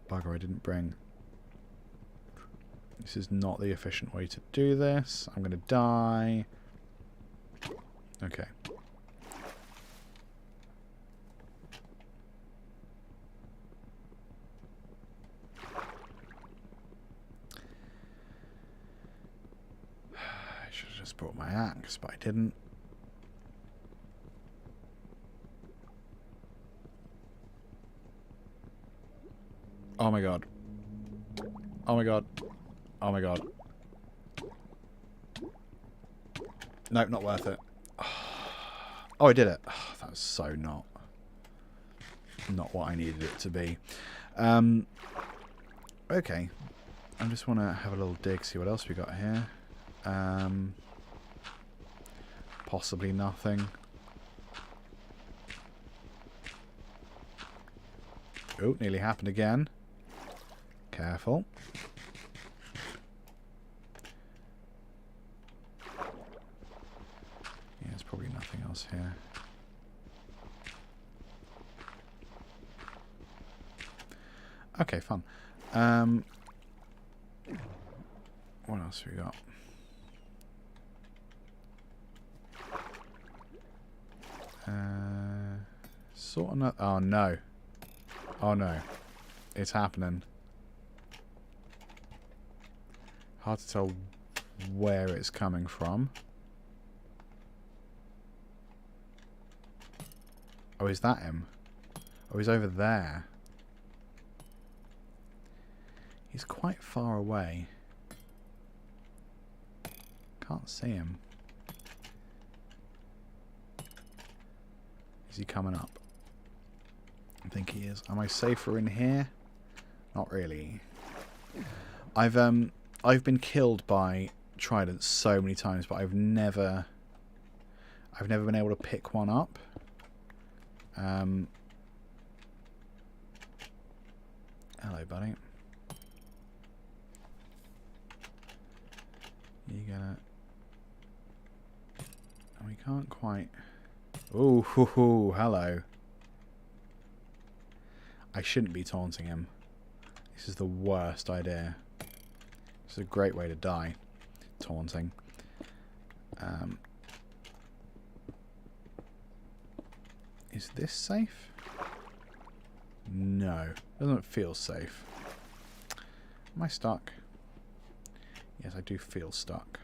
bugger, I didn't bring... This is not the efficient way to do this. I'm going to die. Okay. I should have just brought my axe, but I didn't. Oh my god. Oh my god. Oh my god. Nope, not worth it. Oh, I did it. Oh, that was so not what I needed it to be. Okay. I just want to have a little dig, see what else we got here. Possibly nothing. Oh, nearly happened again. Careful. Yeah, there's probably nothing else here. Okay, fun. What else we got? Sort of. Oh no! Oh no! It's happening. Hard to tell where it's coming from. Oh, is that him? Oh, he's over there. He's quite far away. Can't see him. Is he coming up? I think he is. Am I safer in here? Not really. I've been killed by tridents so many times, but I've never been able to pick one up. Hello, buddy. You gonna? We can't quite. Ooh, hoo, hoo, hello. I shouldn't be taunting him. This is the worst idea. This is a great way to die. Taunting. Is this safe? No. Doesn't feel safe. Am I stuck? Yes, I do feel stuck.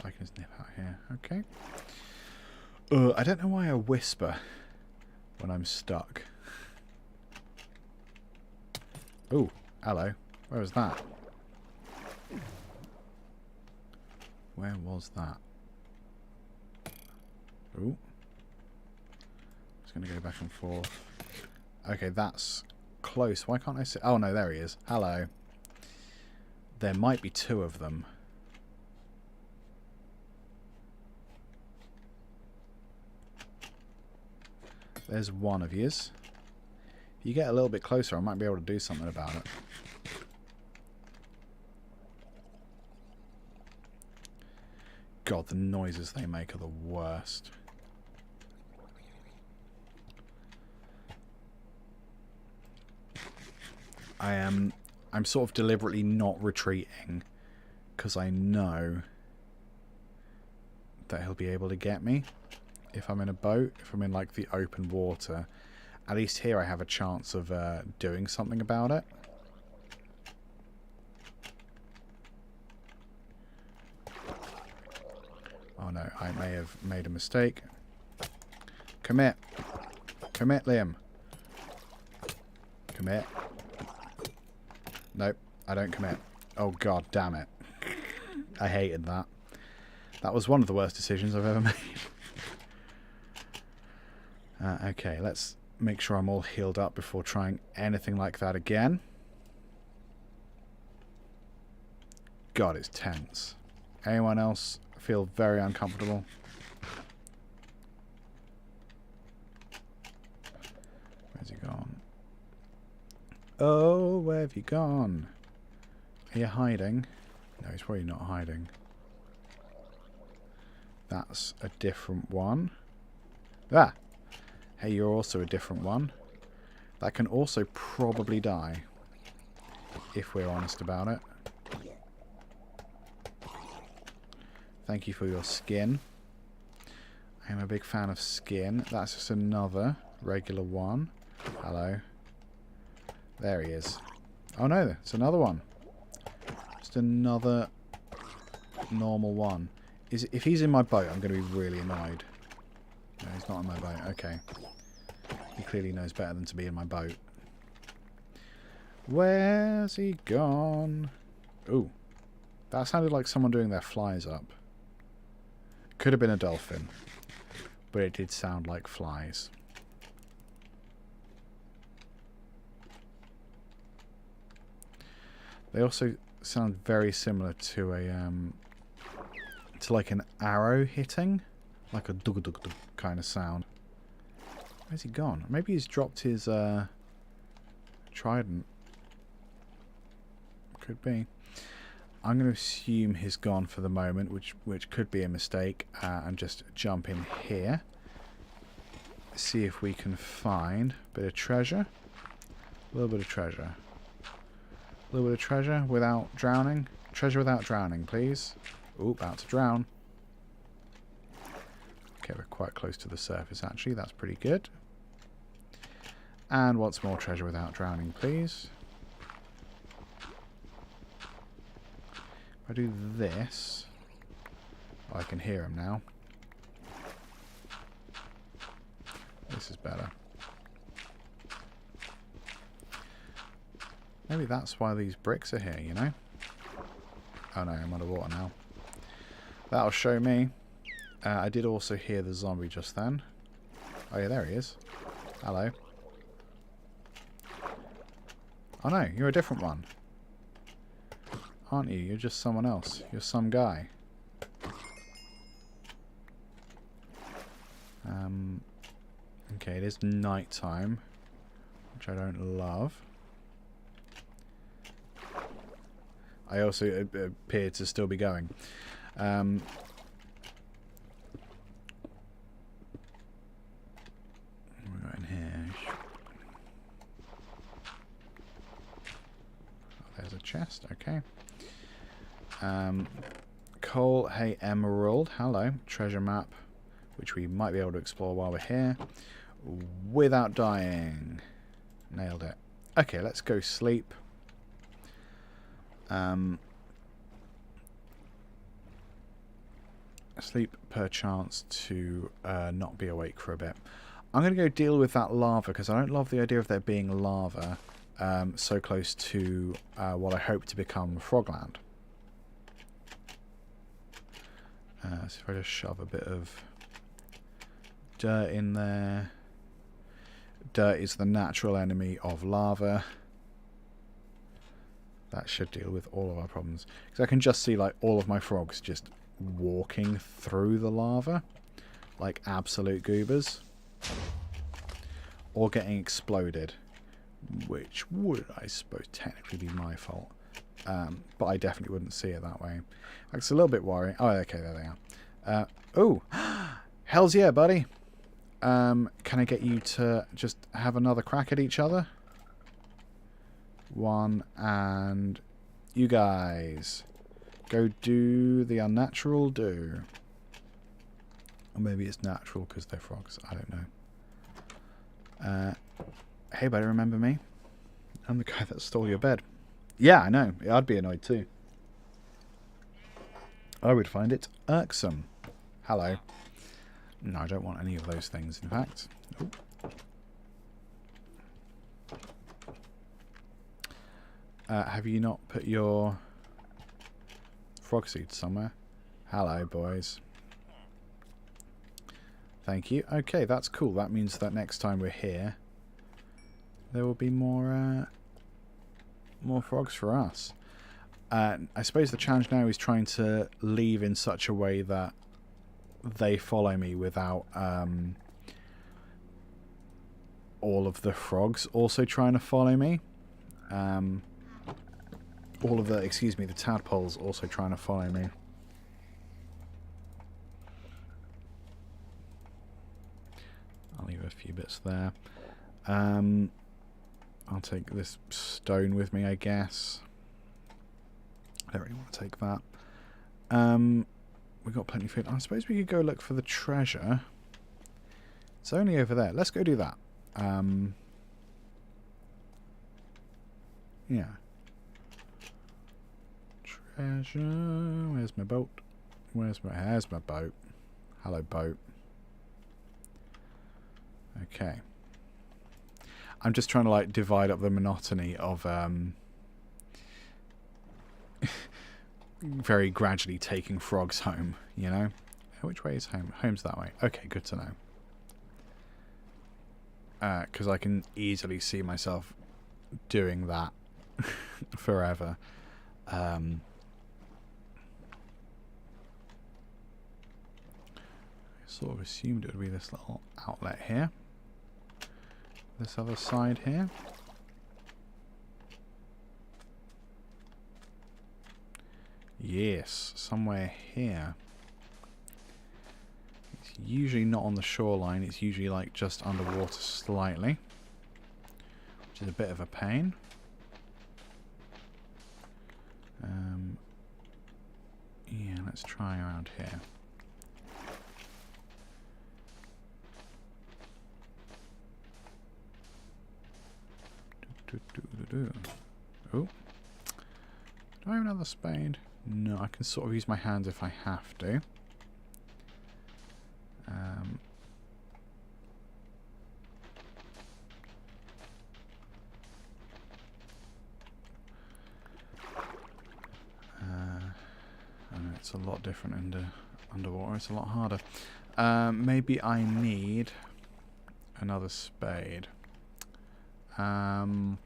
I can just nip out here. Okay. I don't know why I whisper when I'm stuck. Oh, hello. Where was that? Where was that? Oh. Just going to go back and forth. Okay, that's close. Why can't I see? Oh, no, there he is. Hello. There might be two of them. There's one of yous. If you get a little bit closer, I might be able to do something about it. God, the noises they make are the worst. I'm sort of deliberately not retreating because I know that he'll be able to get me. If I'm in a boat, if I'm in like the open water, at least here I have a chance of doing something about it. Oh no, I may have made a mistake. Commit. Commit, Liam. Commit. Nope, I don't commit. Oh god damn it. I hated that. That was one of the worst decisions I've ever made. Okay, let's make sure I'm all healed up before trying anything like that again. God, it's tense. Anyone else feel very uncomfortable? Where's he gone? Oh, where have you gone? Are you hiding? No, he's probably not hiding. That's a different one. Ah! Hey, you're also a different one. That can also probably die, if we're honest about it. Thank you for your skin. I am a big fan of skin. That's just another regular one. Hello. There he is. Oh no, it's another one. Just another normal one. If he's in my boat, I'm going to be really annoyed. No, he's not in my boat. Okay. He clearly knows better than to be in my boat. Where's he gone? Ooh. That sounded like someone doing their flies up. Could have been a dolphin. But it did sound like flies. They also sound very similar to a to like an arrow hitting. Like a dug dug dug kind of sound. Where's he gone? Maybe he's dropped his trident. Could be. I'm going to assume he's gone for the moment, which could be a mistake, and just jump in here. See if we can find a bit of treasure. A little bit of treasure. A little bit of treasure without drowning. Treasure without drowning, please. Ooh, about to drown. Okay, we're quite close to the surface, actually. That's pretty good. And what's more treasure without drowning, please? If I do this... Oh, I can hear him now. This is better. Maybe that's why these bricks are here, you know? Oh no, I'm underwater now. That'll show me. I did also hear the zombie just then. Oh yeah, there he is. Hello. Oh no, you're a different one. Aren't you? You're just someone else. You're some guy. Okay, it is night time, which I don't love. I also appear to still be going. We're in here. Oh, there's a chest. Okay. Coal, hay, emerald. Hello. Treasure map, which we might be able to explore while we're here. Without dying. Nailed it. Okay, let's go sleep. Sleep per chance to not be awake for a bit. I'm going to go deal with that lava because I don't love the idea of there being lava so close to what I hope to become Frogland. So if I just shove a bit of dirt in there. Dirt is the natural enemy of lava. That should deal with all of our problems. Because I can just see like all of my frogs just walking through the lava like absolute goobers. Or getting exploded. Which would, I suppose, technically be my fault. But I definitely wouldn't see it that way. It's a little bit worrying. Oh, okay, there they are. Oh! Hells yeah, buddy! Can I get you to just have another crack at each other? One, and you guys go do the unnatural do. Or maybe it's natural because they're frogs. I don't know. Hey, buddy, remember me? I'm the guy that stole your bed. Yeah, I know. I'd be annoyed too. I would find it irksome. Hello. No, I don't want any of those things, in fact. Ooh. Have you not put your frog seed somewhere? Hello, boys. Thank you. Okay, that's cool. That means that next time we're here, there will be more frogs for us. I suppose the challenge now is trying to leave in such a way that they follow me without all of the frogs also trying to follow me. All of the, excuse me, the tadpoles also trying to follow me. I'll leave a few bits there. I'll take this stone with me, I guess. I don't really want to take that. We've got plenty of food. I suppose we could go look for the treasure. It's only over there. Let's go do that. Yeah. Treasure. Where's my boat? There's my boat. Hello, boat. Okay. I'm just trying to like divide up the monotony of very gradually taking frogs home, you know? Which way is home? Home's that way. Okay, good to know. Because I can easily see myself doing that forever. I sort of assumed it would be this little outlet here. This other side here. Yes, somewhere here. It's usually not on the shoreline, it's usually like just underwater slightly. Which is a bit of a pain. Yeah, let's try around here. Oh. Do I have another spade? No, I can sort of use my hands if I have to. I know it's a lot different underwater, it's a lot harder. Maybe I need another spade. Another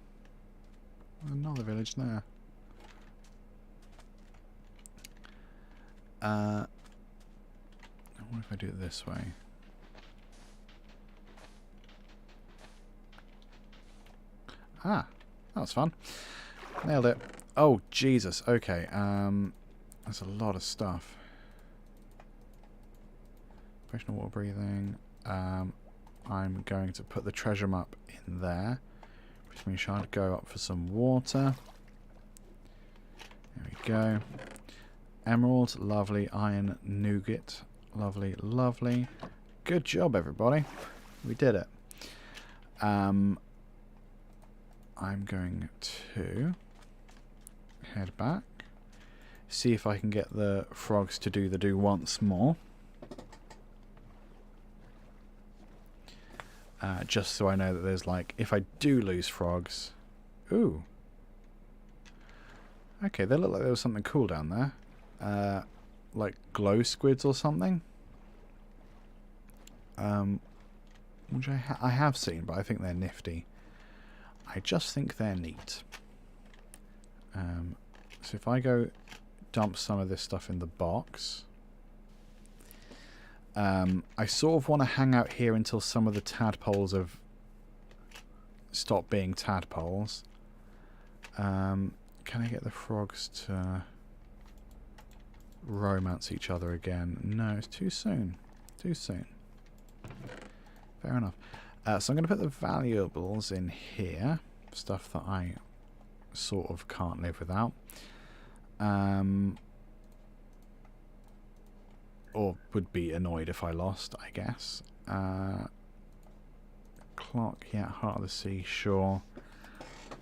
village there. What if I do it this way? Ah, that was fun. Nailed it. Oh, Jesus. Okay, that's a lot of stuff. Professional water breathing. I'm going to put the treasure map in there, which means I'll go up for some water. There we go. Emerald, lovely. Iron nougat, lovely, lovely. Good job, everybody. We did it. I'm going to head back, see if I can get the frogs to do once more. Just so I know that there's like, if I do lose frogs... Ooh. Okay, they look like there was something cool down there. Like glow squids or something. Which I have seen, but I think they're nifty. I just think they're neat. So if I go dump some of this stuff in the box... I sort of want to hang out here until some of the tadpoles have stopped being tadpoles. Can I get the frogs to romance each other again? No, it's too soon. Too soon. Fair enough. So I'm going to put the valuables in here. Stuff that I sort of can't live without. Or would be annoyed if I lost, I guess. Clock, yeah, Heart of the Sea, sure.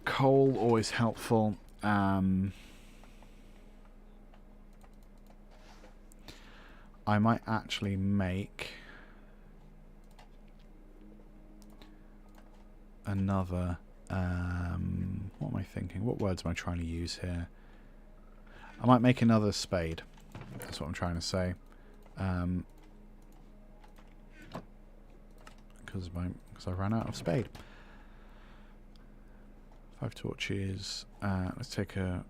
Coal, always helpful. I might actually make another... what am I thinking? What words am I trying to use here? I might make another spade. That's what I'm trying to say. Because I ran out of spade. 5 torches. Let's take a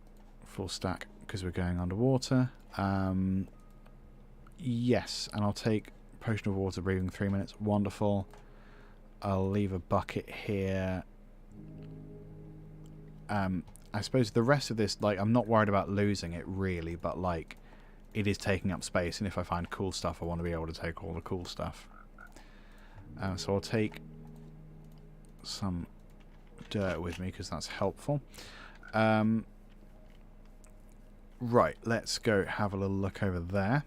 full stack because we're going underwater. Yes, and I'll take potion of water breathing 3 minutes. Wonderful. I'll leave a bucket here. I suppose the rest of this, like, I'm not worried about losing it really, but like, it is taking up space, and if I find cool stuff, I want to be able to take all the cool stuff. So I'll take some dirt with me because that's helpful. Right, let's go have a little look over there.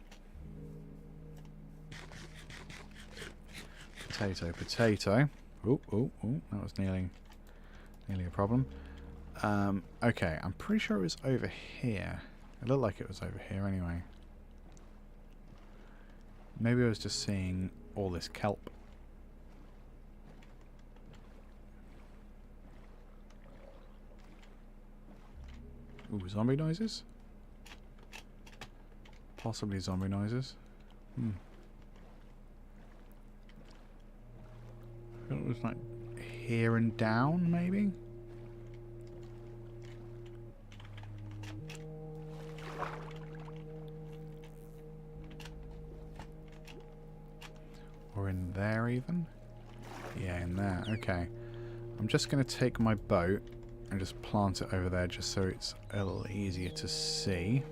Potato, potato. Oh, oh, oh, that was nearly a problem. Okay, I'm pretty sure it was over here. It looked like it was over here anyway. Maybe I was just seeing all this kelp. Ooh, zombie noises? Possibly zombie noises. I thought it was like here and down, maybe? Or in there even? Yeah, in there. Okay. I'm just going to take my boat and just plant it over there just so it's a little easier to see.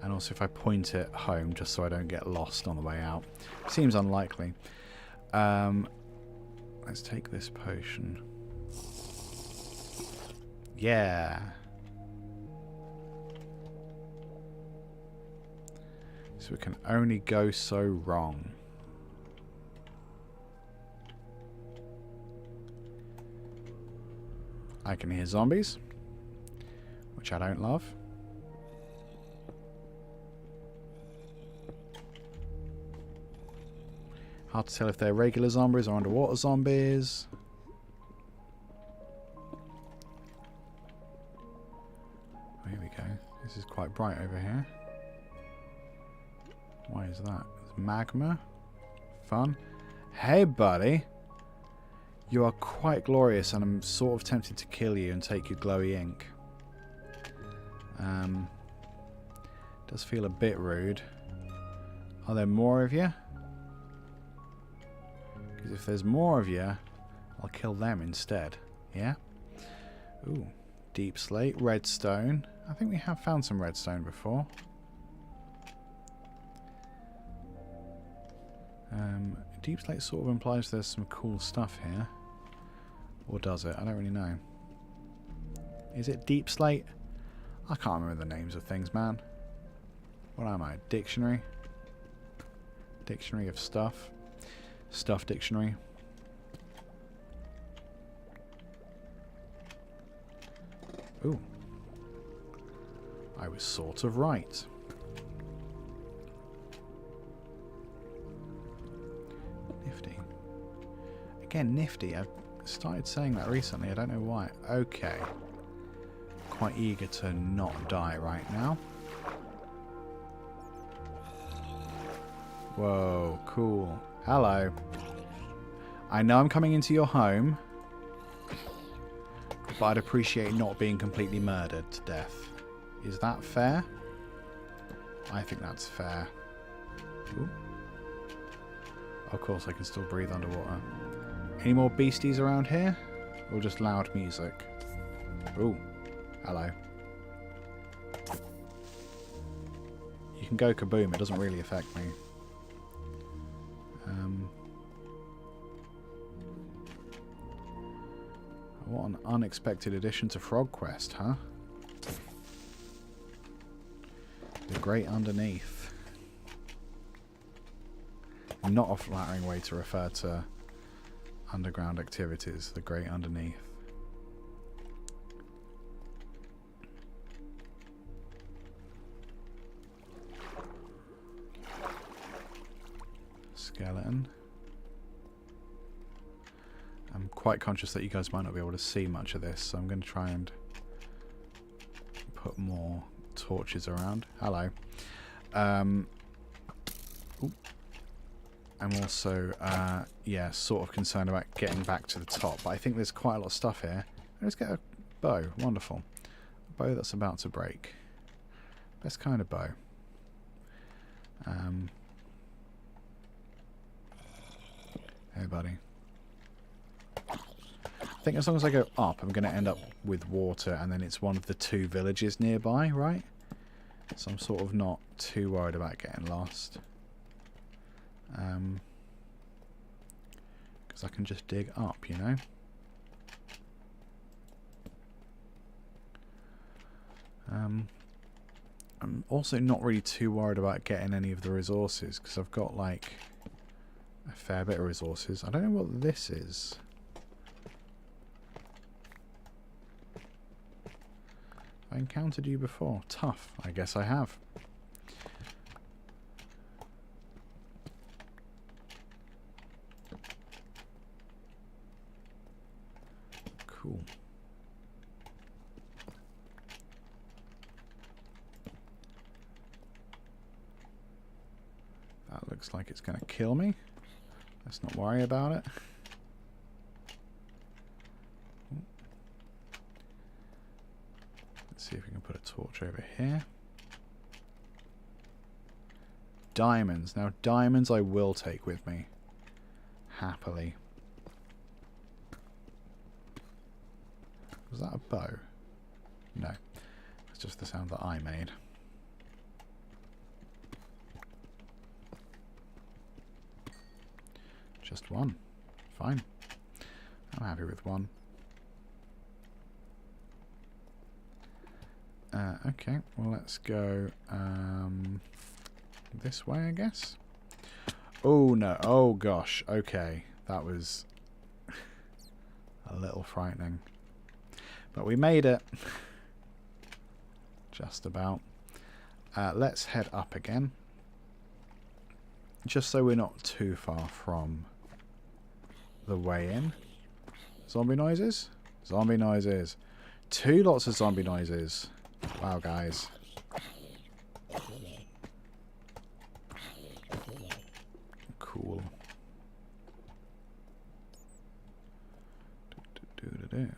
And also if I point it home just so I don't get lost on the way out. Seems unlikely. Let's take this potion. Yeah. So it can only go so wrong. I can hear zombies, which I don't love. Hard to tell if they're regular zombies or underwater zombies. Oh, here we go. This is quite bright over here. Why is that? It's magma. Fun. Hey, buddy. You are quite glorious, and I'm sort of tempted to kill you and take your glowy ink. Does feel a bit rude. Are there more of you? Because if there's more of you, I'll kill them instead. Yeah? Ooh. Deep slate. Redstone. I think we have found some redstone before. Deep slate sort of implies there's some cool stuff here. Or does it? I don't really know. Is it deep slate? I can't remember the names of things, man. What am I? Dictionary? Dictionary of stuff? Stuff dictionary? Ooh. I was sort of right. Nifty. Again, nifty. I've started saying that recently. I don't know why. Okay. Quite eager to not die right now. Whoa, cool. Hello. I know I'm coming into your home, but I'd appreciate not being completely murdered to death. Is that fair? I think that's fair. Ooh. Of course, I can still breathe underwater. Any more beasties around here? Or just loud music? Ooh. Hello. You can go kaboom, it doesn't really affect me. What an unexpected addition to Frog Quest, huh? The Great Underneath. Not a flattering way to refer to underground activities, the Great Underneath. Skeleton. I'm quite conscious that you guys might not be able to see much of this, so I'm going to try and put more torches around. Hello. Ooh. I'm also, yeah, sort of concerned about getting back to the top, but I think there's quite a lot of stuff here. Let's get a bow. Wonderful. A bow that's about to break. Best kind of bow. Hey, buddy. I think as long as I go up, I'm going to end up with water, and then it's one of the 2 villages nearby, right? So I'm sort of not too worried about getting lost. Because I can just dig up, you know? I'm also not really too worried about getting any of the resources, because I've got, like, a fair bit of resources. I don't know what this is. I encountered you before. Tough. I guess I have. Cool. That looks like it's going to kill me. Let's not worry about it. Let's see if we can put a torch over here. Diamonds. Now, diamonds I will take with me. Happily. Was that a bow? No. It's just the sound that I made. Just one. Fine. I'm happy with one. Okay, well let's go this way, I guess. Oh no, oh gosh, okay. That was a little frightening. But we made it. Just about. Let's head up again. Just so we're not too far from the way in. Zombie noises? Zombie noises. 2 lots of zombie noises. Wow, guys. do.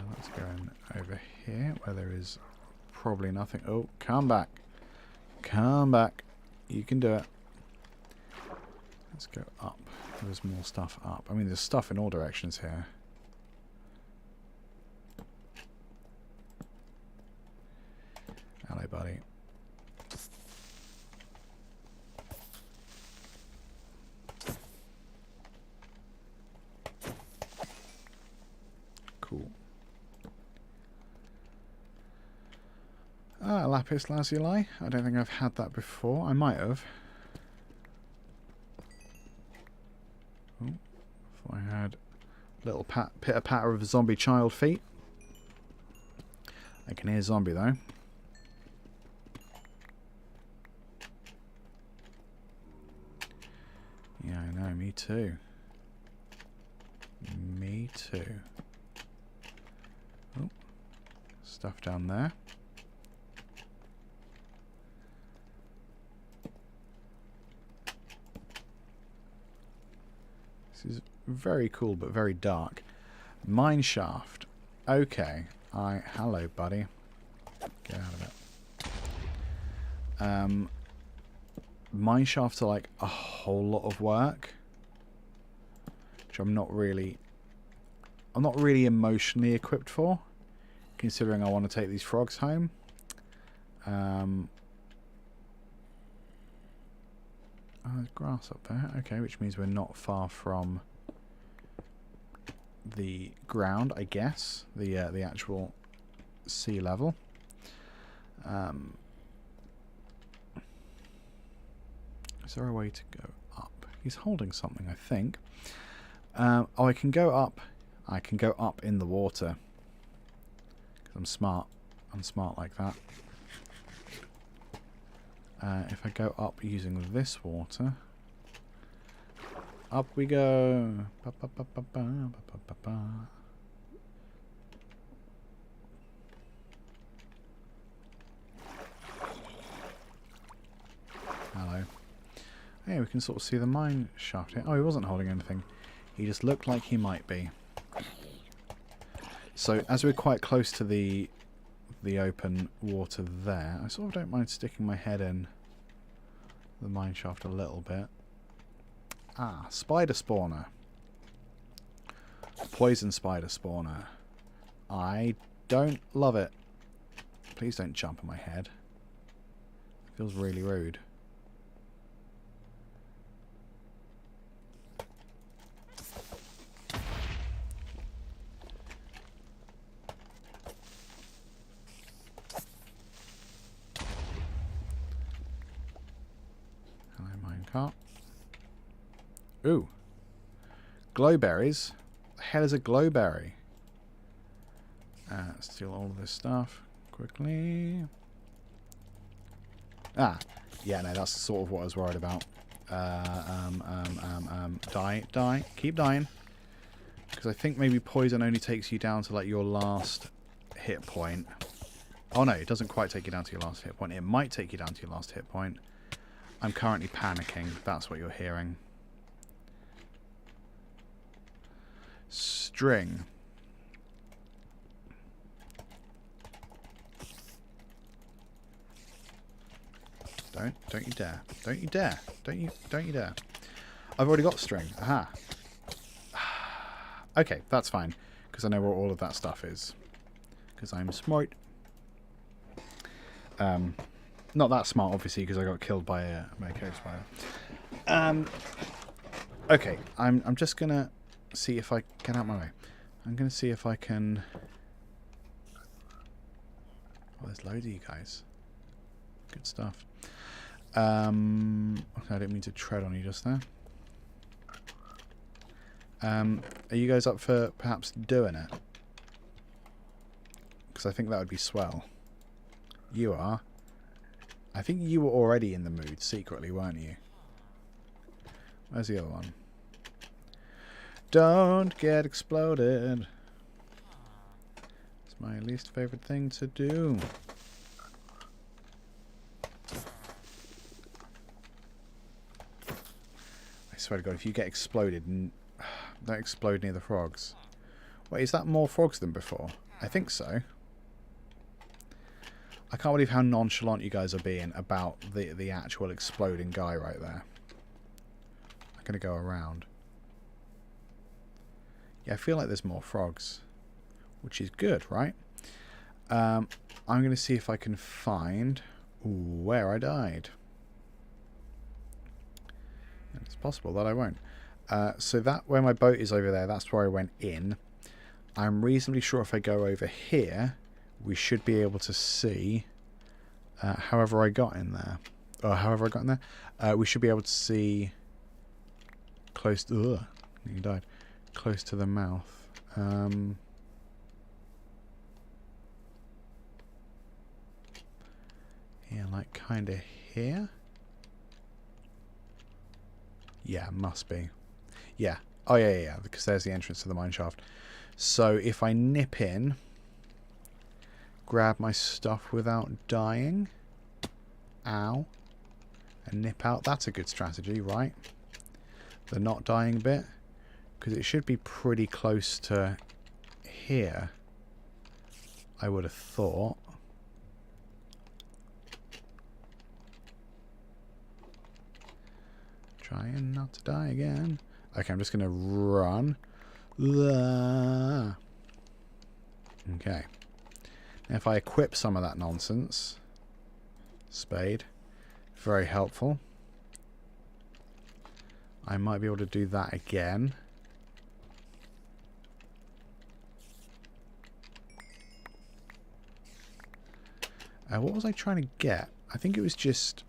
Let's go in over here where there is probably nothing. Oh, come back. Come back. You can do it. Let's go up. There's more stuff up. I mean, there's stuff in all directions here. Hello, buddy. Cool. Ah, lapis lazuli. I don't think I've had that before. I might have. Oh, if I had a little pitter-patter of zombie child feet. I can hear zombie though. Yeah, I know. Me too. Me too. Oh, stuff down there. This is very cool, but very dark. Mine shaft. Okay. Hello, buddy. Get out of it. Mine shafts are like a whole lot of work, which I'm not really emotionally equipped for, considering I want to take these frogs home. Oh, there's grass up there. Okay, which means we're not far from the ground, I guess. The actual sea level. Is there a way to go up? He's holding something, I think. Oh, I can go up. I can go up in the water. 'Cause I'm smart. I'm smart like that. If I go up using this water, up we go. Ba, ba, ba, ba, ba, ba, ba, ba. Hello. Hey, we can sort of see the mine shaft here. Oh, he wasn't holding anything. He just looked like he might be. So, as we're quite close to the open water there, I sort of don't mind sticking my head in the mine shaft a little bit. Ah, spider spawner. Poison spider spawner. I don't love it. Please don't jump on my head. It feels really rude. Ooh. Glowberries? The hell is a glowberry? Steal all of this stuff quickly. Ah. Yeah, no, that's sort of what I was worried about. Die. Keep dying. Because I think maybe poison only takes you down to like your last hit point. Oh no, it doesn't quite take you down to your last hit point. It might take you down to your last hit point. I'm currently panicking. That's what you're hearing. String. Don't you dare. Don't you dare. Don't you dare. I've already got string. Aha. Okay, that's fine. Because I know where all of that stuff is. Because I'm smart. Not that smart, obviously, because I got killed by a cave spider. Okay, I'm just gonna see if I get out my way. I'm gonna see if I can. Oh, there's loads of you guys. Good stuff. Okay, I didn't mean to tread on you just there. Are you guys up for perhaps doing it? Because I think that would be swell. You are. I think you were already in the mood secretly, weren't you? Where's the other one? Don't get exploded. It's my least favorite thing to do. I swear to God, if you get exploded, don't explode near the frogs. Wait, is that more frogs than before? I think so. I can't believe how nonchalant you guys are being about the actual exploding guy right there. I'm going to go around. Yeah, I feel like there's more frogs, which is good, right? I'm going to see if I can find where I died. And it's possible that I won't. So that where my boat is over there, that's where I went in. I'm reasonably sure if I go over here, we should be able to see however I got in there. Or however I got in there. We should be able to see close to... Ugh, he died. Close to the mouth. Yeah, like kind of here? Yeah, must be. Yeah. Oh, yeah, because there's the entrance to the mine shaft. So if I nip in, grab my stuff without dying, ow, and nip out, that's a good strategy, right? The not dying bit, because it should be pretty close to here, I would have thought. Trying not to die again. Okay, I'm just going to run. Okay. Now if I equip some of that nonsense, spade, very helpful. I might be able to do that again. What was I trying to get? I think it was just...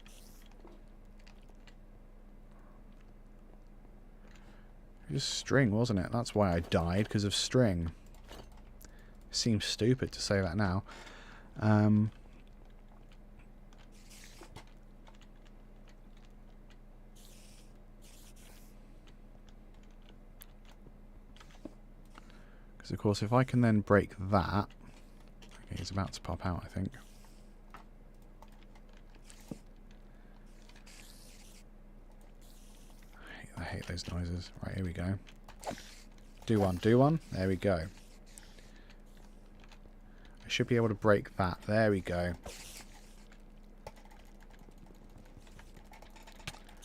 Just string, wasn't it? That's why I died, because of string. Seems stupid to say that now. Because, of course, if I can then break that... Okay, he's about to pop out, I think. I hate those noises. Right, here we go. Do one, do one. There we go. I should be able to break that. There we go.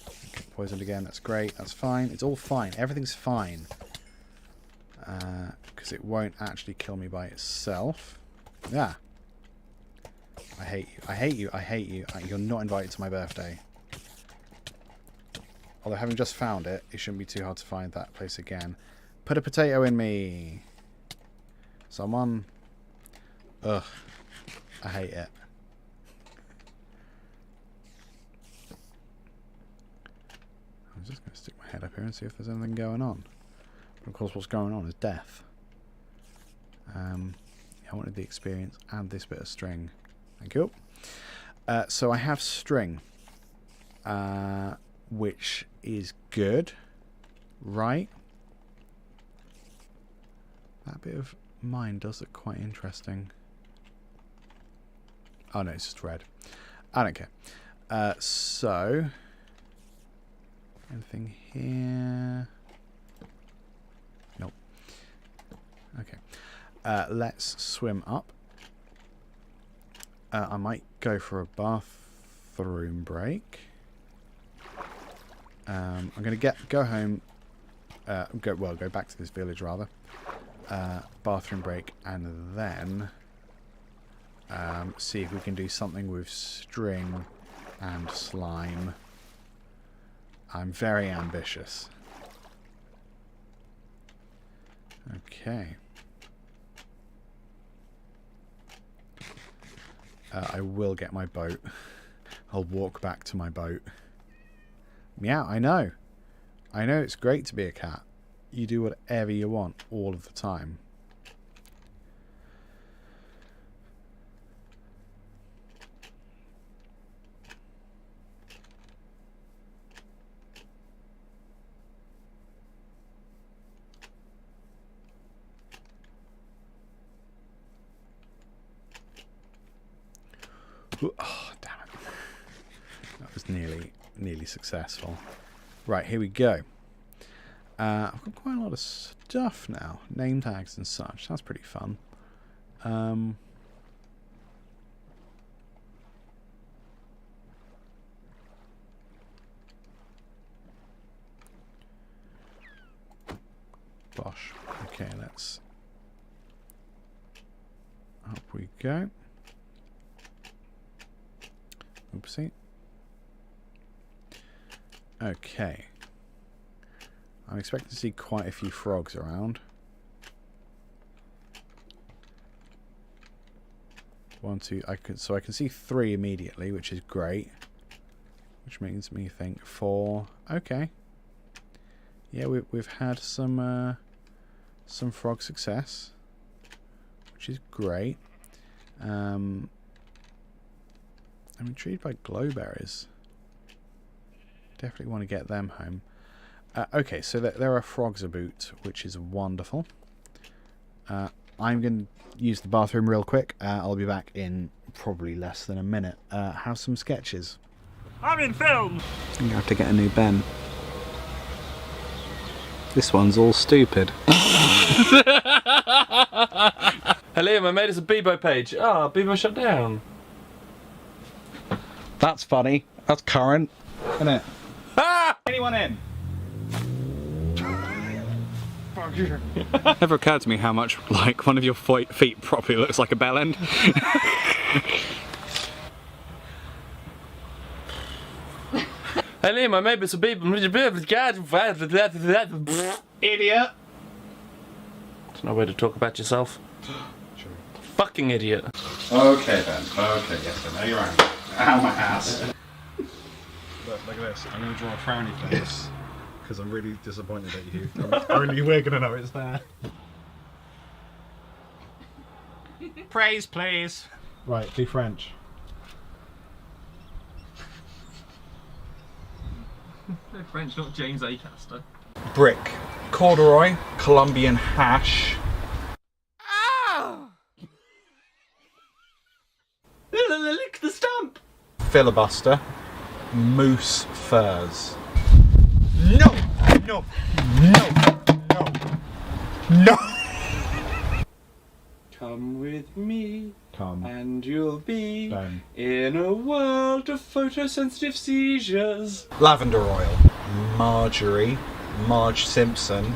Okay, poisoned again. That's great. That's fine. It's all fine. Everything's fine. Because it won't actually kill me by itself. Yeah. I hate you. I hate you. I hate you. You're not invited to my birthday. Although having just found it, it shouldn't be too hard to find that place again. Put a potato in me. Someone. Ugh. I hate it. I'm just going to stick my head up here and see if there's anything going on. But of course what's going on is death. I wanted the experience and this bit of string. Thank you. So I have string. Which is good, right? That bit of mine does look quite interesting. Oh no, it's just red. I don't care. So, anything here? Nope. Okay. Let's swim up. I might go for a bathroom break. I'm going to go home, go back to this village rather, bathroom break, and then see if we can do something with string and slime. I'm very ambitious. Okay. I will get my boat. I'll walk back to my boat. Meow, I know. I know it's great to be a cat. You do whatever you want all of the time. Oh, damn it. That was nearly successful. Right, here we go. I've got quite a lot of stuff now. Name tags and such. That's pretty fun. Bosh. Okay, let's... Up we go. Oopsie. Okay. I'm expecting to see quite a few frogs around. 1, 2. So I can see 3 immediately, which is great. Which makes me think 4. Okay. Yeah, we've had some frog success, which is great. I'm intrigued by glowberries. Definitely want to get them home. Okay, so there are frogs about, which is wonderful. I'm going to use the bathroom real quick. I'll be back in probably less than a minute. Have some sketches. I'm in film! You have to get a new Ben. This one's all stupid. Hello, I made us a Bebo page. Ah, Bebo shut down. That's funny. That's current, isn't it? Ah! Anyone in? Never occurred to me how much like one of your feet properly looks like a bell end. Hello, I made us a Bebo. Idiot. There's no way to talk about yourself. True. Fucking idiot. Okay then. Okay, yes, I know you're angry. Ow, my ass. Look at this. I'm going to draw a frowny face because I'm really disappointed at you. Only we're going to know it's there. Praise, please. Right, be French. No French, not James Acaster. Brick. Corduroy. Colombian hash. Lick the stump! Filibuster. Moose furs. No! No! No! No! No! Come with me, Come. and you'll be Done. in a world of photosensitive seizures. Lavender oil. Marjorie. Marge Simpson.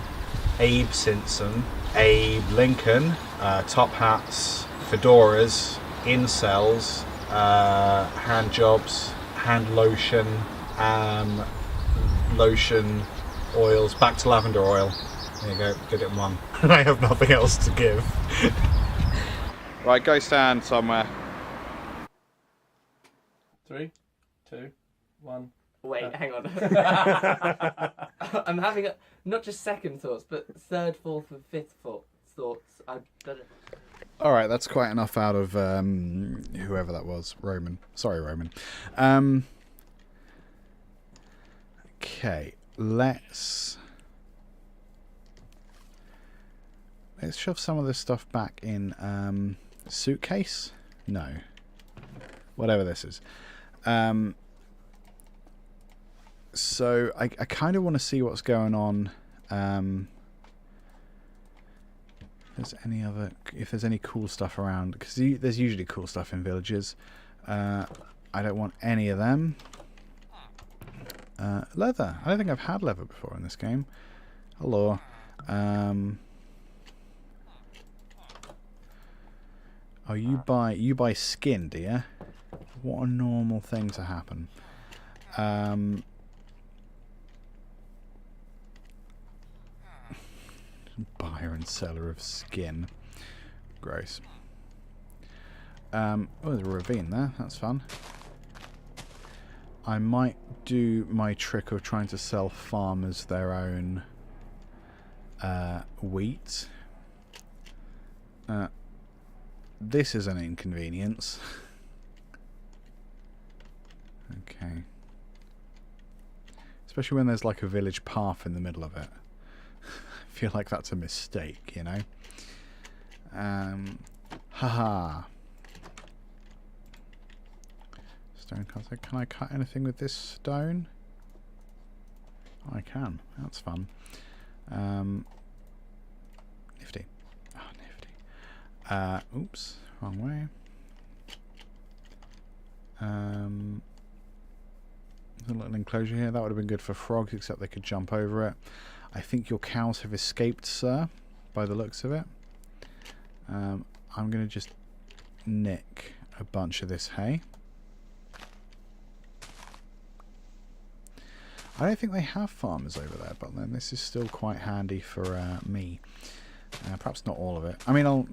Abe Simpson. Abe Lincoln. Top hats. Fedoras. Incels. Hand jobs. Hand lotion. Lotion. Oils. Back to lavender oil. There you go. Did it in one. I have nothing else to give. Right, go stand somewhere. 3, 2, 1. Wait, hang on. I'm having not just second thoughts, but third, fourth, and fifth thoughts. I don't know. All right, that's quite enough out of whoever that was. Roman. Sorry, Roman. Okay, let's shove some of this stuff back in suitcase. No, whatever this is. So I kind of want to see what's going on. If there's any cool stuff around, because there's usually cool stuff in villages. I don't want any of them. Leather. I don't think I've had leather before in this game. Hello. Oh, you buy skin, do you? What a normal thing to happen. Buyer and seller of skin. Gross. Oh, there's a ravine there. That's fun. I might do my trick of trying to sell farmers their own wheat. This is an inconvenience. Okay. Especially when there's like a village path in the middle of it. I feel like that's a mistake, you know? Haha. Stone cutter. Can I cut anything with this stone? Oh, I can. That's fun. Nifty. Oh, nifty. Oops, wrong way. There's a little enclosure here. That would have been good for frogs, except they could jump over it. I think your cows have escaped, sir, by the looks of it. I'm going to just nick a bunch of this hay. I don't think they have farmers over there, but then this is still quite handy for me. Perhaps not all of it. I mean, I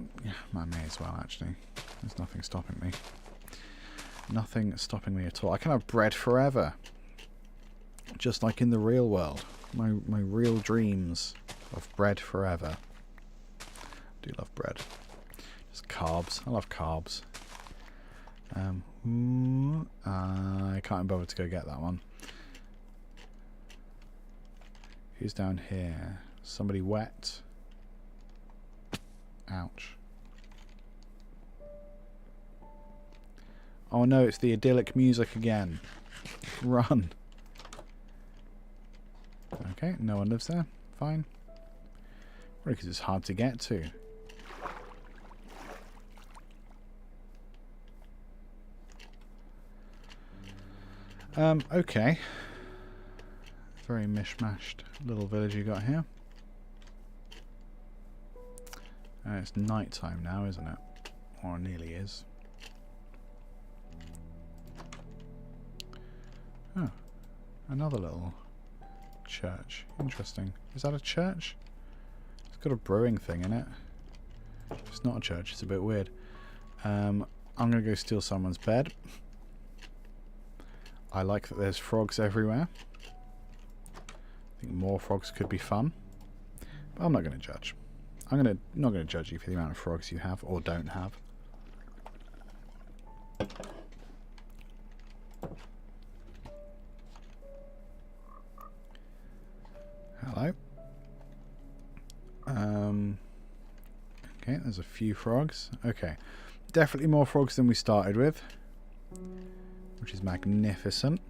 may as well, actually. There's nothing stopping me. Nothing stopping me at all. I can have bread forever. Just like in the real world. My real dreams of bread forever. I do love bread. Just carbs. I love carbs. I can't bother to go get that one. Who's down here? Somebody wet? Ouch. Oh no, it's the idyllic music again. Run. Okay, no one lives there. Fine. Probably because it's hard to get to. Okay. Very mishmashed little village you got here. It's night time now, isn't it? Or it nearly is. Oh, another little church. Interesting. Is that a church? It's got a brewing thing in it. If it's not a church, it's a bit weird. I'm going to go steal someone's bed. I like that there's frogs everywhere. I think more frogs could be fun. But I'm not going to judge. I'm not going to judge you for the amount of frogs you have or don't have. Hello. Okay, there's a few frogs. Okay. Definitely more frogs than we started with. Which is magnificent.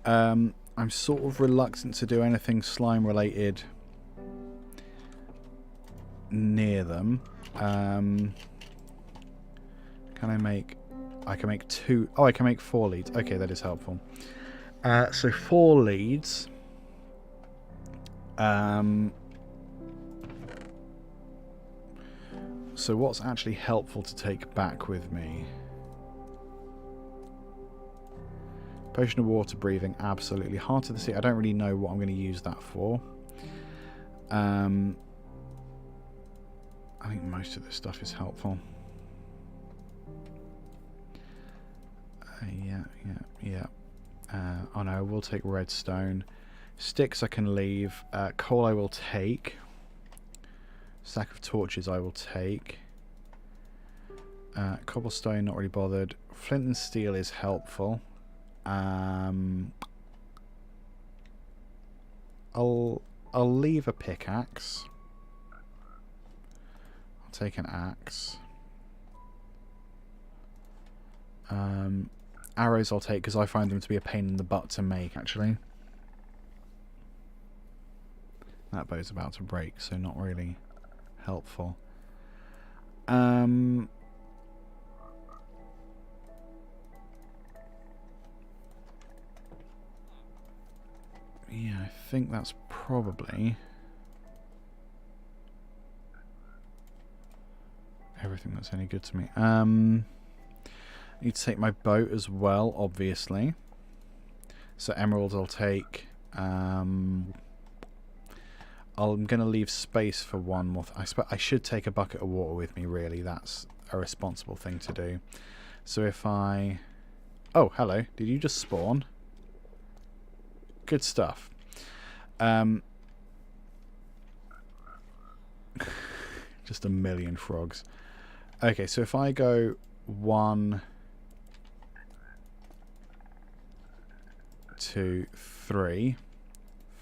I'm sort of reluctant to do anything slime related near them. Can I make... I can make 2... Oh, I can make 4 leads. Okay, that is helpful. So 4 leads. So what's actually helpful to take back with me? Potion of water breathing, absolutely. Heart of the sea, I don't really know what I'm going to use that for. I think most of this stuff is helpful. Yeah. Oh no, I will take redstone. Sticks I can leave. Coal I will take. Sack of torches I will take. Cobblestone, not really bothered. Flint and steel is helpful. I'll leave a pickaxe. I'll take an axe. Arrows I'll take because I find them to be a pain in the butt to make, actually. That bow's about to break, so not really helpful. Yeah, I think that's probably everything that's any good to me. I need to take my boat as well, obviously. So emeralds I'll take. I'm going to leave space for one more. I should take a bucket of water with me, really. That's a responsible thing to do. So if I... Oh, hello. Did you just spawn? Good stuff. Just a million frogs. Okay, so if I go 1, 2, 3,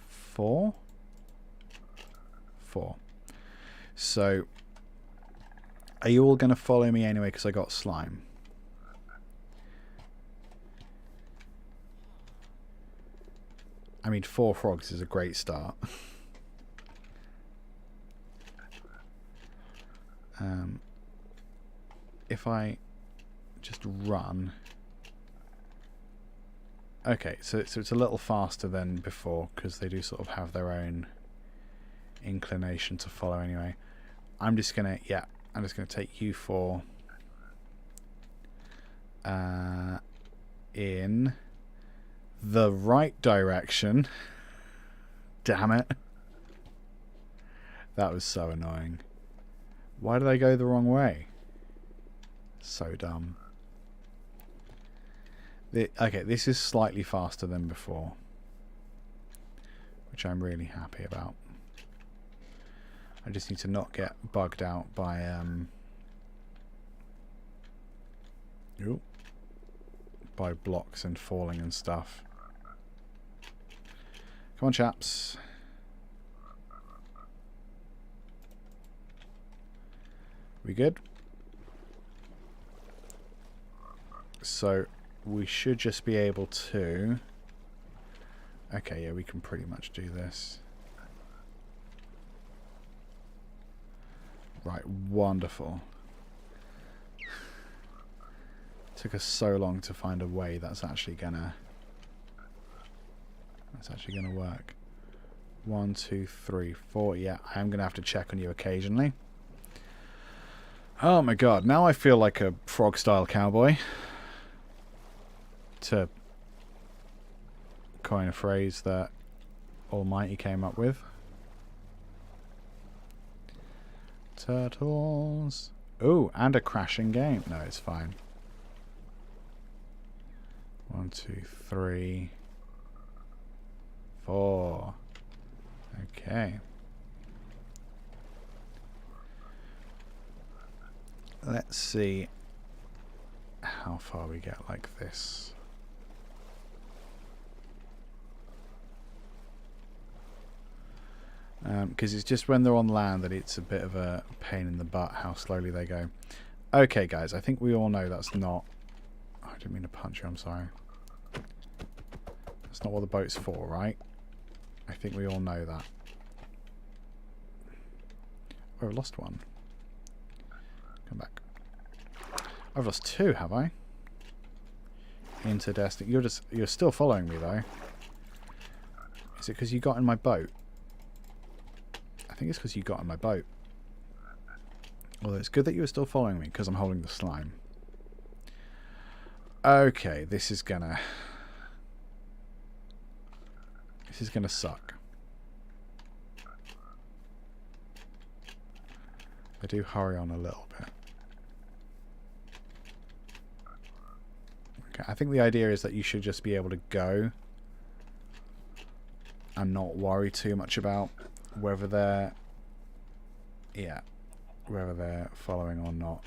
4. So, are you all going to follow me anyway because I got slime? I mean, 4 frogs is a great start. If I just run... Okay, so it's a little faster than before, because they do sort of have their own inclination to follow anyway. I'm just going to take you four in the right direction. Damn it. That was so annoying. Why did I go the wrong way? So dumb. Okay, this is slightly faster than before, which I'm really happy about. I just need to not get bugged out by by blocks and falling and stuff. Come on, chaps. We good? So we should just be able to... Okay, yeah, we can pretty much do this. Right, wonderful. Took us so long to find a way that's actually gonna work. 1, 2, 3, 4. Yeah, I am gonna have to check on you occasionally. Oh my god, now I feel like a frog-style cowboy. To coin a phrase that Almighty came up with. Turtles. Ooh, and a crashing game. No, it's fine. 1, 2, 3, 4. Okay. Let's see how far we get like this. Because it's just when they're on land that it's a bit of a pain in the butt how slowly they go. Okay, guys, I think we all know that's not... Oh, I didn't mean to punch you, I'm sorry. That's not what the boat's for, right? I think we all know that. Oh, I've lost one. Come back. I've lost 2, have I? Into destiny. You're still following me, though. Is it because you got in my boat? I think it's because you got in my boat. Although it's good that you were still following me because I'm holding the slime. Okay, this is gonna suck. I do hurry on a little bit. Okay, I think the idea is that you should just be able to go and not worry too much about whether they're following or not.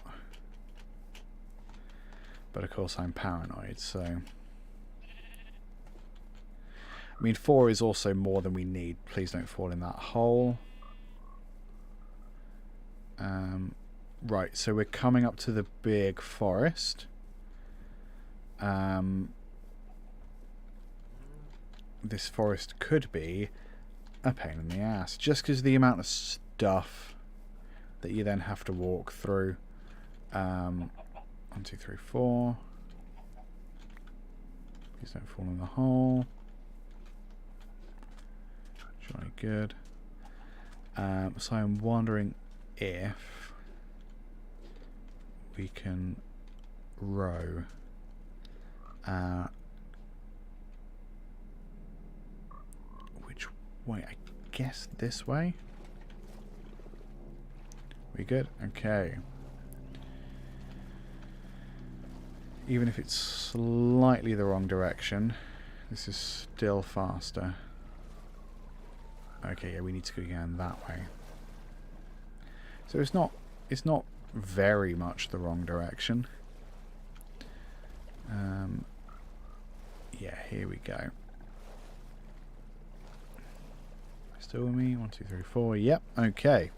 But of course I'm paranoid, so I mean 4 is also more than we need. Please don't fall in that hole. Right, so we're coming up to the big forest. This forest could be a pain in the ass, just because of the amount of stuff that you then have to walk through. 1, 2, 3, 4. Please don't fall in the hole. Jolly good. So I'm wondering if we can row. Which way? I guess this way? We good? Okay. Even if it's slightly the wrong direction, this is still faster. Okay, yeah, we need to go again that way. So it's not very much the wrong direction. Yeah, here we go. Still with me? 1, 2, 3, 4. Yep. Okay.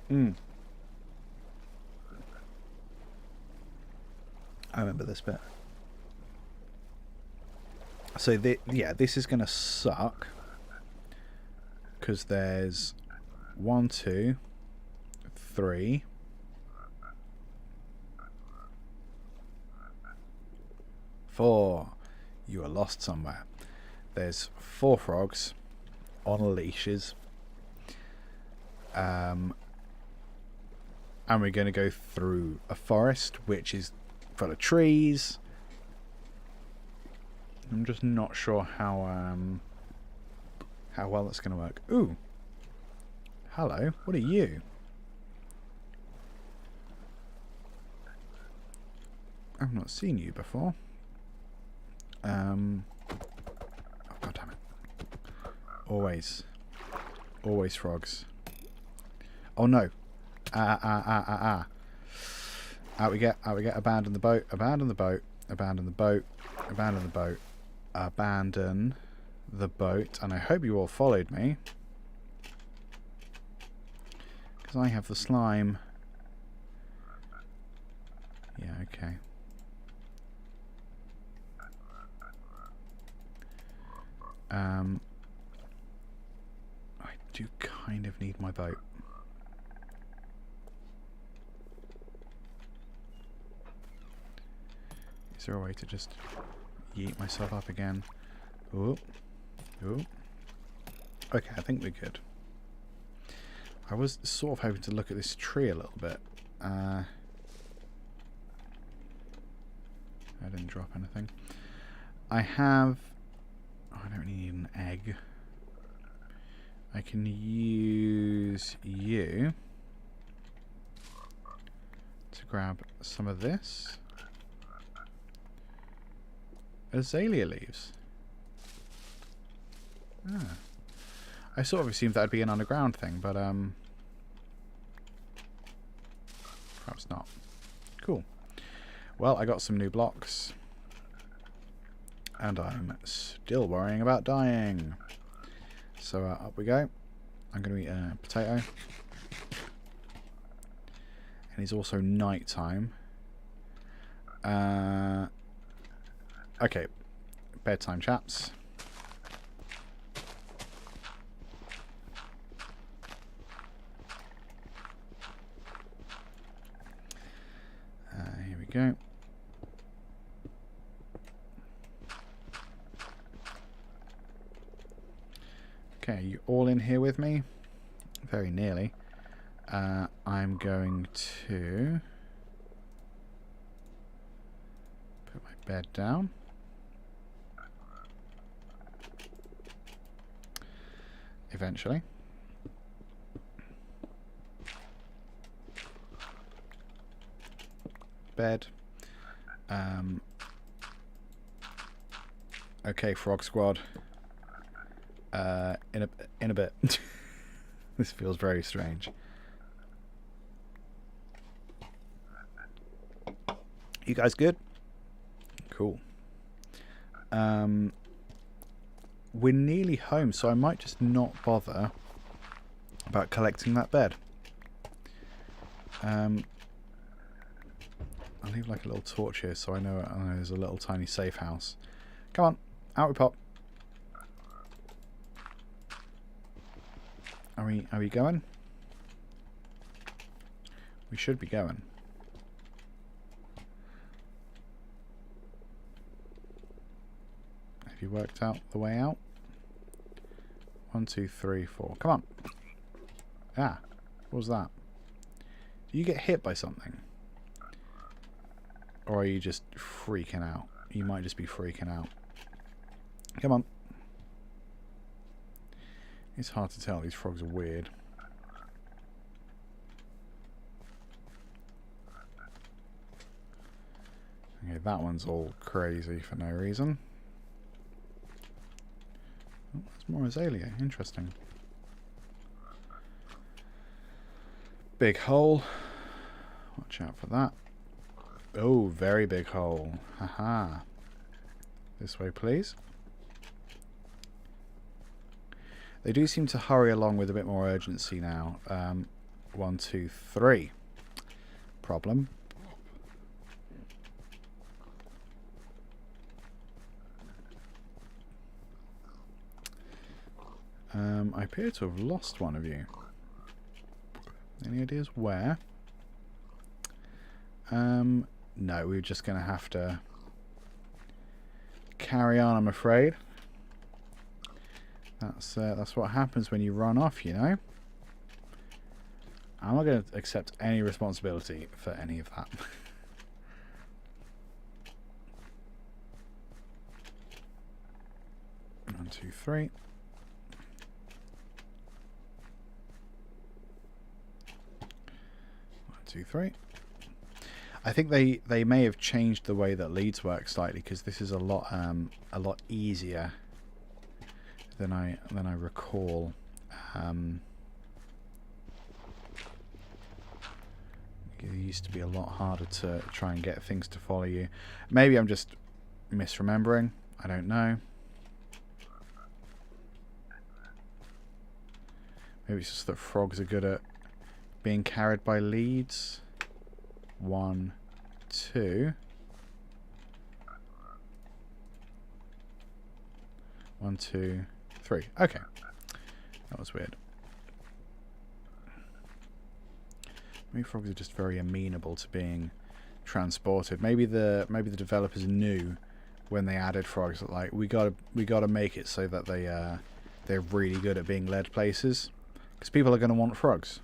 I remember this bit. So, yeah, this is going to suck. Because there's 1, 2, 3... 4. You are lost somewhere. There's 4 frogs on leashes. And we're going to go through a forest which is full of trees. I'm just not sure how well that's going to work. Ooh. Hello. What are you? I've not seen you before. Oh, God damn it. Always frogs. Oh no. Out we get. Abandon the boat. Abandon the boat. Abandon the boat. Abandon the boat. Abandon the boat. And I hope you all followed me. Because I have the slime. Yeah, okay. I do kind of need my boat. Is there a way to just yeet myself up again? Ooh. Ooh. Okay, I think we're good. I was sort of hoping to look at this tree a little bit. I didn't drop anything. I have... Oh, I don't really need an egg. I can use you to grab some of this. Azalea leaves. Ah. I sort of assumed that'd be an underground thing, but perhaps not. Cool. Well, I got some new blocks. And I'm still worrying about dying. So up we go. I'm going to eat a potato. And it's also night time. Okay. Bedtime, chaps. Here we go. Okay, you all in here with me? Very nearly. I'm going to put my bed down. Eventually. Bed. Okay, Frog Squad. In a bit. This feels very strange. You guys good? Cool. We're nearly home, so I might just not bother about collecting that bed. I'll leave like a little torch here so I know there's a little tiny safe house. Come on, out we pop. Are we going? We should be going. Have you worked out the way out? 1, 2, 3, 4. Come on. Ah, what was that? Do you get hit by something? Or are you just freaking out? You might just be freaking out. Come on. It's hard to tell. These frogs are weird. Okay, that one's all crazy for no reason. Oh, there's more azalea. Interesting. Big hole. Watch out for that. Oh, very big hole. Haha. This way, please. They do seem to hurry along with a bit more urgency now. 1, 2, 3. Problem. I appear to have lost one of you. Any ideas where? No, we're just going to have to carry on, I'm afraid. That's what happens when you run off, you know. I'm not going to accept any responsibility for any of that. 1, 2, 3. 1, 2, 3. I think they may have changed the way that leads work slightly, because this is a lot easier than I recall. It used to be a lot harder to try and get things to follow you. Maybe I'm just misremembering. I don't know. Maybe it's just that frogs are good at being carried by leads. 1, 2. 1, 2, 3. Okay. That was weird. Maybe frogs are just very amenable to being transported. Maybe the developers knew when they added frogs that, like, we gotta make it so that they're really good at being led places, because people are going to want frogs,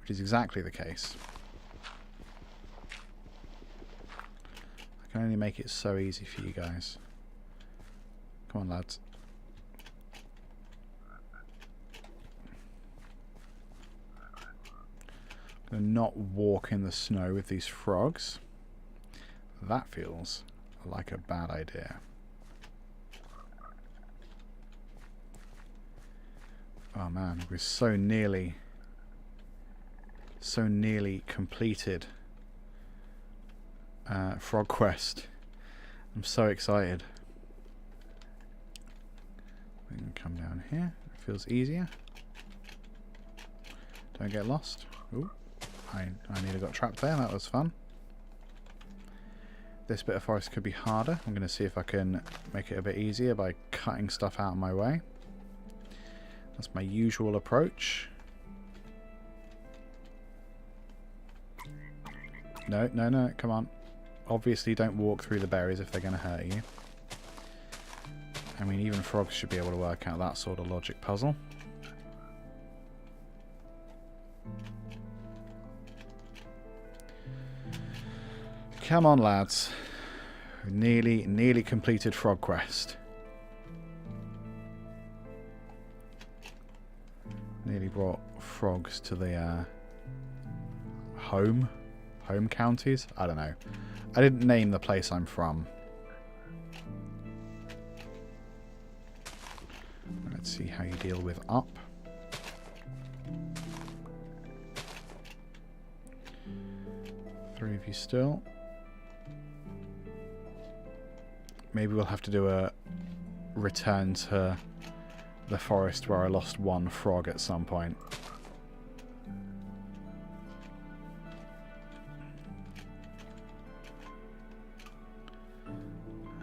which is exactly the case. I can only make it so easy for you guys. Come on, lads. I'm going to not walk in the snow with these frogs. That feels like a bad idea. Oh man, we're so nearly completed Frog Quest. I'm so excited. We can come down here. It feels easier. Don't get lost. Ooh, I nearly got trapped there. That was fun. This bit of forest could be harder. I'm going to see if I can make it a bit easier by cutting stuff out of my way. That's my usual approach. No, no, no, come on. Obviously don't walk through the berries if they're going to hurt you. I mean, even frogs should be able to work out that sort of logic puzzle. Come on, lads. Nearly completed Frog Quest. Nearly brought frogs to the home counties. I don't know. I didn't name the place I'm from. Let's see how you deal with up. Three of you still. Maybe we'll have to do a return to the forest where I lost one frog at some point.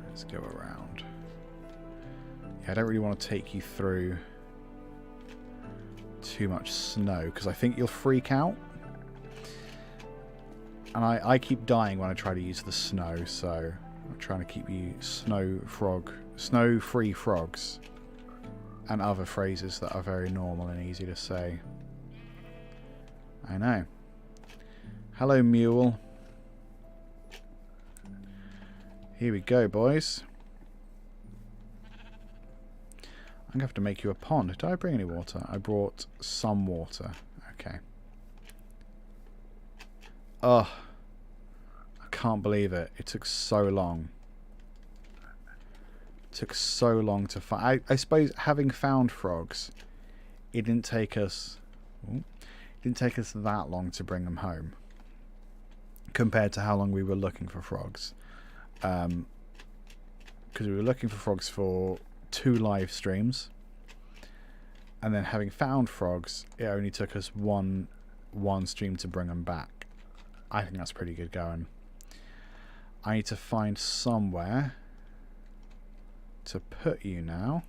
Let's go around. Yeah, I don't really want to take you through too much snow because I think you'll freak out. And I keep dying when I try to use the snow, so I'm trying to keep you snow-free frogs. And other phrases that are very normal and easy to say. I know. Hello, mule. Here we go, boys. I'm going to have to make you a pond. Did I bring any water? I brought some water. Okay. Oh, I can't believe it. It took so long. Took so long to find. I suppose having found frogs, it didn't take us that long to bring them home compared to how long we were looking for frogs, because we were looking for frogs for 2 live streams, and then having found frogs, it only took us one stream to bring them back. I think that's pretty good going. I need to find somewhere to put you now.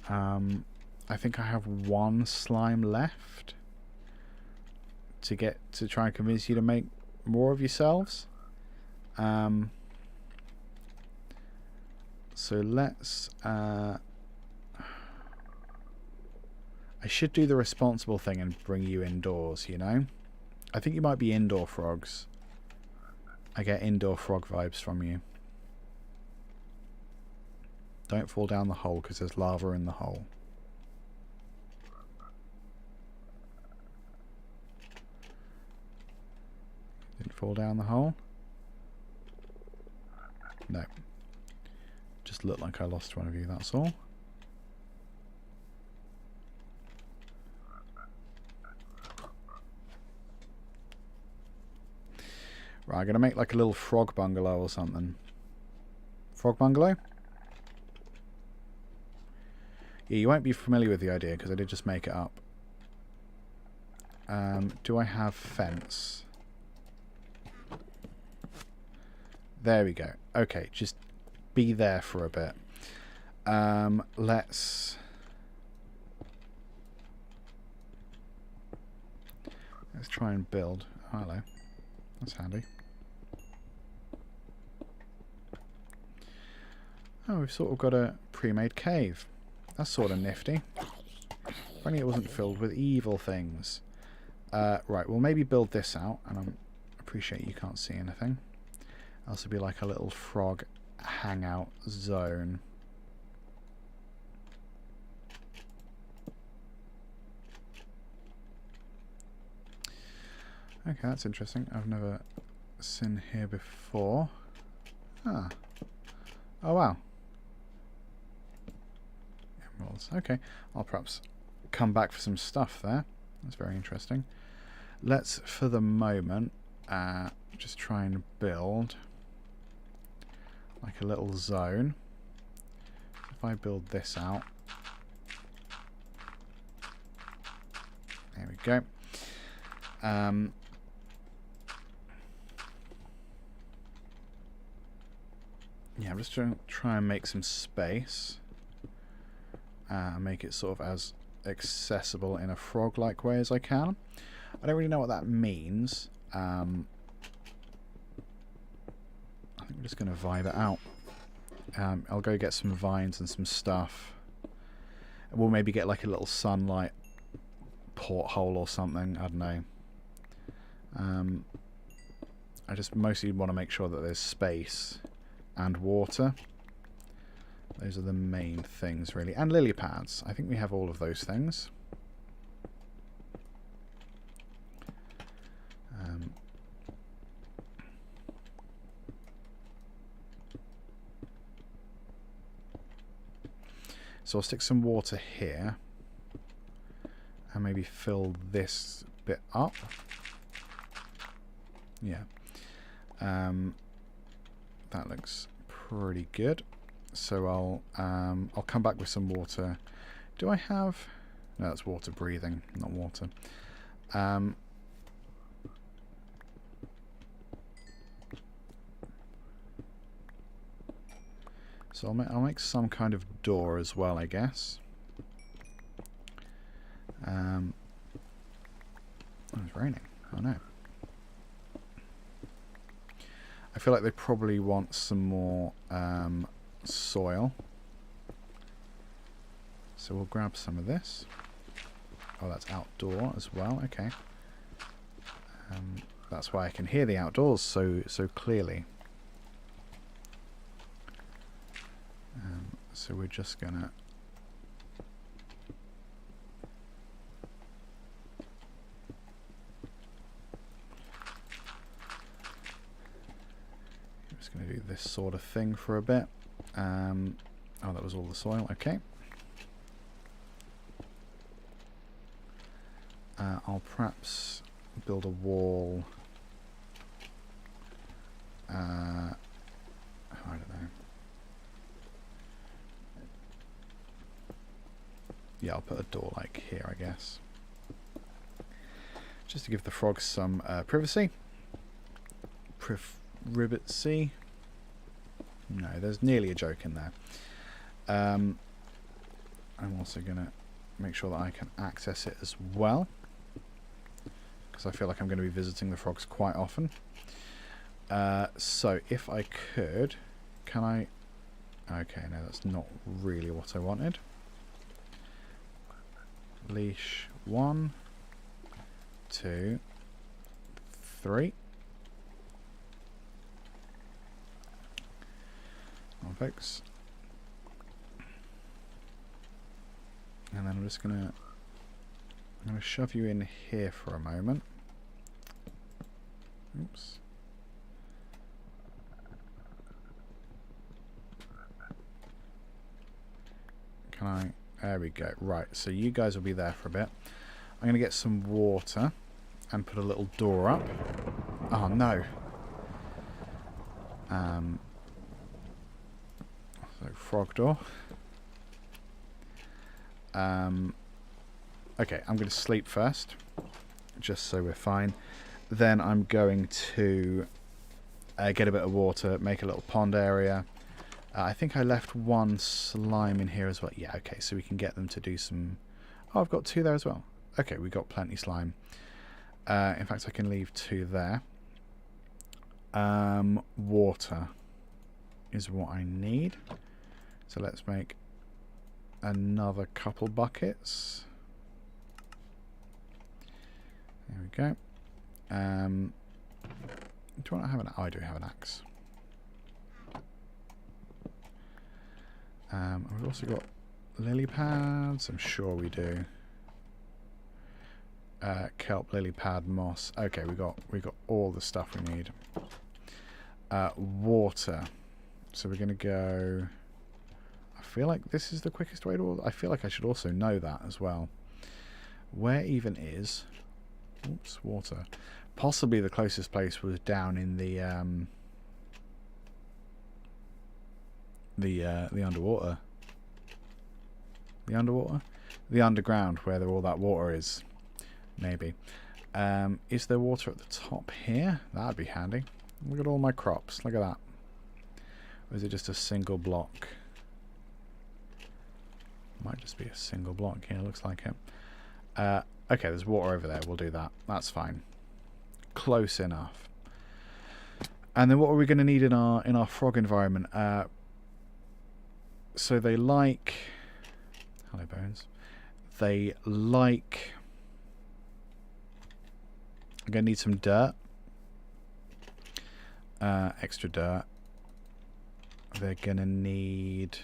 I think I have one slime left to get to try and convince you to make more of yourselves. So let's I should do the responsible thing and bring you indoors, you know? I think you might be indoor frogs. I get indoor frog vibes from you. Don't fall down the hole because there's lava in the hole. Didn't fall down the hole? No. Just looked like I lost one of you, that's all. Right, I'm going to make like a little frog bungalow or something. Frog bungalow? Yeah, you won't be familiar with the idea because I did just make it up. Do I have fence? There we go. Okay, just be there for a bit. Let's try and build. Oh, hello. That's handy. Oh, we've sort of got a pre-made cave. That's sort of nifty. If only it wasn't filled with evil things. Right, we'll maybe build this out, and I appreciate you can't see anything. This will be like a little frog hangout zone. Okay, that's interesting. I've never seen here before. Ah. Oh, wow. Emeralds. Okay, I'll perhaps come back for some stuff there. That's very interesting. Let's, for the moment, just try and build like a little zone. If I build this out. There we go. Yeah, I'm just trying to try and make some space. Make it sort of as accessible in a frog-like way as I can. I don't really know what that means. I think we're just going to vibe it out. I'll go get some vines and some stuff. We'll maybe get like a little sunlight porthole or something. I don't know. I just mostly want to make sure that there's space and water. Those are the main things, really. And lily pads. I think we have all of those things. So I'll stick some water here. And maybe fill this bit up. Yeah. That looks pretty good. So I'll come back with some water. Do I have... No, that's water breathing, not water. So I'll make some kind of door as well, I guess. Oh, it's raining. Oh no. I feel like they probably want some more soil. So we'll grab some of this. Oh, that's outdoor as well. Okay. That's why I can hear the outdoors so clearly. So we're just gonna do this sort of thing for a bit. Oh, that was all the soil. Okay. I'll perhaps build a wall. I don't know. Yeah, I'll put a door like here, I guess. Just to give the frogs some privacy. Privacy. No, there's nearly a joke in there. I'm also going to make sure that I can access it as well, because I feel like I'm going to be visiting the frogs quite often. So if I could, can I... Okay, no, that's not really what I wanted. Leash 1, 2, 3. On, folks. And then I'm just gonna shove you in here for a moment. Oops. Can I? There we go. Right, so you guys will be there for a bit. I'm gonna get some water and put a little door up. Oh no. So frog door. Okay, I'm going to sleep first, just so we're fine. Then I'm going to get a bit of water, make a little pond area. I think I left one slime in here as well. Yeah, okay, so we can get them to do some... Oh, I've got 2 there as well. Okay, we got plenty slime. In fact, I can leave 2 there. Water is what I need. So let's make another couple buckets. There we go. Do you want to have an... Oh, I do have an axe. We've also got lily pads. I'm sure we do. Kelp, lily pad, moss. Okay, we got all the stuff we need. Water. So we're gonna go... I feel like this is the quickest way to... I feel like I should also know that as well. Where even is... Oops, water. Possibly the closest place was down in the underwater. The underwater? The underground, where all that water is. Maybe. Is there water at the top here? That'd be handy. Look at all my crops. Look at that. Or is it just a single block? Might just be a single block here, looks like it. Okay, there's water over there. We'll do that. That's fine. Close enough. And then what are we going to need in our frog environment? So they like... Hello, Bones. They like... I'm going to need some dirt. Extra dirt. They're going to need...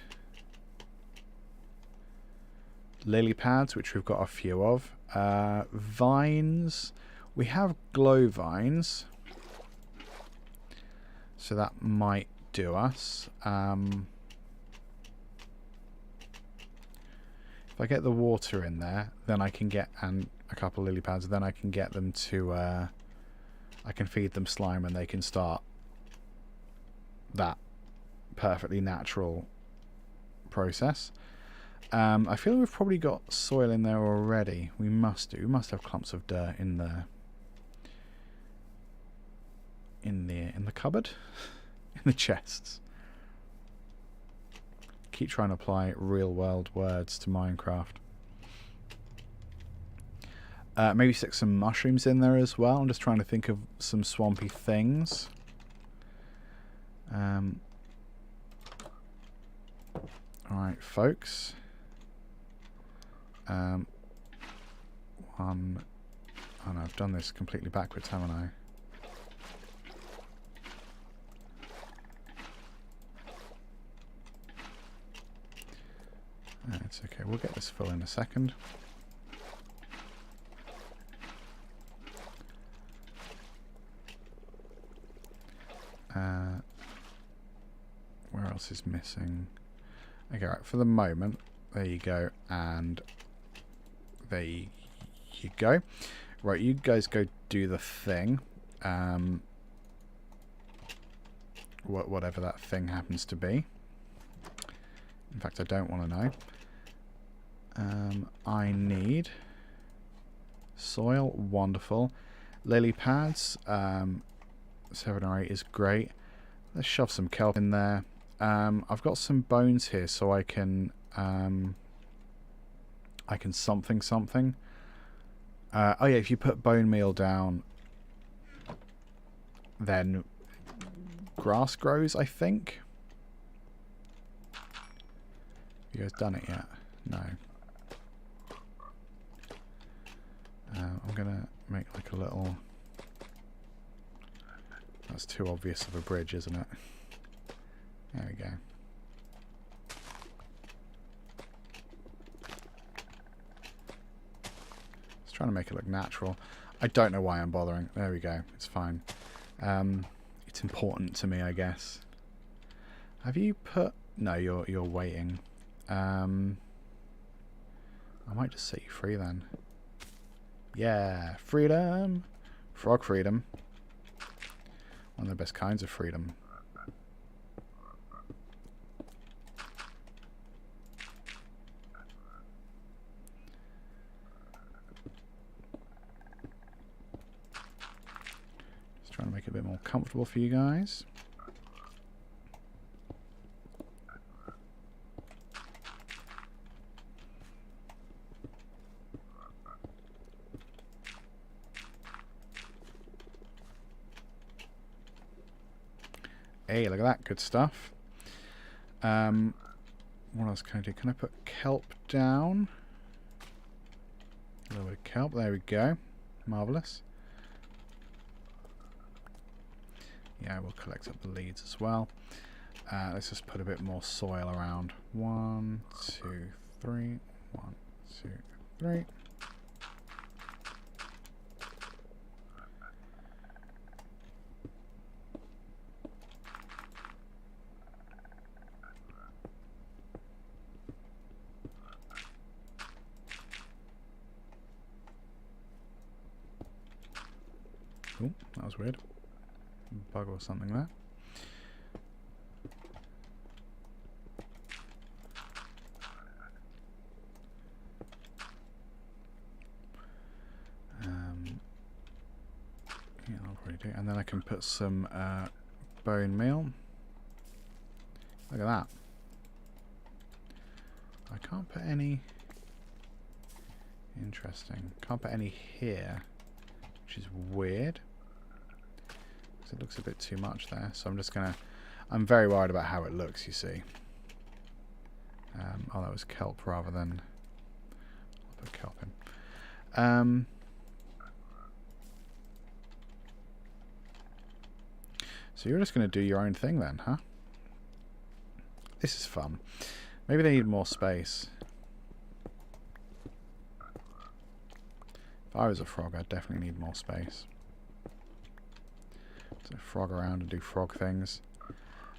lily pads, which we've got a few of. Vines. We have glow vines. So that might do us. If I get the water in there, then I can get... and a couple of lily pads, then I can get them to... I can feed them slime and they can start that perfectly natural process. I feel we've probably got soil in there already. We must do. We must have clumps of dirt in the cupboard, in the chests. Keep trying to apply real world words to Minecraft. Maybe stick some mushrooms in there as well. I'm just trying to think of some swampy things. Alright, folks. Oh no, I've done this completely backwards, haven't I? It's okay, we'll get this full in a second. Where else is missing? Okay, right, for the moment, there you go, and there you go. Right, you guys go do the thing. Whatever that thing happens to be. In fact, I don't want to know. I need soil, wonderful. Lily pads, 7 or 8 is great. Let's shove some kelp in there. I've got some bones here, so I can I can something. Oh yeah, if you put bone meal down, then grass grows, I think. You guys done it yet? No. I'm gonna make like a little... That's too obvious of a bridge, isn't it? There we go. Just trying to make it look natural. I don't know why I'm bothering. There we go. It's fine. It's important to me, I guess. Have you put... No, you're waiting. I might just set you free then. Yeah, freedom! Frog freedom. One of the best kinds of freedom. Just trying to make it a bit more comfortable for you guys. Hey, look at that. Good stuff. What else can I do? Can I put kelp down? A little bit of kelp. There we go. Marvellous. Yeah, we'll collect up the leads as well. Let's just put a bit more soil around. 1, 2, 3. 1, 2, 3. Oh, that was weird. Bug or something there. Yeah, I'll probably do. And then I can put some bone meal. Look at that. I can't put any. Interesting. Can't put any here, which is weird. It looks a bit too much there, so I'm just gonna... I'm very worried about how it looks, you see. Oh, that was kelp rather than... I'll put kelp in. So you're just gonna do your own thing then, huh? This is fun. Maybe they need more space. If I was a frog, I'd definitely need more space. So frog around and do frog things.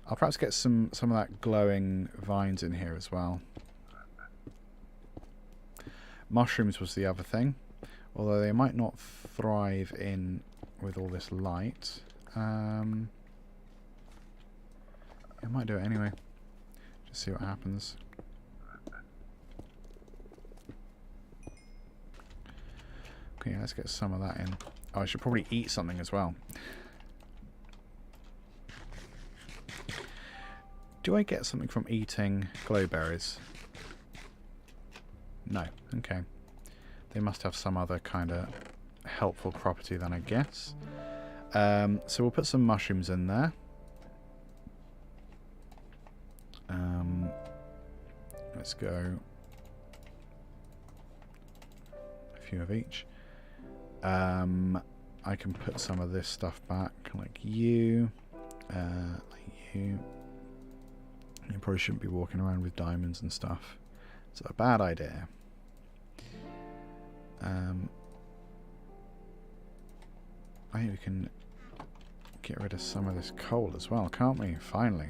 I'll perhaps get some of that glowing vines in here as well. Mushrooms was the other thing, although they might not thrive in with all this light. I might do it anyway. Just see what happens. Okay, let's get some of that in. Oh, I should probably eat something as well. Do I get something from eating glowberries? No. Okay. They must have some other kind of helpful property then, I guess. So we'll put some mushrooms in there. Let's go a few of each. I can put some of this stuff back, like you, like you. You probably shouldn't be walking around with diamonds and stuff. It's a bad idea. I think we can get rid of some of this coal as well, can't we? Finally.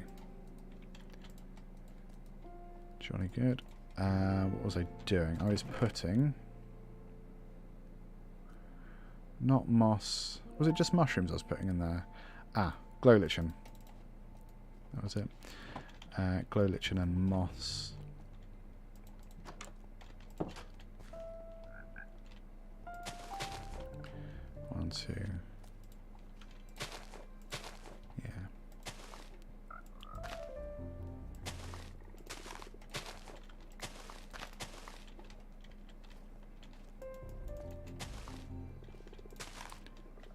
Jolly good. What was I doing? I was putting... Not moss. Was it just mushrooms I was putting in there? Ah, glow lichen. That was it. Glow lichen and moss. One, two. Yeah.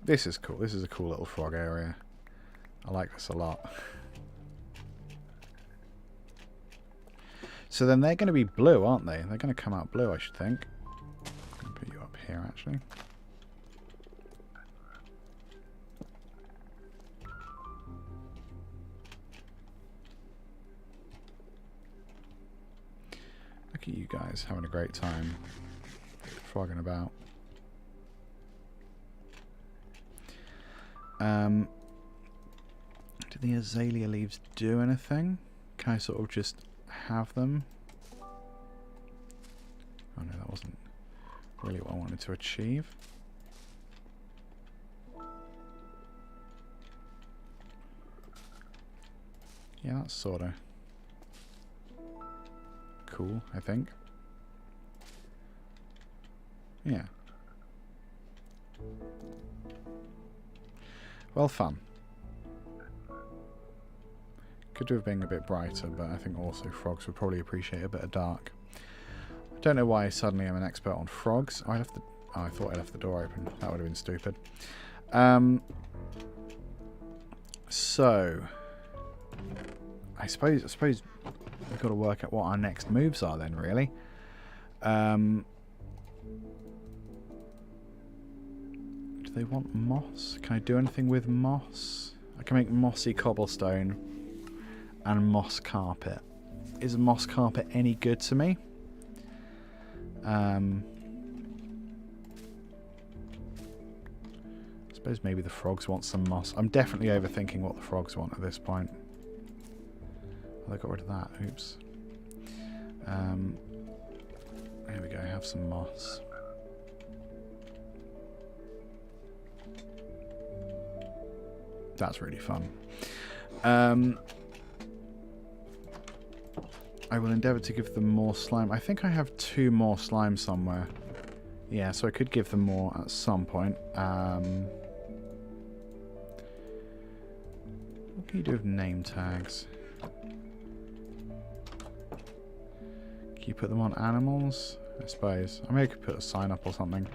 This is cool. This is a cool little frog area. I like this a lot. So then they're going to be blue, aren't they? They're going to come out blue, I should think. I'm going to put you up here, actually. Look at you guys having a great time frogging about. Do the azalea leaves do anything? Can I sort of just have them? Oh no, that wasn't really what I wanted to achieve. Yeah, that's sort of cool, I think. Yeah. Well, fun. Could have been a bit brighter, but I think also frogs would probably appreciate a bit of dark. I don't know why suddenly I'm an expert on frogs. I left the... Oh, I thought I left the door open. That would have been stupid. So... I suppose we've got to work out what our next moves are then, really. Do they want moss? Can I do anything with moss? I can make mossy cobblestone and moss carpet. Is moss carpet any good to me? I suppose maybe the frogs want some moss. I'm definitely overthinking what the frogs want at this point. Oh, they got rid of that. Oops. There we go. Have some moss. That's really fun. I will endeavour to give them more slime. I think I have 2 more slime somewhere. Yeah, so I could give them more at some point. What can you do with name tags? Can you put them on animals? I suppose. I maybe could put a sign up or something.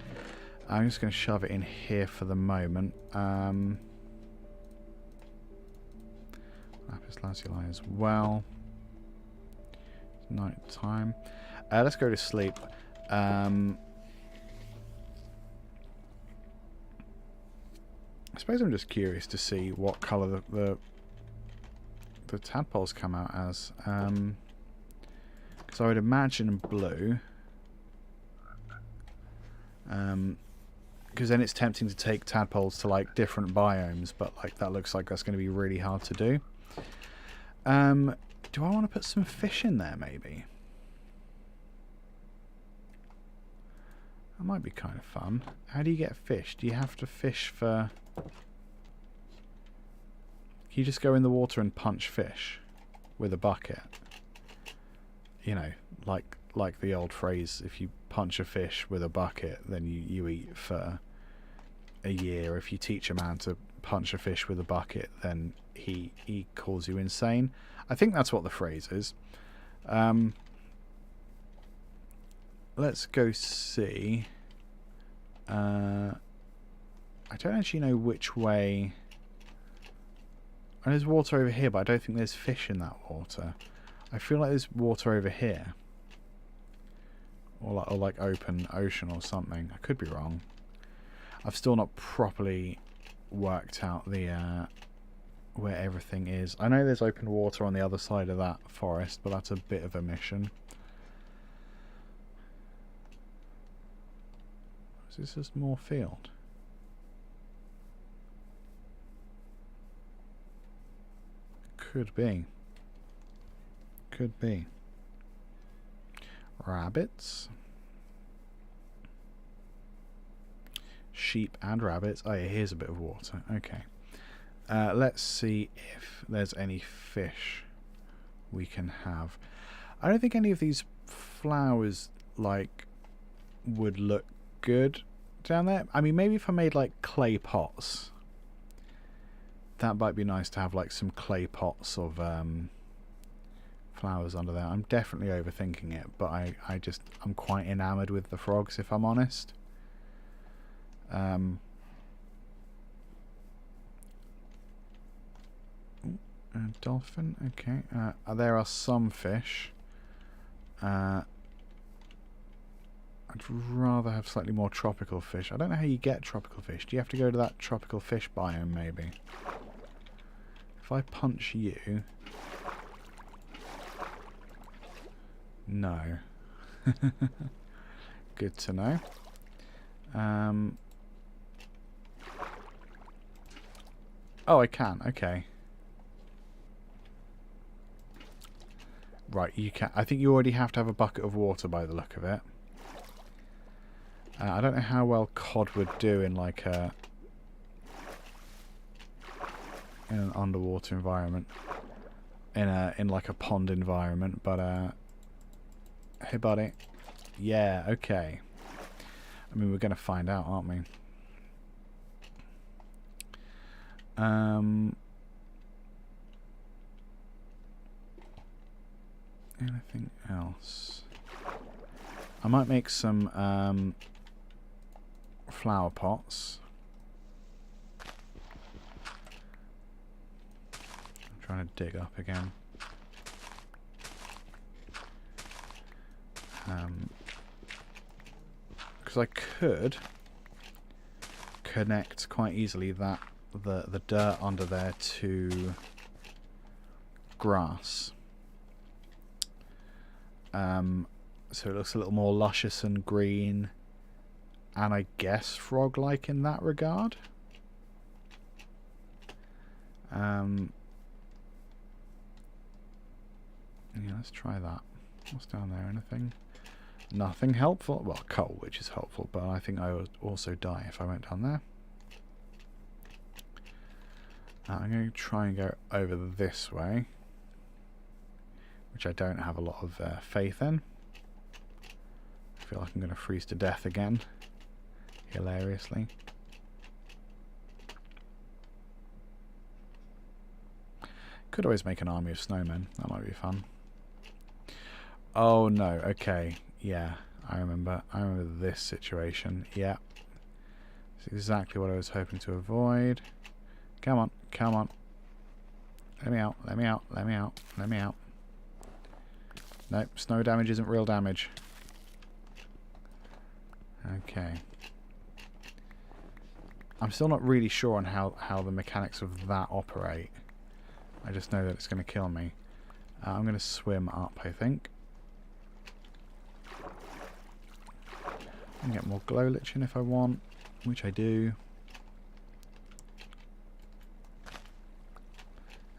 I'm just going to shove it in here for the moment. Lapis lazuli as well. It's night time. Let's go to sleep. I suppose I'm just curious to see what colour the tadpoles come out as. Because I would imagine blue. Because then it's tempting to take tadpoles to like different biomes, but like that looks like that's going to be really hard to do. Do I want to put some fish in there, maybe? That might be kind of fun. How do you get fish? Do you have to fish for... Can you just go in the water and punch fish with a bucket? You know, like the old phrase, if you punch a fish with a bucket, then you eat for a year. If you teach a man to punch a fish with a bucket, then he calls you insane. I think that's what the phrase is. Let's go see. I don't actually know which way. And there's water over here, but I don't think there's fish in that water. I feel like there's water over here. Or like open ocean or something. I could be wrong. I've still not properly worked out the where everything is. I know there's open water on the other side of that forest, but that's a bit of a mission. Is this just more field? Could be. Could be. Rabbits. Sheep and rabbits. Oh yeah, here's a bit of water. Okay. Let's see if there's any fish we can have. I don't think any of these flowers like would look good down there. I mean, maybe if I made like clay pots, that might be nice to have like some clay pots of flowers under there. I'm definitely overthinking it, but I'm quite enamoured with the frogs, if I'm honest. Dolphin, okay. There are some fish. I'd rather have slightly more tropical fish. I don't know how you get tropical fish. Do you have to go to that tropical fish biome, maybe? If I punch you... No. Good to know. Oh, I can. Okay. Right, you can. I think you already have to have a bucket of water by the look of it. I don't know how well cod would do in like a in an underwater environment, in like a pond environment. But hey, buddy. Yeah. Okay. I mean, we're going to find out, aren't we? Anything else? I might make some flower pots. I'm trying to dig up again. Because I could connect quite easily that the dirt under there to grass. So it looks a little more luscious and green, and I guess frog-like in that regard. Yeah, let's try that. What's down there? Anything? Nothing helpful. Well, coal, which is helpful, but I think I would also die if I went down there. I'm going to try and go over this way, which I don't have a lot of faith in. I feel like I'm going to freeze to death again, hilariously. Could always make an army of snowmen. That might be fun. Oh no, okay. Yeah, I remember this situation. Yeah. It's exactly what I was hoping to avoid. Come on, come on. Let me out, let me out, let me out, let me out. Nope, snow damage isn't real damage. Okay. I'm still not really sure on how the mechanics of that operate. I just know that it's going to kill me. I'm going to swim up, I think. I can get more glow lichen if I want, which I do.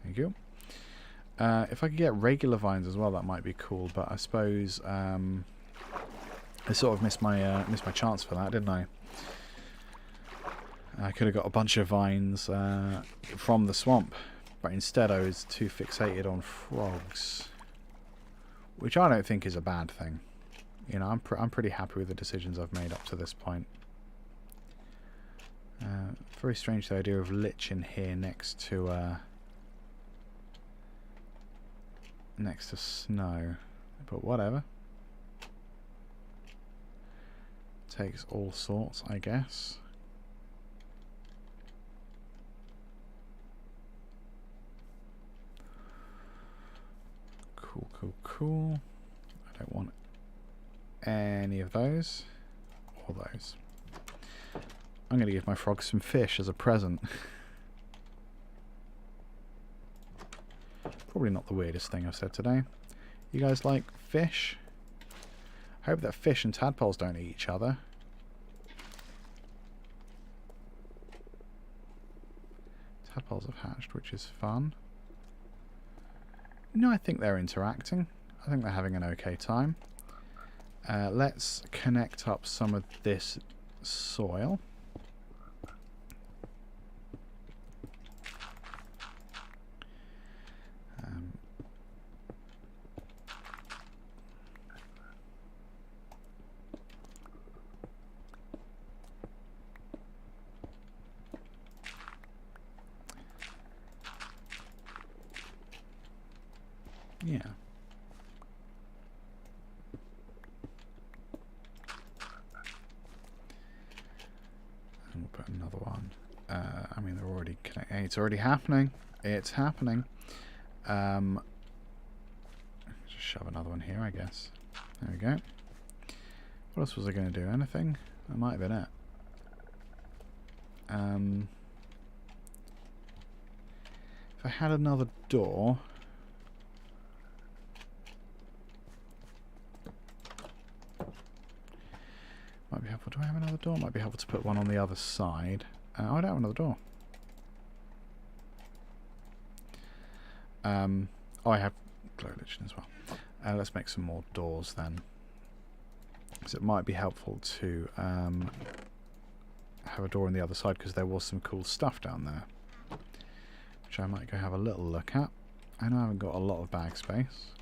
There you go. If I could get regular vines as well, that might be cool. But I suppose I sort of missed my chance for that, didn't I? I could have got a bunch of vines from the swamp, but instead I was too fixated on frogs, which I don't think is a bad thing. You know, I'm pretty happy with the decisions I've made up to this point. Very strange the idea of lichen here next to snow, but whatever. Takes all sorts, I guess. Cool, cool, cool. I don't want any of those or those. I'm going to give my frogs some fish as a present. Probably not the weirdest thing I've said today. You guys like fish? I hope that fish and tadpoles don't eat each other. Tadpoles have hatched, which is fun. No, I think they're interacting. I think they're having an okay time. Let's connect up some of this soil. Yeah. And we'll put another one. I mean, they're already connected. Hey, it's already happening. It's happening. Just shove another one here, I guess. There we go. What else was I going to do? Anything? That might have been it. If I had another door... Might be helpful. Do I have another door? Might be helpful to put one on the other side. Oh, I don't have another door. Oh, I have glow lichen as well. Let's make some more doors then. Because it might be helpful to have a door on the other side, because there was some cool stuff down there. Which I might go have a little look at. I know I haven't got a lot of bag space.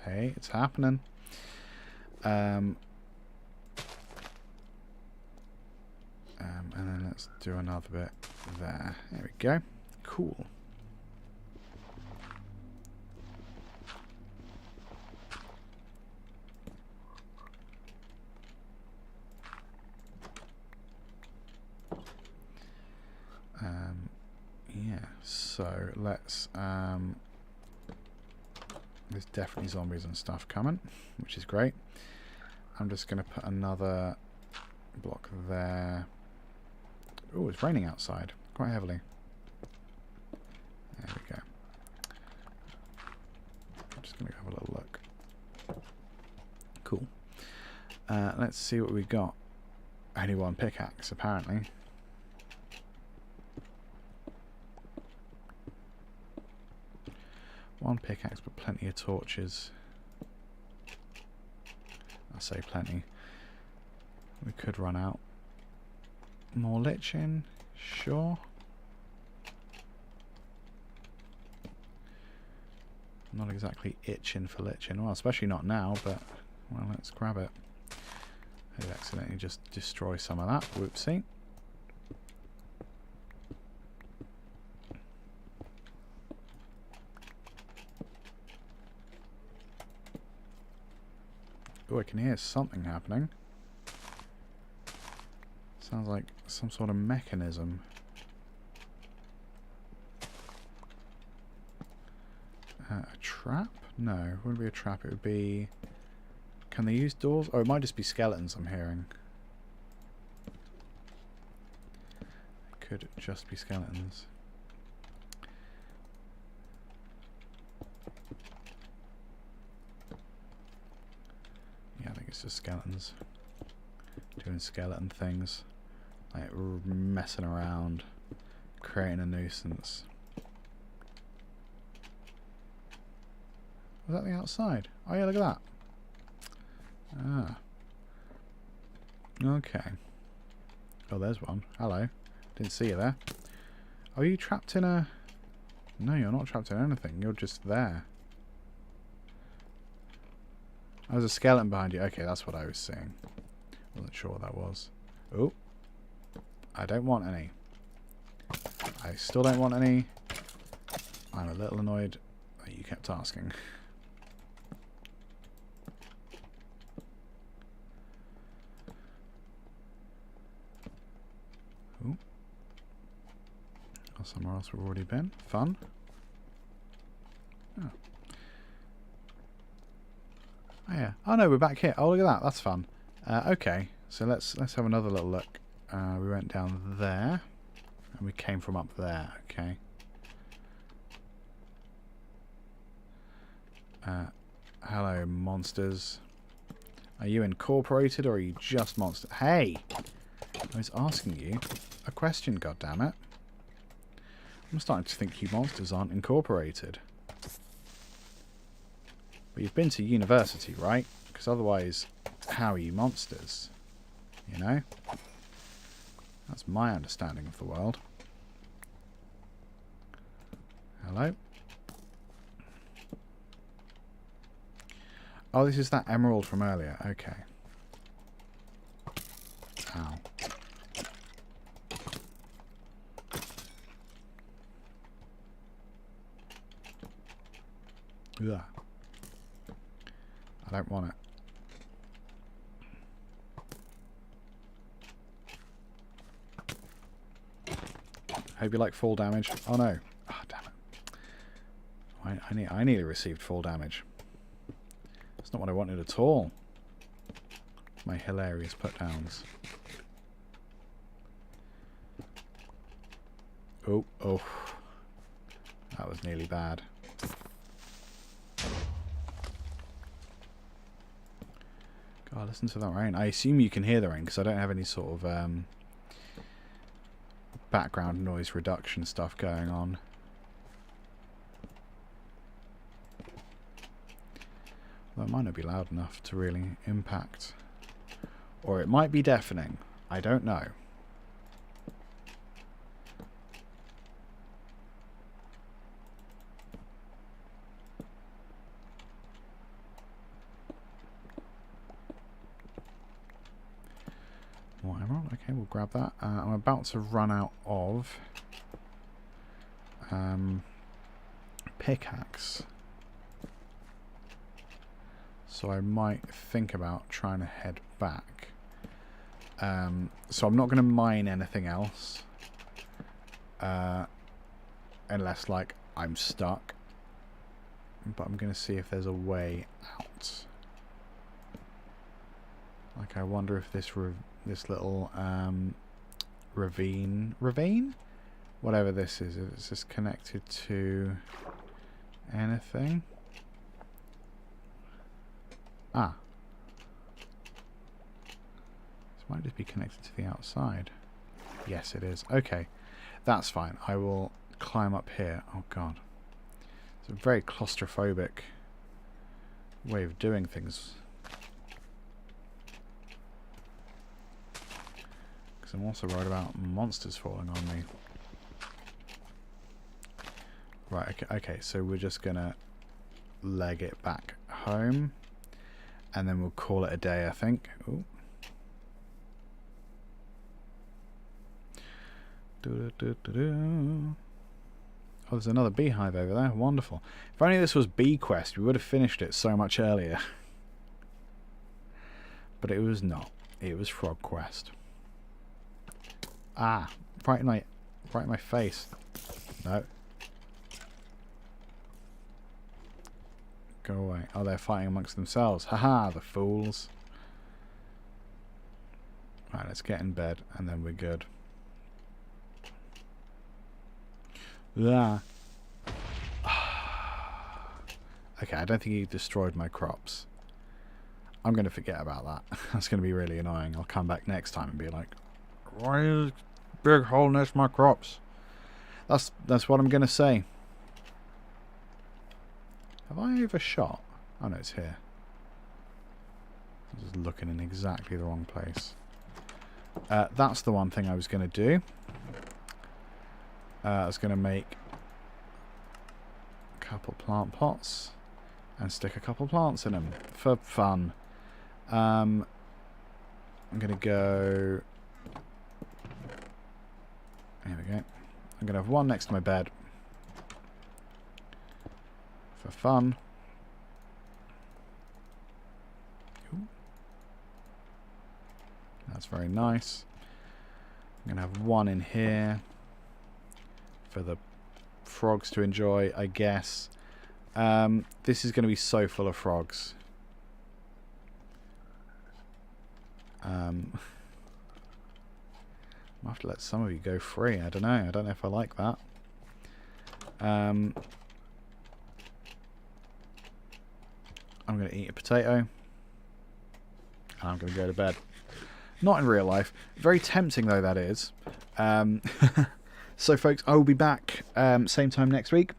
Hey, it's happening. And then let's do another bit there. There we go. Cool. Yeah, so let's there's definitely zombies and stuff coming, which is great. I'm just going to put another block there. Oh, it's raining outside quite heavily. There we go. I'm just going to have a little look. Cool. Let's see what we got. Only one pickaxe, apparently. One pickaxe, but plenty of torches. I say plenty. We could run out. More lichen, sure. Not exactly itching for lichen. Well, especially not now, but well, let's grab it. I accidentally just destroy some of that. Whoopsie. Oh, I can hear something happening. Sounds like some sort of mechanism. A trap? No, it wouldn't be a trap. It would be... Can they use doors? Oh, it might just be skeletons I'm hearing. It could just be skeletons. Yeah, I think it's just skeletons. Doing skeleton things. Like messing around. Creating a nuisance. Was that the outside? Oh yeah, look at that. Ah. Okay. Oh, there's one. Hello. Didn't see you there. Are you trapped in a... No, you're not trapped in anything. You're just there. Oh, there's a skeleton behind you. Okay, that's what I was seeing. Wasn't sure what that was. Oh. I don't want any. I still don't want any. I'm a little annoyed that you kept asking. Ooh. Oh, somewhere else we've already been. Fun. Oh. Oh yeah. Oh no, we're back here. Oh, look at that. That's fun. Okay, so let's have another little look. We went down there, and we came from up there. Okay. Hello, monsters. Are you incorporated, or are you just monster? Hey, I was asking you a question. Goddammit! I'm starting to think you monsters aren't incorporated. But you've been to university, right? Because otherwise, how are you monsters? You know? That's my understanding of the world. Hello? Oh, this is that emerald from earlier. Okay. Ow. Ugh. I don't want it. Hope you like fall damage. Oh no. Ah, oh, damn it. I nearly received full damage. That's not what I wanted at all. My hilarious put-downs. Oh. That was nearly bad. God, listen to that rain. I assume you can hear the rain because I don't have any sort of background noise reduction stuff going on. Well, it might not be loud enough to really impact. Or it might be deafening. I don't know. Whatever. Okay, we'll grab that. I'm about to run out of pickaxe. So I might think about trying to head back. So I'm not going to mine anything else. Unless, like, I'm stuck. But I'm going to see if there's a way out. Like, I wonder if this little ravine? Whatever this is this connected to anything? Ah. This might just be connected to the outside. Yes, it is. Okay. That's fine. I will climb up here. Oh, God. It's a very claustrophobic way of doing things. Because I'm also worried about monsters falling on me. Right, okay, so we're just going to leg it back home. And then we'll call it a day, I think. Ooh. Oh, there's another beehive over there. Wonderful. If only this was Bee Quest, we would have finished it so much earlier. But it was not. It was Frog Quest. Ah, right in my face. No. Go away. Oh, they're fighting amongst themselves. Haha, the fools. Right, let's get in bed and then we're good. Yeah. Okay, I don't think he destroyed my crops. I'm going to forget about that. That's going to be really annoying. I'll come back next time and be like, why is big hole next to my crops? That's what I'm going to say. Have I overshot? Oh no, it's here. I'm just looking in exactly the wrong place. That's the one thing I was going to do. I was going to make a couple plant pots and stick a couple plants in them for fun. I'm going to go... Here we go. I'm going to have one next to my bed. For fun. Ooh. That's very nice. I'm going to have one in here for the frogs to enjoy, I guess. This is going to be so full of frogs. I'll have to let some of you go free. I don't know. I don't know if I like that. I'm going to eat a potato. And I'm going to go to bed. Not in real life. Very tempting though, that is. So folks, I will be back same time next week.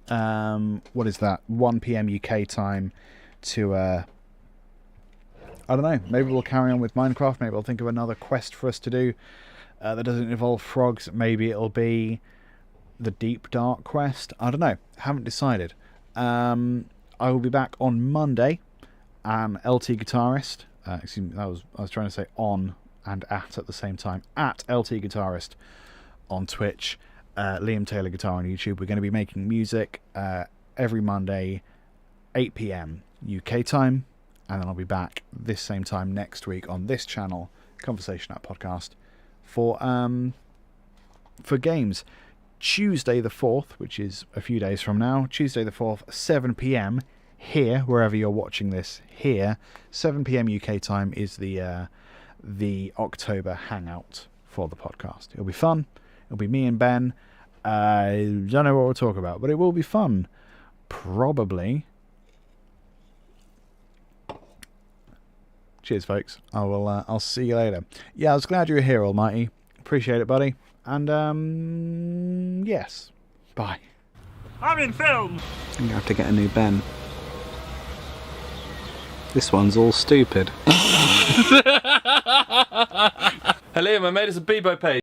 What is that? 1 PM UK time to... I don't know. Maybe we'll carry on with Minecraft. Maybe I'll think of another quest for us to do that doesn't involve frogs. Maybe it'll be the Deep Dark quest. I don't know. Haven't decided. I will be back on Monday. LT Guitarist. Excuse me, I was trying to say on and at the same time. At LT Guitarist on Twitch. Liam Taylor Guitar on YouTube. We're going to be making music every Monday, 8 PM UK time. And then I'll be back this same time next week on this channel, Conversation App Podcast, for games. Tuesday the 4th, which is a few days from now. Tuesday the 4th, 7 p.m. here, wherever you're watching this. Here, 7 p.m. UK time is the October hangout for the podcast. It'll be fun. It'll be me and Ben. I don't know what we'll talk about, but it will be fun. Probably. Cheers, folks. I'll see you later. Yeah, I was glad you were here, Almighty. Appreciate it, buddy. And, yes. Bye. I'm in films. I'm going to have to get a new Ben. This one's all stupid. Hello, I made us a Bebo page.